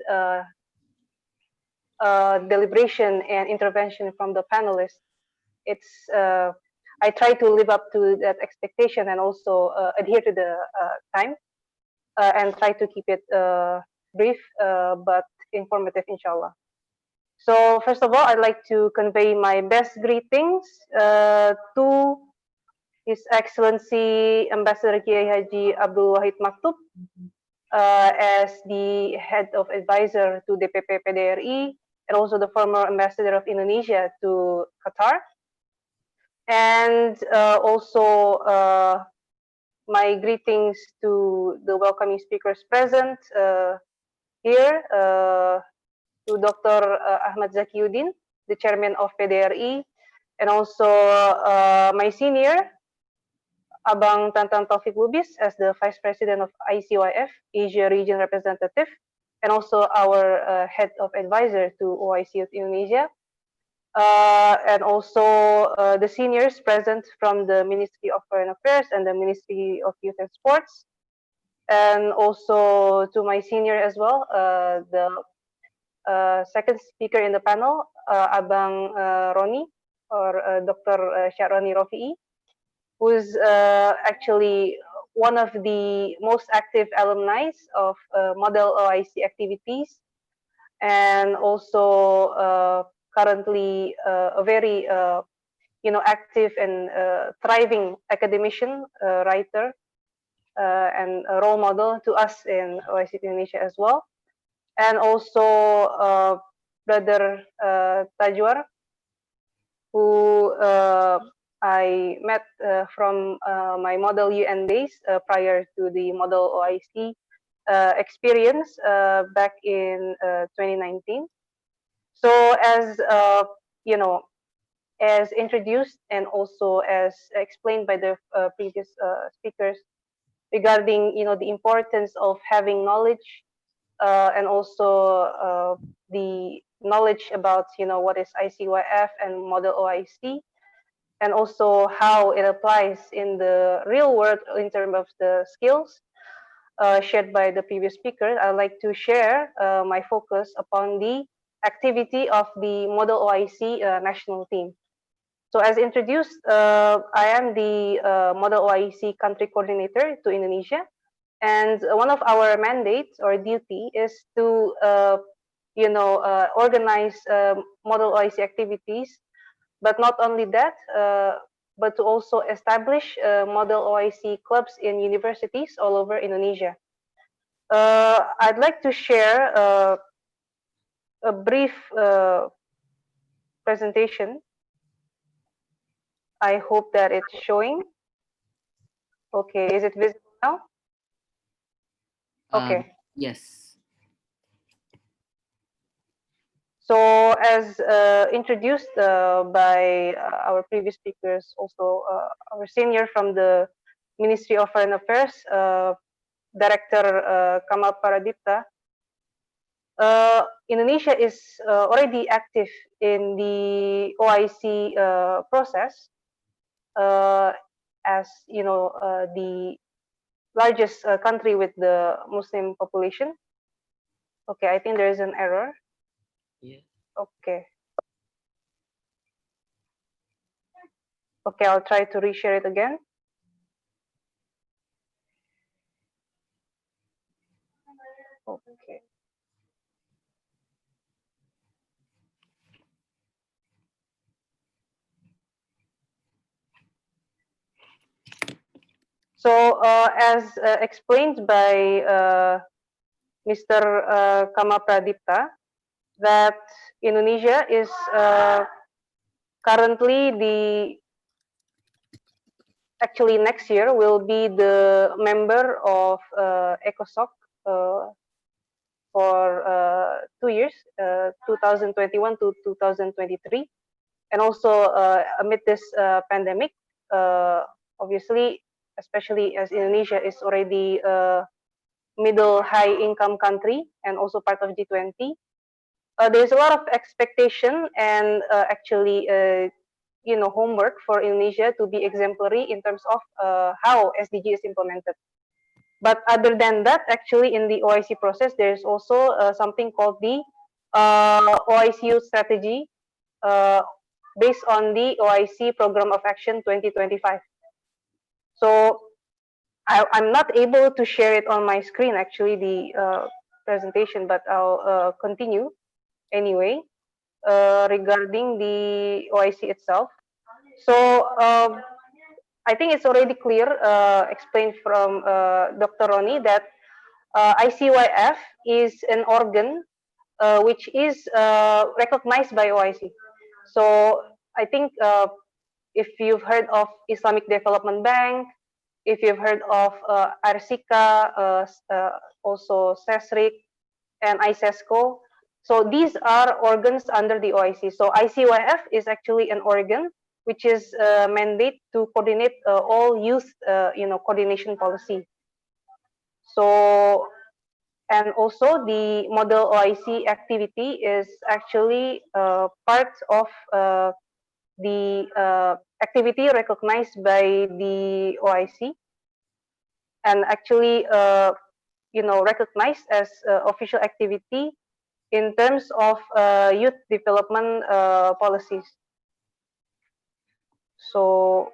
deliberation and intervention from the panelists, it's I try to live up to that expectation and also adhere to the time and try to keep it brief but informative, inshallah. So first of all, I'd like to convey my best greetings to His Excellency Ambassador Kiai Haji Abdul Wahid Maktub as the head of advisor to DPP PDRI and also the former ambassador of Indonesia to Qatar. And also my greetings to the welcoming speakers present here, to Dr. Ahmad Zakiuddin, the chairman of PDRI, and also my senior, Abang Tantan Taufik Lubis, as the vice president of ICYF, Asia Region Representative, and also our head of advisor to OIC of Indonesia. And also the seniors present from the Ministry of Foreign Affairs and the Ministry of Youth and Sports. And also to my senior as well, the second speaker in the panel, Abang Roni, or Dr. Syaroni Rofi'i, who is actually one of the most active alumni of Model OIC activities, and also currently a very active and thriving academician, writer, and a role model to us in OIC Indonesia as well. And also Brother Tajwar, who I met from my Model UN days prior to the Model OIC experience back in 2019. So as as introduced and also as explained by the previous speakers regarding the importance of having knowledge and also the knowledge about what is ICYF and Model OIC, and also how it applies in the real world in terms of the skills shared by the previous speaker. I'd like to share my focus upon the activity of the Model OIC national team. So as introduced, I am the Model OIC country coordinator to Indonesia. And one of our mandates or duty is to, organize Model OIC activities, but not only that, but to also establish Model OIC clubs in universities all over Indonesia. I'd like to share a brief presentation. I hope that it's showing. Okay, is it visible now? Okay. Yes. So as introduced by our previous speakers, also our senior from the Ministry of Foreign Affairs, Director Kamal Paradipta, Indonesia is already active in the OIC process, as you know, the largest country with the Muslim population. Okay, I think there is an error. Yeah. Okay. Okay, I'll try to reshare it again. Okay. So, as explained by Mr. Kama Pradipta, that Indonesia is currently actually next year will be the member of ECOSOC for 2 years, 2021 to 2023. And also amid this pandemic, obviously, especially as Indonesia is already a middle high income country and also part of G20, there's a lot of expectation and actually homework for Indonesia to be exemplary in terms of how SDG is implemented. But other than that, actually in the OIC process, there's also something called the OICU strategy based on the OIC Program of Action 2025. So I'm not able to share it on my screen, actually, the presentation, but I'll continue anyway regarding the OIC itself. So I think it's already clear, explained from Dr. Roni, that ICYF is an organ which is recognized by OIC. So I think if you've heard of Islamic Development Bank, if you've heard of ARSICA, also CESRIC, and ICESCO, so these are organs under the OIC. So ICYF is actually an organ which is mandate to coordinate all youth, coordination policy. So, and also the model OIC activity is actually part of the activity recognized by the OIC and actually, recognized as official activity in terms of youth development policies. So,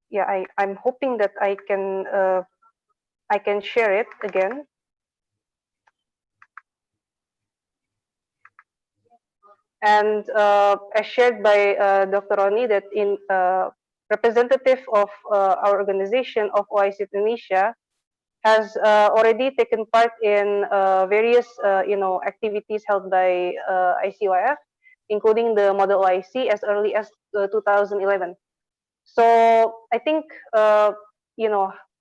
yeah, I'm hoping that I can share it again. And as shared by Dr. Roni, that in representative of our organization of OIC Indonesia has already taken part in various activities held by ICYF, including the model OIC as early as 2011. So I think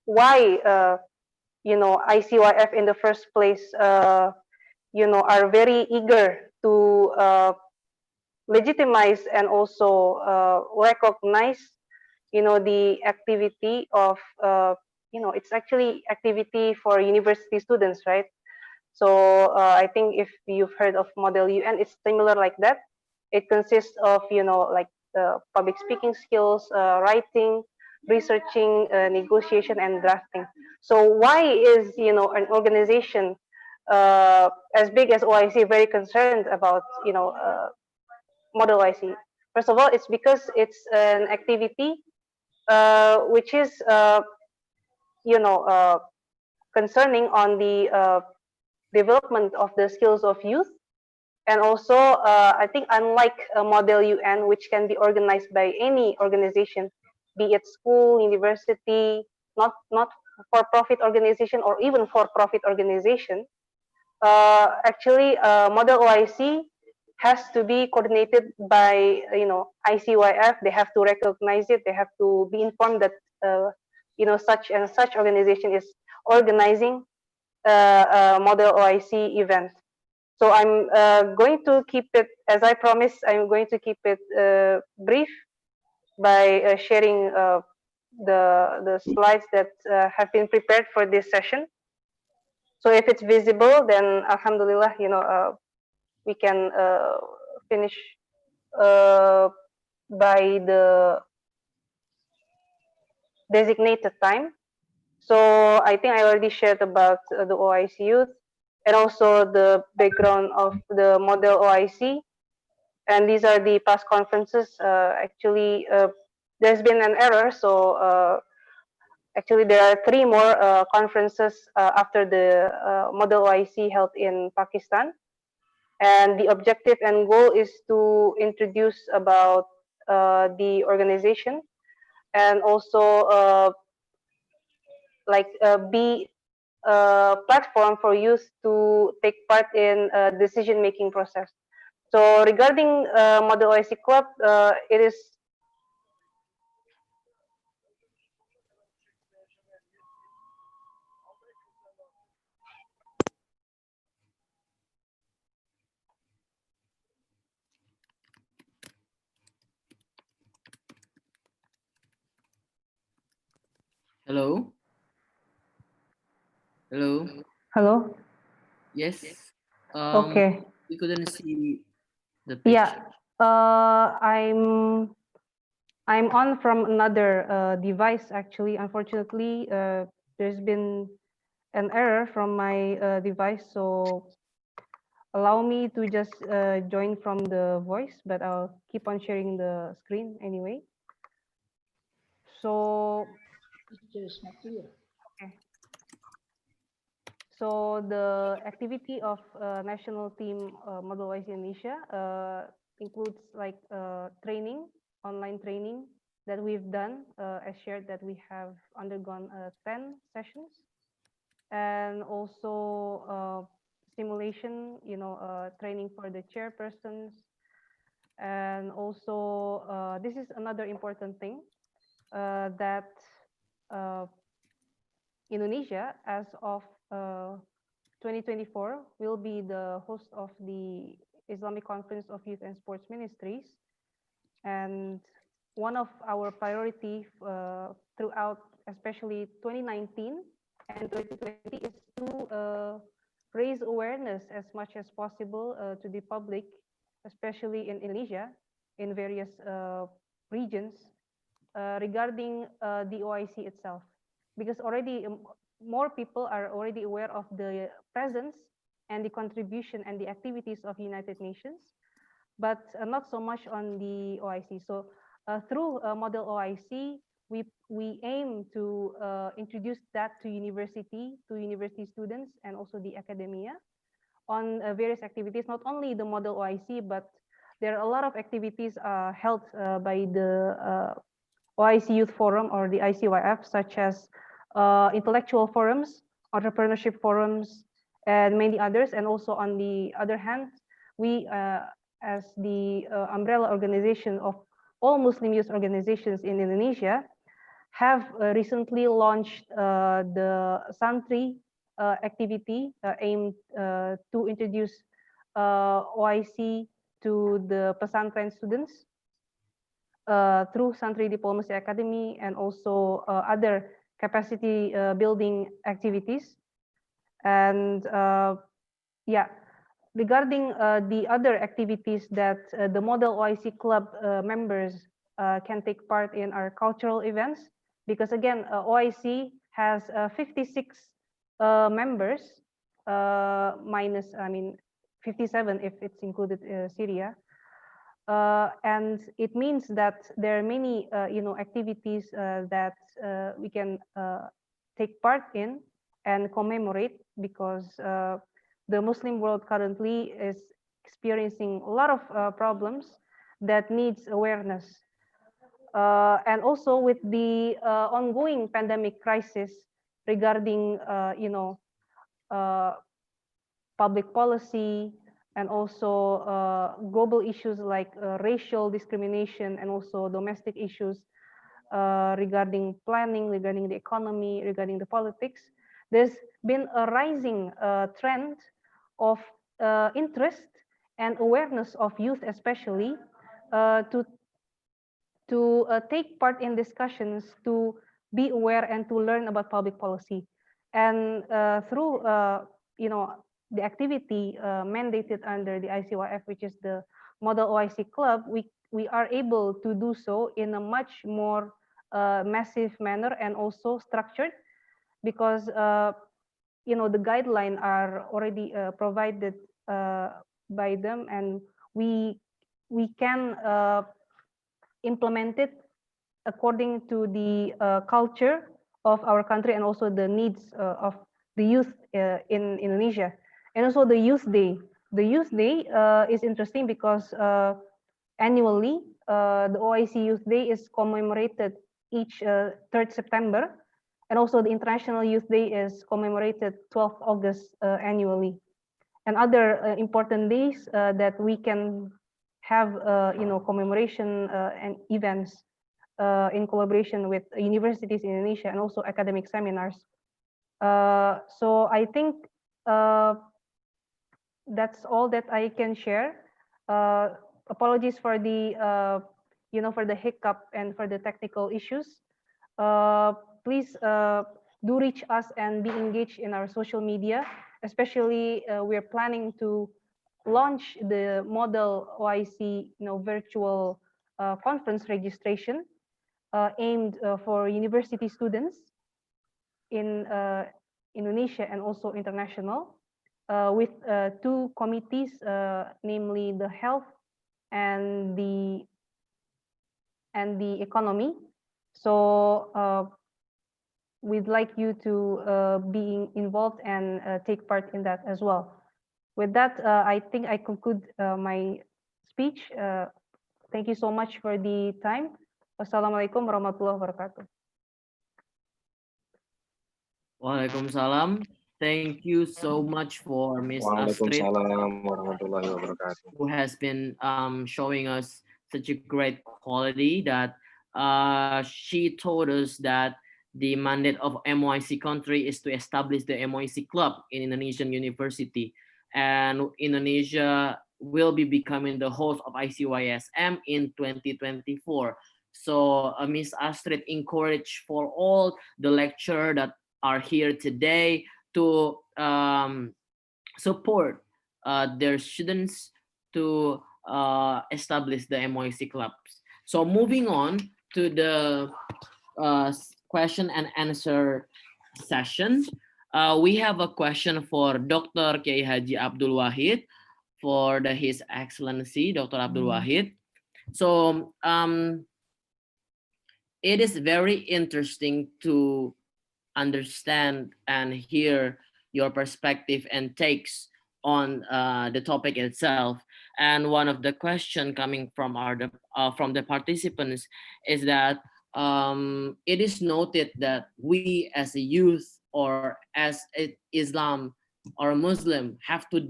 why ICYF in the first place are very eager to legitimize and also recognize the activity of it's actually activity for university students, right? So I think if you've heard of Model UN, it's similar like that. It consists of like public speaking skills, writing, researching, negotiation, and drafting. So why is an organization as big as OIC very concerned about Model OIC? First of all, it's because it's an activity which is concerning on the development of the skills of youth, and also I think unlike a Model UN, which can be organized by any organization, be it school, university, not for-profit organization or even for-profit organization, actually Model OIC has to be coordinated by ICYF. They have to recognize it. They have to be informed that such and such organization is organizing a model OIC event. So I'm going to keep it, as I promised, I'm going to keep it brief by sharing the slides that have been prepared for this session. So if it's visible, then Alhamdulillah, we can finish by the designated time. So I think I already shared about the OIC youth and also the background of the model OIC. And these are the past conferences. Actually, there's been an error. So actually, there are 3 more conferences after the model OIC held in Pakistan. And the objective and goal is to introduce about the organization and also be a platform for youth to take part in decision-making process. So regarding Model OIC Club, it is Hello. Hello. hello. Yes. Okay. We couldn't see the Yeah. picture. I'm on from another device actually. Unfortunately, there's been an error from my device, so allow me to just join from the voice, but I'll keep on sharing the screen anyway. So okay. So the activity of national team Model Wise Indonesia includes like training, online training that we've done, as shared that we have undergone 10 sessions, and also simulation, training for the chairpersons, and also this is another important thing that Indonesia, as of 2024, will be the host of the Islamic Conference of Youth and Sports Ministries. And one of our priority throughout, especially 2019 and 2020, is to raise awareness as much as possible to the public, especially in Indonesia, in various regions, regarding the OIC itself. Because already more people are already aware of the presence and the contribution and the activities of United Nations, but not so much on the OIC. So through Model OIC, we aim to introduce that to university students and also the academia on various activities, not only the Model OIC, but there are a lot of activities held by the OIC Youth Forum or the ICYF, such as intellectual forums, entrepreneurship forums, and many others. And also on the other hand, we, as the umbrella organization of all Muslim youth organizations in Indonesia, have recently launched the Santri activity aimed to introduce OIC to the pesantren students through Santri Diplomacy Academy and also other capacity building activities. And yeah, regarding the other activities that the Model OIC Club members can take part in are cultural events, because again, OIC has 56 members, minus, 57 if it's included Syria. And it means that there are many, activities that we can take part in and commemorate, because the Muslim world currently is experiencing a lot of problems that needs awareness. And also with the ongoing pandemic crisis regarding, public policy, and also global issues like racial discrimination and also domestic issues regarding planning, regarding the economy, regarding the politics. There's been a rising trend of interest and awareness of youth, especially to take part in discussions, to be aware and to learn about public policy. And through the activity mandated under the ICYF, which is the Model OIC Club, we are able to do so in a much more massive manner and also structured, because the guidelines are already provided by them, and we can implement it according to the culture of our country and also the needs of the youth in Indonesia. And also the Youth Day. The Youth Day is interesting because annually the OIC Youth Day is commemorated each 3rd September. And also the International Youth Day is commemorated 12th August annually. And other important days that we can have commemoration and events in collaboration with universities in Indonesia and also academic seminars. So I think that's all that I can share. Apologies for the for the hiccup and for the technical issues. Please do reach us and be engaged in our social media. Especially, we're planning to launch the Model OIC virtual conference registration aimed for university students in Indonesia and also international, with 2 committees, namely the health and the economy. So we'd like you to be involved and take part in that as well. With that, I think I conclude my speech. Thank you so much for the time. Wassalamualaikum warahmatullahi wabarakatuh. Waalaikumsalam. Thank you so much for Miss Astrid, Waalaikumsalam warahmatullahi wabarakatuh. who has been showing us such a great quality that she told us that the mandate of MOIC country is to establish the MOIC club in Indonesian university, and Indonesia will be becoming the host of ICYSM in 2024. So Miss Astrid encouraged for all the lecturer that are here today to support their students to establish the MOIC clubs. So moving on to the question and answer session, we have a question for Dr. Kiai Haji Abdul Wahid, for His Excellency Dr. Abdul Wahid. So it is very interesting to understand and hear your perspective and takes on the topic itself. And one of the questions coming from from the participants is that it is noted that we as a youth or as Islam or Muslim have to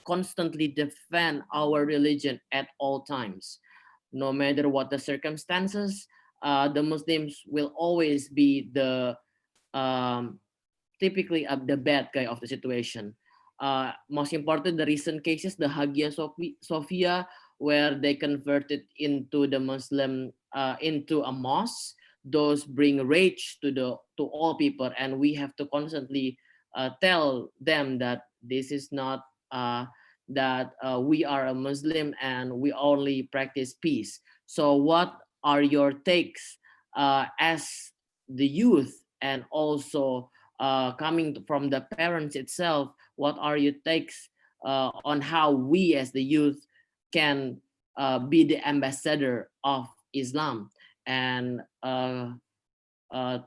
constantly defend our religion at all times. No matter what the circumstances, the Muslims will always be the typically the bad guy of the situation. Most important, the recent cases, the Hagia Sophia, where they converted into the Muslim into a mosque. Those bring rage to all people, and we have to constantly tell them that this is not that we are a Muslim and we only practice peace. So what are your takes as the youth, and also coming from the parents itself? What are your takes on how we as the youth can be the ambassador of Islam and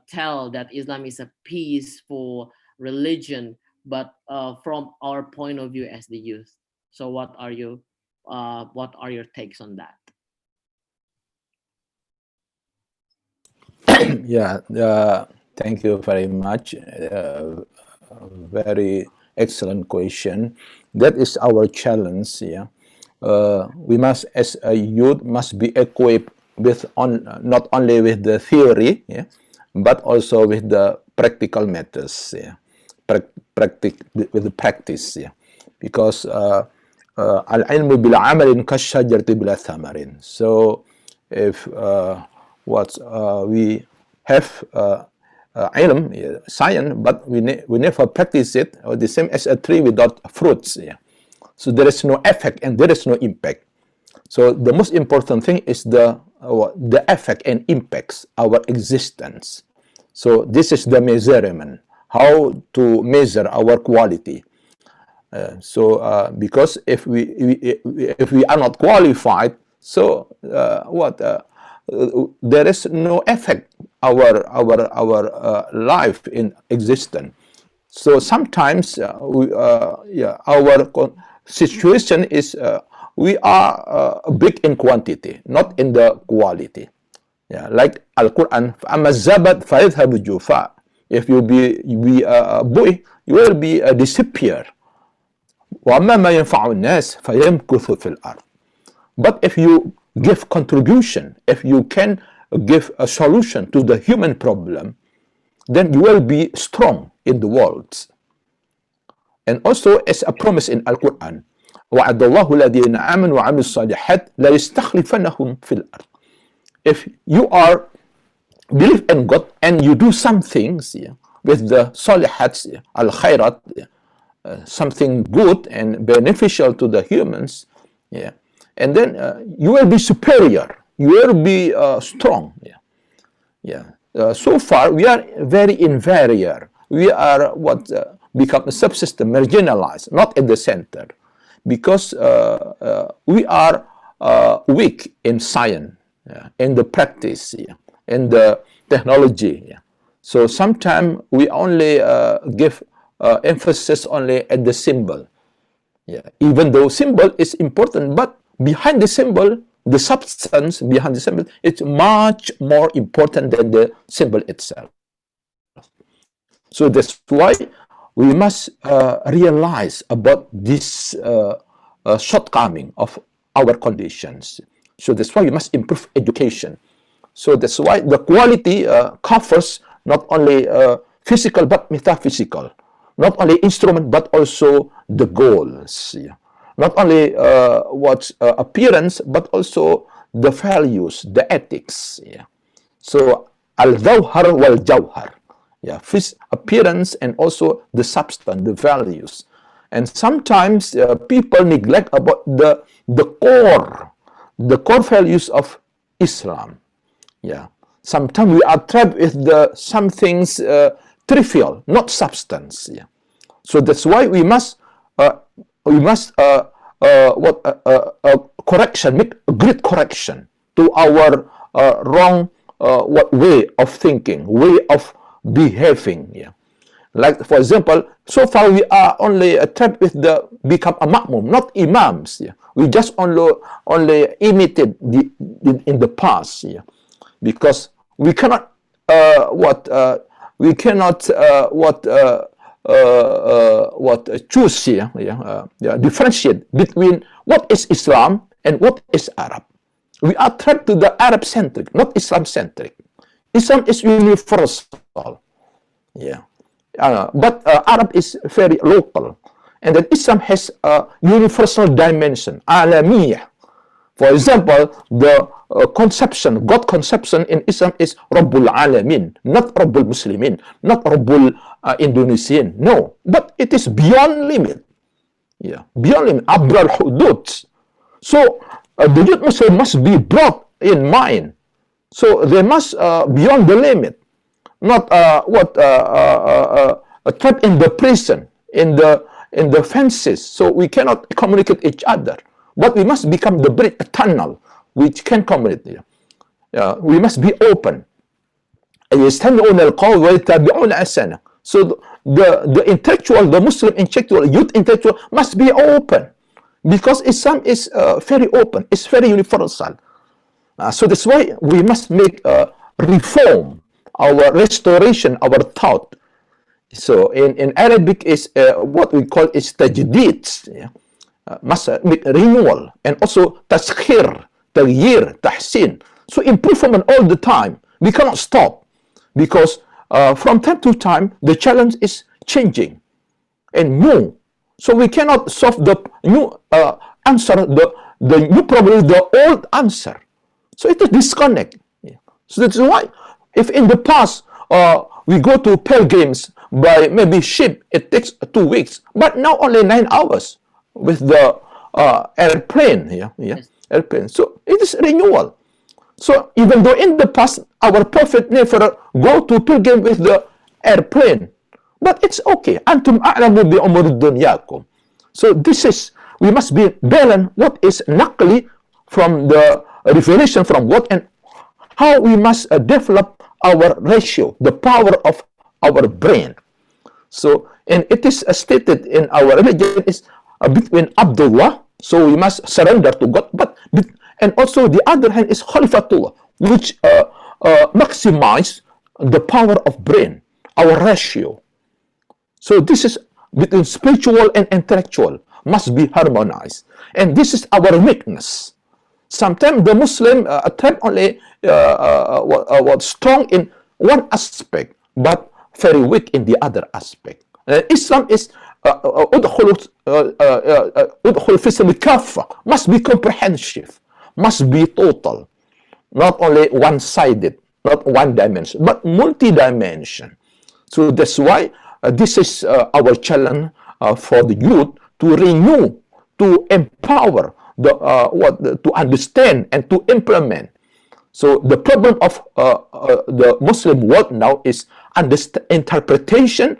tell that Islam is a peaceful religion, but from our point of view as the youth? So what are your takes on that? Yeah, thank you very much. Very excellent question. That is our challenge. Yeah, we must, as a youth, must be equipped with not only with the theory, yeah, but also with the practical matters. Yeah, with the practice. Yeah, because al-ilmu bil amalin kashajarati bila thamarin. So if we have ilm, science, but we never practice it, or the same as a tree without fruits. Yeah. So there is no effect and there is no impact. So the most important thing is the effect and impacts our existence. So this is the measurement, how to measure our quality. Because if we are not qualified, so there is no effect our life in existence. So sometimes our situation is we are big in quantity, not in the quality. Yeah, like Al-Quran, فَأَمَّا الزَّبَدْ فَيَذْهَبُ جُفَاءً. If you be a boy, you will be disappear. وَأَمَّا مَا يَنْفَعُ النَّاسِ فَيَمْكُثُ فِي الْأَرْضِ. But if you give contribution, if you can give a solution to the human problem, then you will be strong in the world. And also, as a promise in Al-Quran, وَعَدَ اللَّهُ الَّذِينَ آمَنُوا وَعَمِلُوا الصَّالِحَاتِ لَيَسْتَخْلِفَنَّهُمْ فِي الْأَرْضِ. If you are believe in God and you do some things with the salihats, al-khairat, something good and beneficial to the humans, and then you will be superior, you will be strong. So far we are very inferior. We are become a subsystem, marginalized, not at the center, because we are weak in science, in the practice, in the technology. So sometimes we only give emphasis only at the symbol. Even though symbol is important, but behind the symbol, the substance behind the symbol, it's much more important than the symbol itself. So that's why we must realize about this shortcoming of our conditions. So that's why we must improve education. So that's why the quality covers not only physical but metaphysical, not only instrument but also the goals. Not only appearance but also the values, the ethics. So al-jawhar wal-jawhar. Appearance and also the substance, the values. And sometimes people neglect about the core values of Islam. Sometimes we are trapped with some things trivial, not substance. So that's why we must correction, make a great correction to our wrong way of thinking, way of behaving. Like, for example, so far we are only trapped with become a ma'mum, not imams. We just only imitate in the past. Because we cannot choose here, differentiate between what is Islam and what is Arab. We are trapped to the Arab centric, not Islam centric. Islam is universal, but Arab is very local, and then Islam has a universal dimension, alamiyah. For example, the God conception in Islam is Rabbul Alamin, not Rabbul Muslimin, not Rabbul Indonesian. No, but it is beyond limit. Beyond limit, Abdul Hudud. So the youth Muslim must be brought in mind. So they must beyond the limit, not trapped in the prison, in the fences. So we cannot communicate each other. But we must become the bridge, a tunnel, which can communicate. We must be open. So the intellectual, the Muslim intellectual, youth intellectual must be open, because Islam is very open, it's very universal. So that's why we must make reform, our restoration, our thought. So in Arabic is what we call is tajdid, yeah? Must renewal, and also taskhir, taghyir, tahsin. So improvement all the time. We cannot stop because from time to time the challenge is changing and new. So we cannot solve the new answer, the new problem with the old answer. So it is disconnect. Yeah. So that's why if in the past we go to pilgrims by maybe ship, it takes 2 weeks, but now only 9 hours with the airplane. Yes. Airplane. So it is renewal. So even though in the past our prophet never go to pilgrim with the airplane, but it's okay. Antum a'lamu bi umur dunyakum. So this is, we must be balance what is naqli from the revelation from what, and how we must develop our ratio, the power of our brain. So, and it is stated in our religion is between Abdullah, so we must surrender to God, but and also the other hand is Khalifatullah, which maximize the power of brain, our ratio. So this is between spiritual and intellectual must be harmonized, and this is our weakness. Sometimes the Muslim attempt only strong in one aspect, but very weak in the other aspect. Islam is udkhul fi silmi kaffa, must be comprehensive, must be total, not only one-sided, not one dimension, but multi-dimension. So that's why this is our challenge for the youth to renew, to empower, to understand and to implement. So the problem of the Muslim world now is interpretation,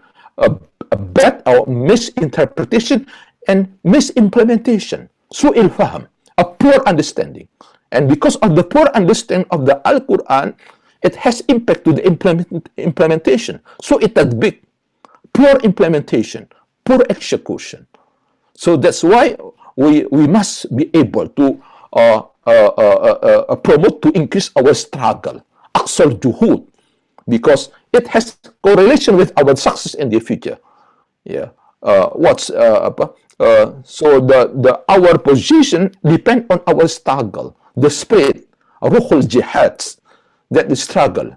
bad or misinterpretation, and misimplementation. Su'il fahm, a poor understanding. And because of the poor understanding of the Al-Quran, it has impact to the implementation. So it has big, poor implementation, poor execution. So that's why we must be able to promote, to increase our struggle, aqsal juhud, because it has correlation with our success in the future. Yeah. So our position depend on our struggle, the spirit, ruhul jihad, that is struggle.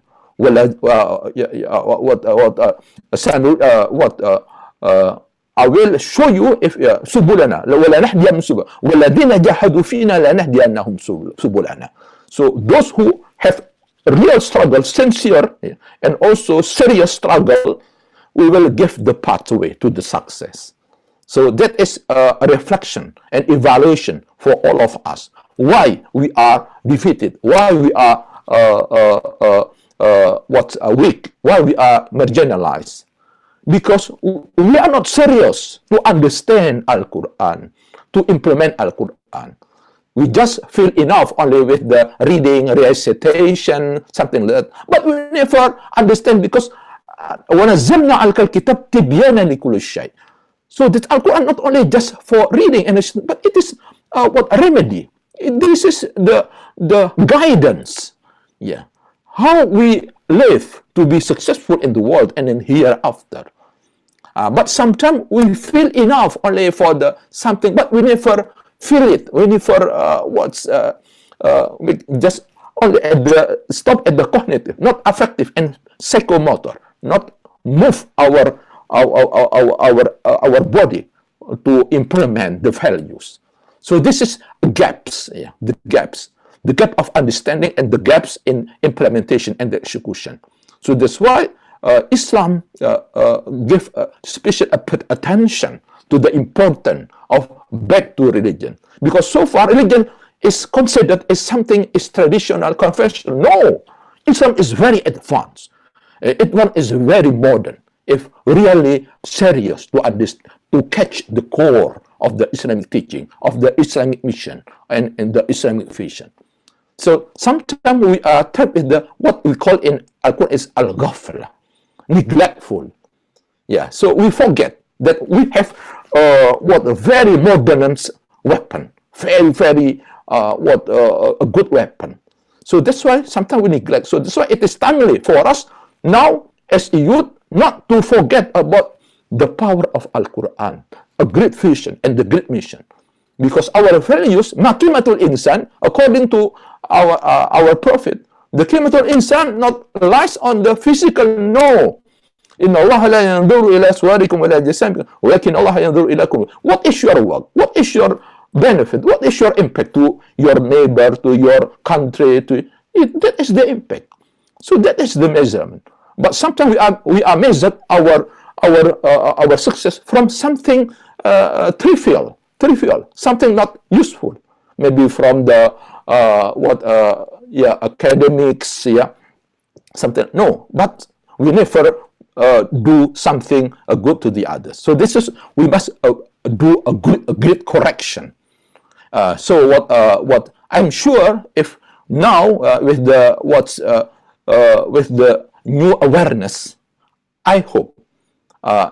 I will show you if subulana ولا نهدينهم سبل والذين جاهدوا فينا لنهدينهم subulana. So those who have real struggle, sincere and also serious struggle, we will give the pathway to the success. So that is a reflection and evaluation for all of us. Why we are defeated? Why we are weak? Why we are marginalized? Because we are not serious to understand Al-Quran, to implement Al-Quran. We just feel enough only with the reading, recitation, something like that. But we never understand, because وَنَزَّلْنَا عَلَيْكَ الْكِتَابَ تِبْيَانًا لِكُلِّ شَيْءٍ. So that Al-Quran not only just for reading, but it is a remedy. This is the guidance. Yeah. How we live to be successful in the world and in hereafter. But sometimes we feel enough only for the something, but we never feel it. We never we just only stop at the cognitive, not affective and psychomotor, not move our body to implement the values. So this is gaps, the gaps, the gap of understanding and the gaps in implementation and the execution. So that's why Islam give special attention to the importance of back to religion, because so far religion is considered as something is traditional, conventional. No, Islam is very advanced. Islam is very modern. If really serious to understand, to catch the core of the Islamic teaching, of the Islamic mission, and the Islamic vision. So sometimes we are tapped with what we call in Al-Quran is al-ghafla, neglectful. Yeah, so we forget that we have a very modern weapon, very a good weapon. So that's why sometimes we neglect. So that's why it is timely for us now as a youth not to forget about the power of Al-Quran, a great vision and the great mission. Because our values, makimatul insan, according to our prophet, the kimatul insan not lies on the physical, no. Inna Allah la yanzuru ila suwarikum wa la jasamikum, walakin Allah yanzuru ila qulubikum. What is your work? What is your benefit? What is your impact to your neighbor, to your country? That is the impact. So that is the measurement. But sometimes we are measured our success from something trivial, something not useful. Maybe from the academics, something. No, but we never do something good to the others. So we must do a great correction. So what I'm sure, if now with the new awareness, I hope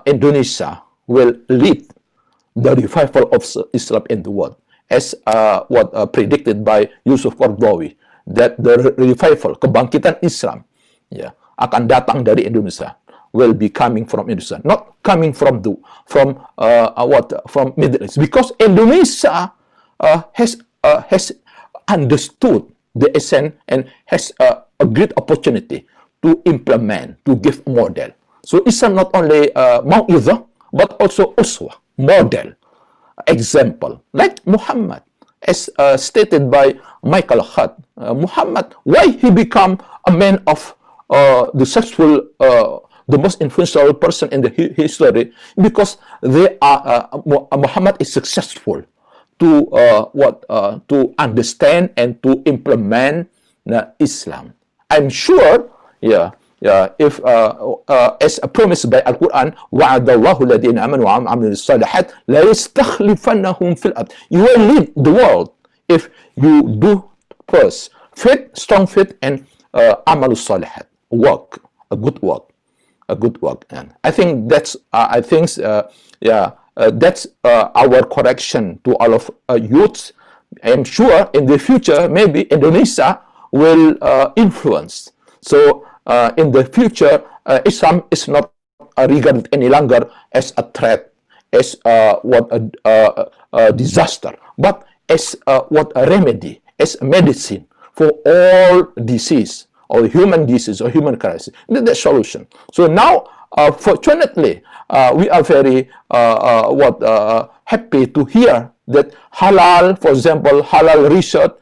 Indonesia will lead the revival of Islam in the world, as predicted by Yusuf Qaradawi, that the revival, kebangkitan Islam, akan datang dari Indonesia, will be coming from Indonesia, not coming from Middle East, because Indonesia has understood the essence and has a great opportunity to implement, to give model. So Islam not only mau'izah, but also uswah, model, example. Like Muhammad, as stated by Michael Hart, Muhammad, why he become a man of the successful, the most influential person in the history? Because Muhammad is successful to understand and to implement Islam. I'm sure, if as promised by Al-Quran, وَعَدَ اللَّهُ الَّذِينَ آمَنُوا وَعَمِلُوا الصَّالِحَاتِ لَيَسْتَخْلِفَنَّهُم فِي الْأَرْضِ. You will lead the world if you do first faith, strong faith, and amalus salihat, work, a good work. And I think that's that's our correction to all of youths. I'm sure in the future, maybe Indonesia will influence. So in the future, Islam is not regarded any longer as a threat, as a disaster, but as a remedy, as a medicine for all disease, or human disease, or human crisis. That's the solution. So now, fortunately, we are very happy to hear that halal, for example, halal research,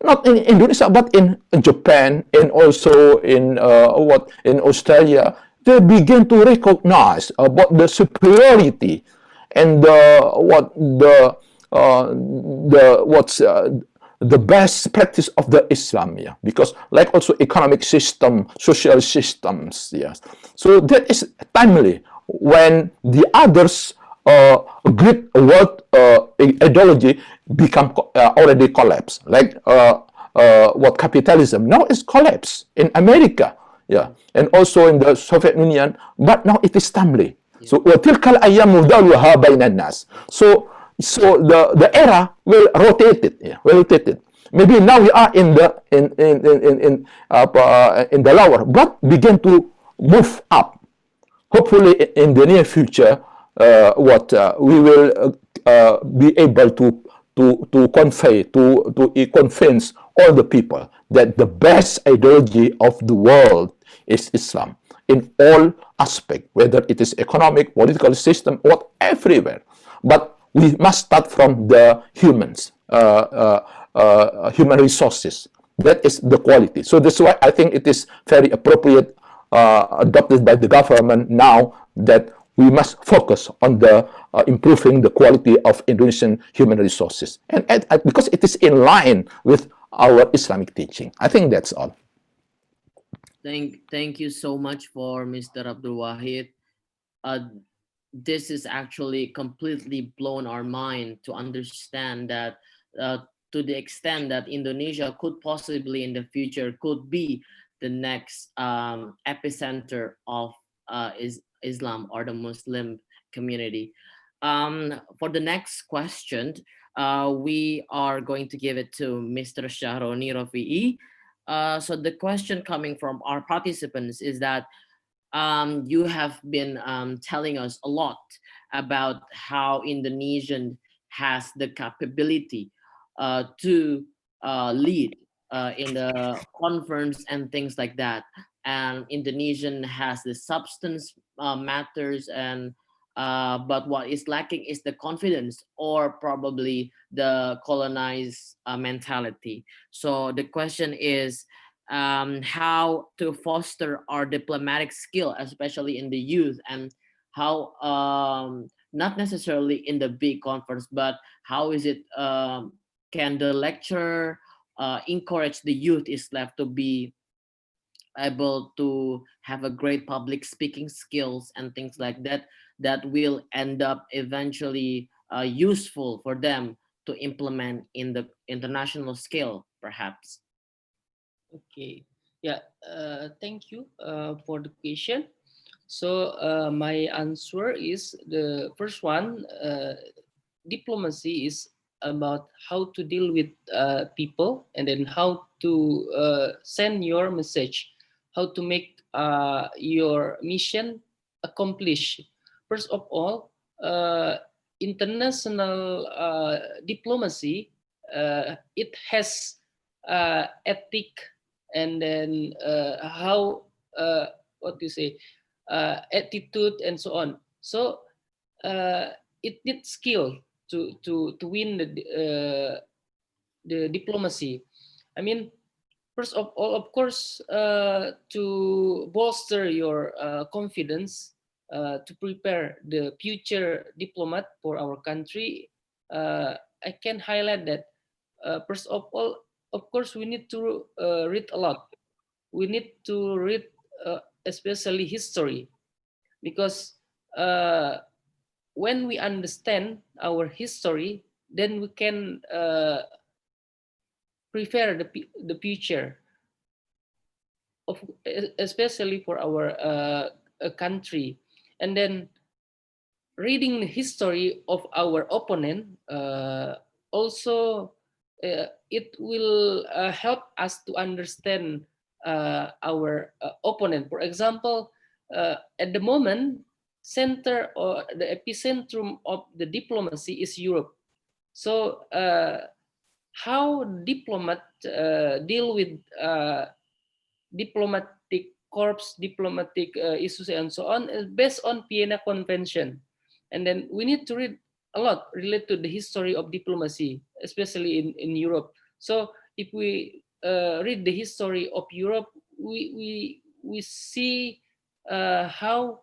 not in Indonesia but in Japan, and also in Australia, they begin to recognize about the superiority and the best practice of the Islam, because like also economic system, social systems, yes. So that is timely when the others great world ideology become already collapsed, like capitalism now is collapsed in America, and also in the Soviet Union, but now it is timely. So وَتِلْكَ الْأَيَّامُ نُدَاوِلُهَا بَيْنَ النَّاسِ. So the era will rotate it. Maybe now we are in the lower, but begin to move up. Hopefully, in the near future, we will be able to convey, to convince all the people that the best ideology of the world is Islam in all aspects, whether it is economic, political system, or everywhere. But we must start from the humans, human resources. That is the quality. So that's why I think it is very appropriate, adopted by the government now, that we must focus on the improving the quality of Indonesian human resources, and because it is in line with our Islamic teaching. I think that's all. Thank you so much for Mr. Abdul Wahid. This is actually completely blown our mind to understand that to the extent that Indonesia could possibly in the future could be the next epicenter of Islam or the Muslim community. For the next question, we are going to give it to Mr. Shahroni Rafi'i. So the question coming from our participants is that you have been telling us a lot about how Indonesian has the capability to lead in the conference and things like that. And Indonesian has the substance matters, and but what is lacking is the confidence or probably the colonized mentality. So the question is, how to foster our diplomatic skill, especially in the youth, and how not necessarily in the big conference, but how is it can the lecturer encourage the youth is left to be able to have a great public speaking skills and things like that, that will end up eventually useful for them to implement in the international scale, perhaps. Okay. Yeah. Thank you for the question. So my answer is the first one. Diplomacy is about how to deal with people, and then how to send your message, how to make your mission accomplish. First of all, international diplomacy, it has ethic, and then how what do you say, attitude and so on. So it needs skill to win the diplomacy. I mean, first of all, of course, to bolster your confidence, to prepare the future diplomat for our country, I can highlight that first of all, of course, we need to read a lot. We need to read especially history, because when we understand our history, then we can prepare the future of, especially for our country. And then reading the history of our opponent also it will help us to understand our opponent. For example, at the moment, center or the epicentrum of the diplomacy is Europe. So how diplomat deal with diplomatic corps, diplomatic issues and so on is based on Vienna Convention. And then we need to read a lot related to the history of diplomacy, especially in Europe. So if we read the history of Europe, we see how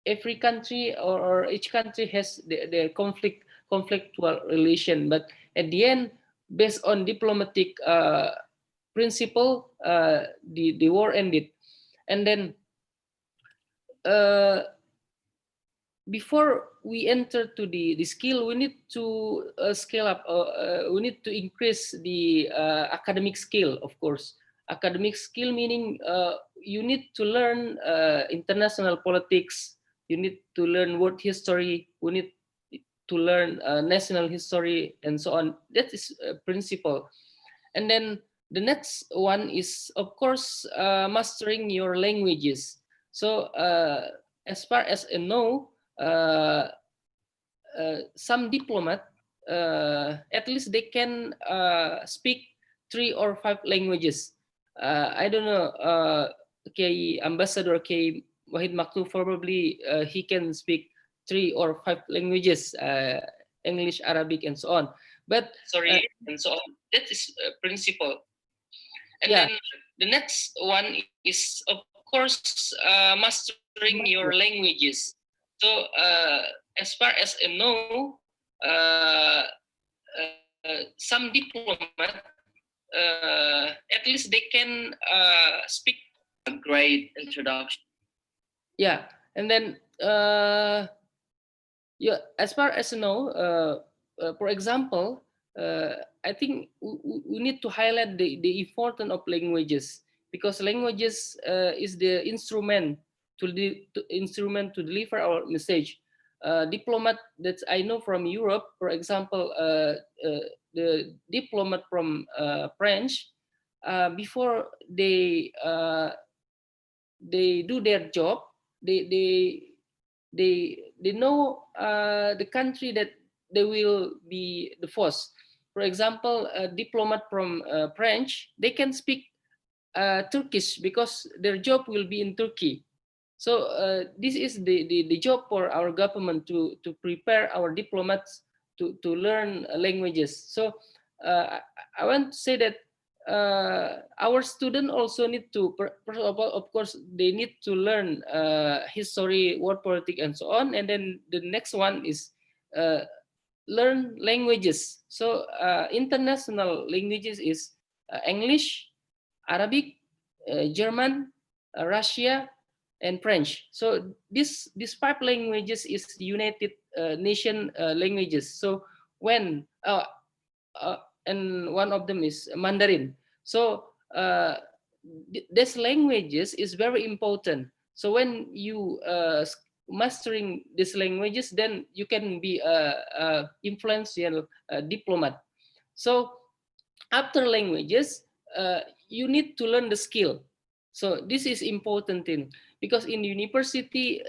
every country or each country has their conflictual relation, but at the end, based on diplomatic principle, the war ended. And then before we enter to the skill, we need to scale up. We need to increase the academic skill, of course. Academic skill meaning you need to learn international politics. You need to learn world history. We need to learn national history and so on. That is a principle. And then the next one is, of course, mastering your languages. So as far as I know, some diplomat, at least they can speak 3 or 5 languages. I don't know, K Ambassador K Wahid Maktoum, probably he can speak 3 or 5 languages, English, Arabic, and so on. But and so on. That is a principle. And then the next one is, of course, mastering your languages. So as far as I know, some diplomat, at least they can speak a great introduction. Yeah, and then yeah, as far as I know, for example, I think we need to highlight the importance of languages, because languages is the instrument to deliver our message. Diplomat that I know from Europe, for example, the diplomat from French, before they they do their job, they know the country that they will be the first. For example, a diplomat from French, they can speak Turkish because their job will be in Turkey. So this is the job for our government to prepare our diplomats to learn languages. So I want to say that our student also need to, first of all, of course, they need to learn history, world politics, and so on. And then the next one is learn languages. So international languages is English, Arabic, German, Russia, and French. So these five languages is United Nation languages. So when and one of them is Mandarin. So these languages is very important. So when you mastering these languages, then you can be a influential diplomat. So after languages, you need to learn the skill. So this is important thing, because in university,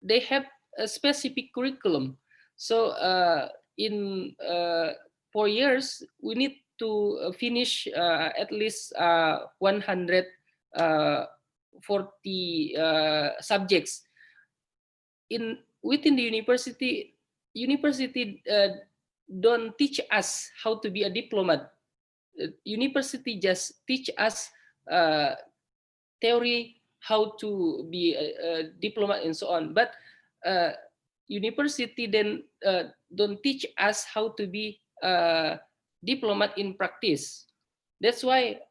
they have a specific curriculum. So in 4 years, we need to finish at least 140 subjects. Within the university don't teach us how to be a diplomat. University just teach us theory, how to be a diplomat and so on. But university then don't teach us how to be a diplomat in practice. That's why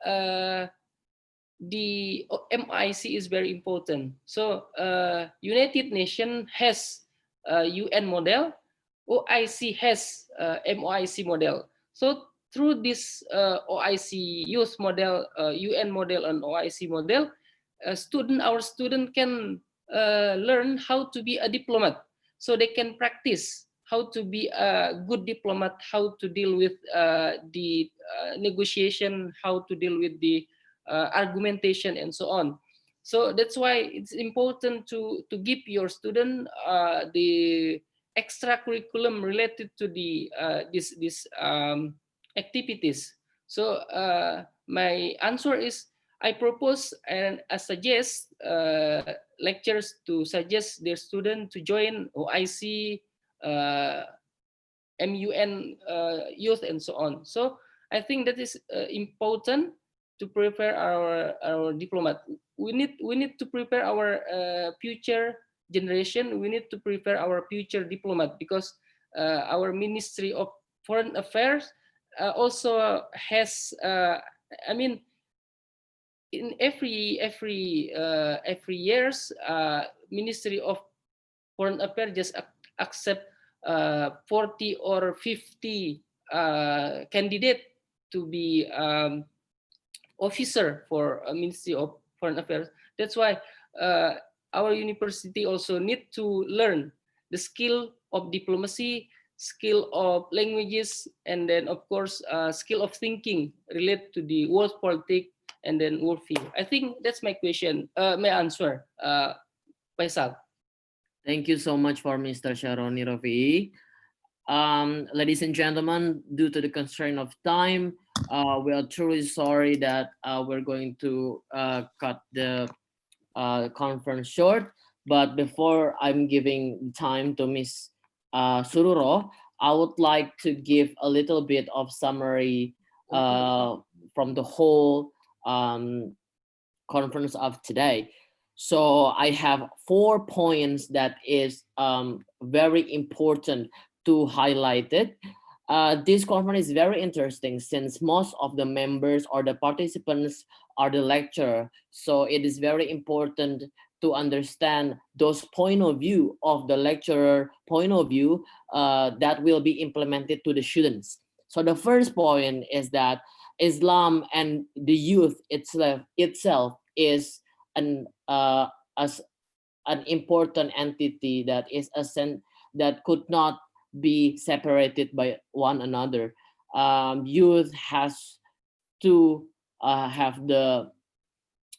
the MOIC is very important. So United Nations has UN model, OIC has MOIC model. So through this OIC youth model, UN model, and OIC model, our student can learn how to be a diplomat. So they can practice how to be a good diplomat, how to deal with the negotiation, how to deal with the argumentation, and so on. So that's why it's important to give your student the extra curriculum related to the this activities. So my answer is, I propose and I suggest lecturers to suggest their student to join OIC, MUN youth, and so on. So I think that is important to prepare our diplomat. We need to prepare our future generation. We need to prepare our future diplomat, because our Ministry of Foreign Affairs also has I mean, in every years, Ministry of Foreign Affairs just accept 40 or 50 candidate to be officer for a Ministry of Foreign Affairs. That's why our university also need to learn the skill of diplomacy, skill of languages, and then of course skill of thinking related to the world politics and then worldview. I think that's my question, my answer, Faisal. Thank you so much for Mr. Sharoni Rafi. Ladies and gentlemen, due to the constraint of time, we are truly sorry that we're going to cut the conference short. But before I'm giving time to Ms. Sururo, I would like to give a little bit of summary from the whole conference of today. So I have 4 points that is very important to highlight it. This conference is very interesting since most of the members or the participants are the lecturer. So it is very important to understand those point of view of the lecturer point of view that will be implemented to the students. So the first point is that Islam and the youth itself is as an important entity that is that could not be separated by one another. Youth has to have the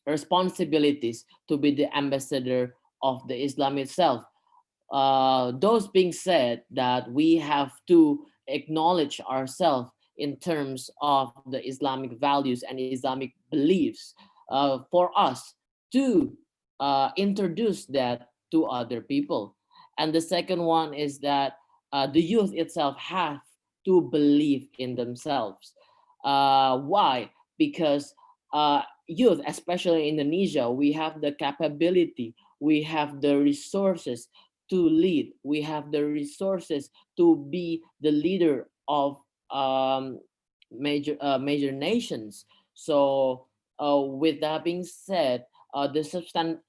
responsibilities to be the ambassador of the Islam itself. Those being said, that we have to acknowledge ourselves in terms of the Islamic values and Islamic beliefs for us to introduce that to other people. And the second one is that the youth itself have to believe in themselves. Why? Because youth, especially in Indonesia, we have the capability, we have the resources to lead, we have the resources to be the leader of major nations. So with that being said, the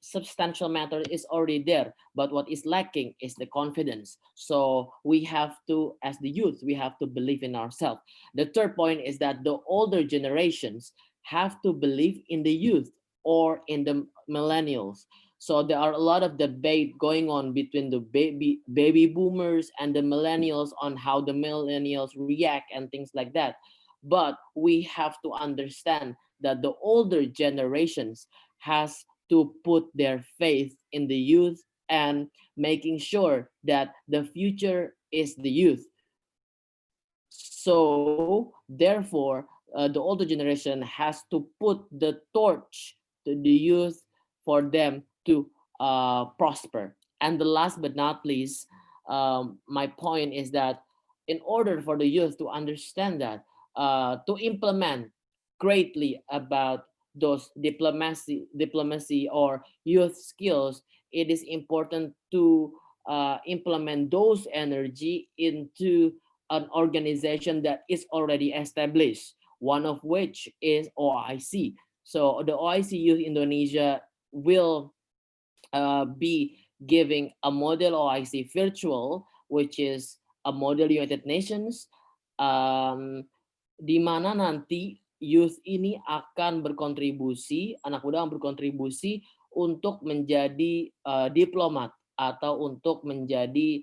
substantial matter is already there, but what is lacking is the confidence. So we have to, as the youth, we have to believe in ourselves. The third point is that the older generations have to believe in the youth or in the millennials. So there are a lot of debate going on between the baby boomers and the millennials on how the millennials react and things like that. But we have to understand that the older generations has to put their faith in the youth and making sure that the future is the youth. So therefore, the older generation has to put the torch to the youth for them to prosper. And the last but not least, my point is that in order for the youth to understand that, to implement greatly about those diplomacy or youth skills, it is important to implement those energy into an organization that is already established, one of which is OIC. So the OIC Youth Indonesia will be giving a model OIC virtual, which is a model United Nations, di mana nanti youth ini akan berkontribusi, anak muda akan berkontribusi untuk menjadi diplomat atau untuk menjadi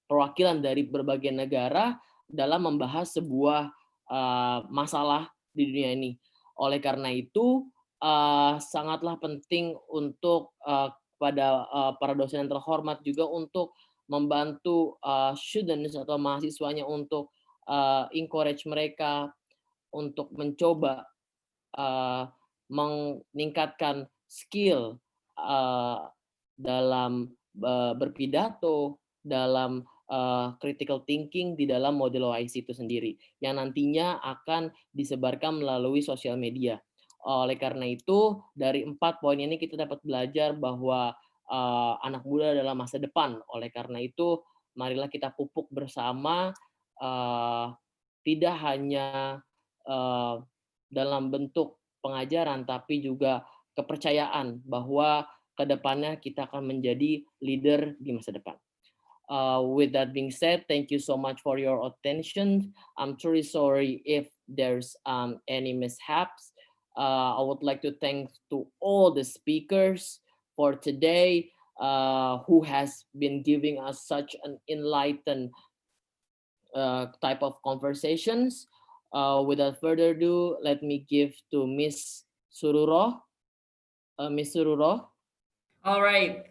perwakilan dari berbagai negara dalam membahas sebuah masalah di dunia ini. Oleh karena itu, sangatlah penting untuk pada para dosen yang terhormat juga untuk membantu students atau mahasiswanya untuk encourage mereka untuk mencoba meningkatkan skill dalam berpidato, dalam critical thinking di dalam model OIC itu sendiri yang nantinya akan disebarkan melalui sosial media. Oleh karena itu, dari 4 poin ini kita dapat belajar bahwa anak muda adalah masa depan. Oleh karena itu, marilah kita pupuk bersama, tidak hanya dalam bentuk pengajaran, tapi juga kepercayaan bahwa kedepannya kita akan menjadi leader di masa depan. With that being said, thank you so much for your attention. I'm truly sorry if there's any mishaps. I would like to thank to all the speakers for today who has been giving us such an enlightened type of conversations. Without further ado, let me give to Miss Sururo. Miss Sururo. All right.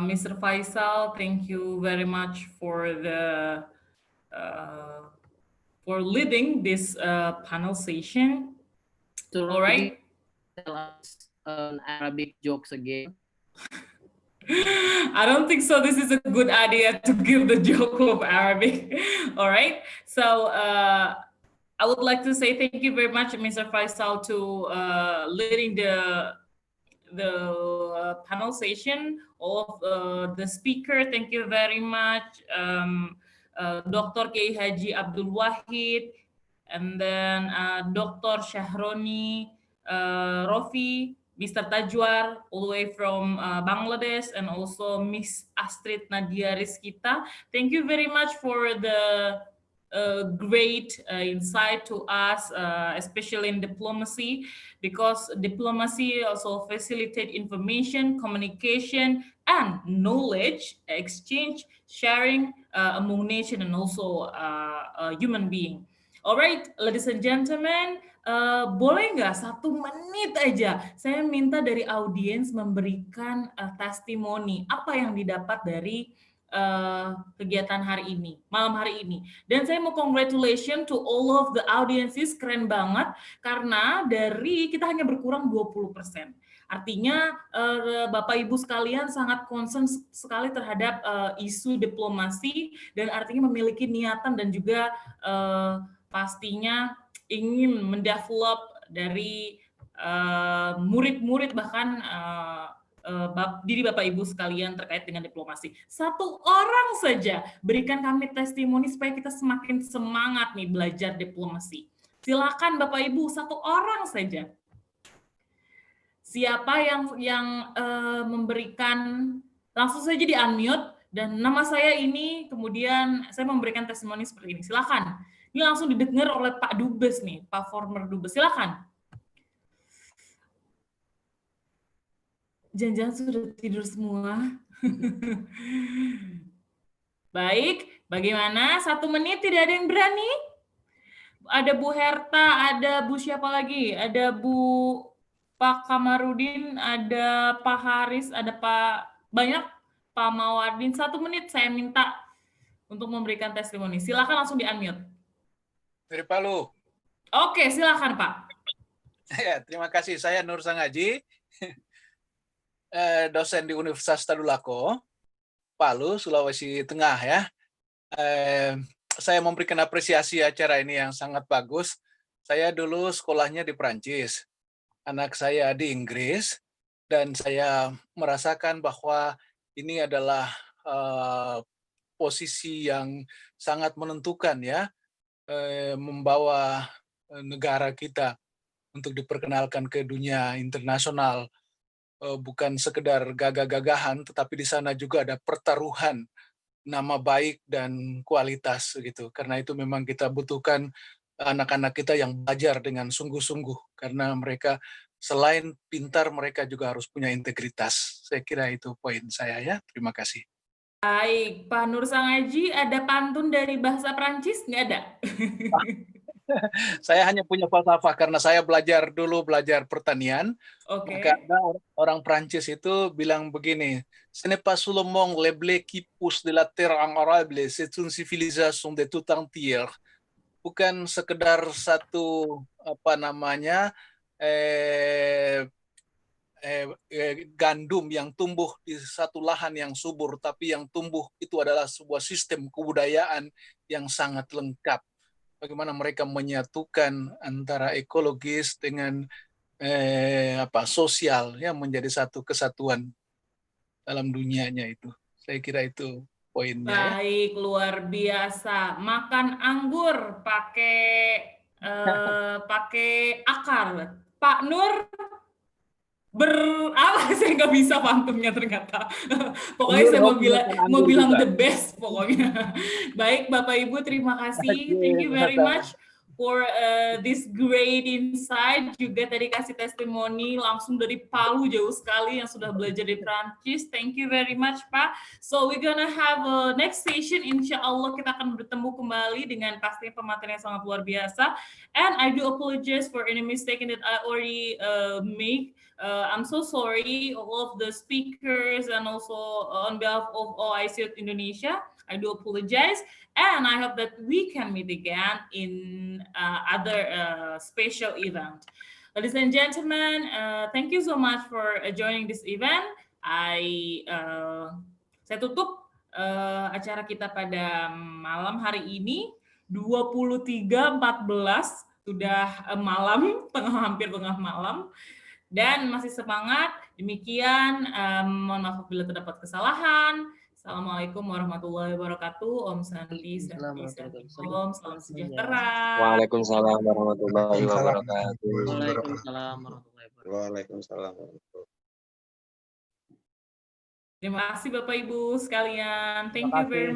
Mr. Faisal, thank you very much for the for leading this panel session. All right. Tell us Arabic jokes again. I don't think so. This is a good idea to give the joke of Arabic. All right. So I would like to say thank you very much, Mr. Faisal, to leading the panel session. All of the speaker, thank you very much. Dr. K. Haji Abdul Wahid, and then Dr. Shahroni Rofi, Mr. Tajwar, all the way from Bangladesh, and also Miss Astrid Nadia Rizkita. Thank you very much for the great insight to us, especially in diplomacy, because diplomacy also facilitate information, communication, and knowledge exchange, sharing among nation and also human being. Alright, ladies and gentlemen, boleh nggak 1 menit aja saya minta dari audiens memberikan testimoni apa yang didapat dari kegiatan hari ini, malam hari ini. Dan saya mau congratulations to all of the audiences, keren banget karena dari kita hanya berkurang 20%. Artinya Bapak Ibu sekalian sangat concern sekali terhadap isu diplomasi dan artinya memiliki niatan dan juga pastinya ingin mendevelop dari murid-murid bahkan diri Bapak Ibu sekalian terkait dengan diplomasi. 1 orang saja berikan kami testimoni supaya kita semakin semangat nih belajar diplomasi. Silakan Bapak Ibu, 1 orang saja. Siapa yang memberikan, langsung saja di unmute dan nama saya ini, kemudian saya memberikan testimoni seperti ini. Silakan. Ini langsung didengar oleh Pak Dubes nih, Pak former Dubes. Silakan. Jangan-jangan sudah tidur semua. Baik, bagaimana? 1 menit tidak ada yang berani? Ada Bu Herta, ada Bu siapa lagi? Ada Pak Kamarudin, ada Pak Haris, ada Pak banyak, Pak Mawardin. 1 menit saya minta untuk memberikan testimoni. Silakan langsung di-unmute. Dari Palu. Oke, silakan Pak. Ya, terima kasih. Saya Nur Sangaji, dosen di Universitas Tadulako, Palu, Sulawesi Tengah ya. Saya memberikan apresiasi acara ini yang sangat bagus. Saya dulu sekolahnya di Perancis, anak saya di Inggris, dan saya merasakan bahwa ini adalah posisi yang sangat menentukan ya, membawa negara kita untuk diperkenalkan ke dunia internasional. Bukan sekedar gagah-gagahan, tetapi di sana juga ada pertaruhan nama baik dan kualitas gitu. Karena itu memang kita butuhkan anak-anak kita yang belajar dengan sungguh-sungguh, karena mereka selain pintar, mereka juga harus punya integritas. Saya kira itu poin saya ya. Terima kasih. Baik, Pak Nur Sangaji, ada pantun dari bahasa Prancis? Nggak ada? Saya hanya punya falsafah karena saya belajar pertanian. Oke. Maka ada orang Prancis itu bilang begini, "Ce n'est pas seulement le blé qui pousse de la terre en arable, c'est une civilisation de tout entière." Bukan sekedar satu gandum yang tumbuh di satu lahan yang subur, tapi yang tumbuh itu adalah sebuah sistem kebudayaan yang sangat lengkap. Bagaimana mereka menyatukan antara ekologis dengan sosial ya, menjadi satu kesatuan dalam dunianya itu. Saya kira itu poinnya. Baik, luar biasa. Makan anggur pakai akar. Pak Nur saya nggak bisa pantumnya ternyata. Pokoknya saya mau bilang the best pokoknya. Baik Bapak Ibu, terima kasih. Thank you very much for this great insight. Juga tadi kasih testimoni langsung dari Palu, jauh sekali yang sudah belajar di Prancis. Thank you very much Pak. So we're gonna have a next session. Insya Allah kita akan bertemu kembali dengan pastinya pemateri yang sangat luar biasa. And I do apologize for any mistake that I already make. I'm so sorry all of the speakers and also on behalf of OIC Indonesia. I do apologize, and I hope that we can meet again in other special event. Ladies and gentlemen, thank you so much for joining this event. Saya tutup acara kita pada malam hari ini 23.14 sudah malam, hampir tengah malam. Dan masih semangat. Demikian, mohon maaf apabila terdapat kesalahan. Assalamualaikum warahmatullahi wabarakatuh. Om Santi, Santi, Om, salam sejahtera. Waalaikumsalam warahmatullahi wabarakatuh. Waalaikumsalam warahmatullahi wabarakatuh. Waalaikumsalam warahmatullahi wabarakatuh. Terima kasih Bapak Ibu sekalian. Thank you very much.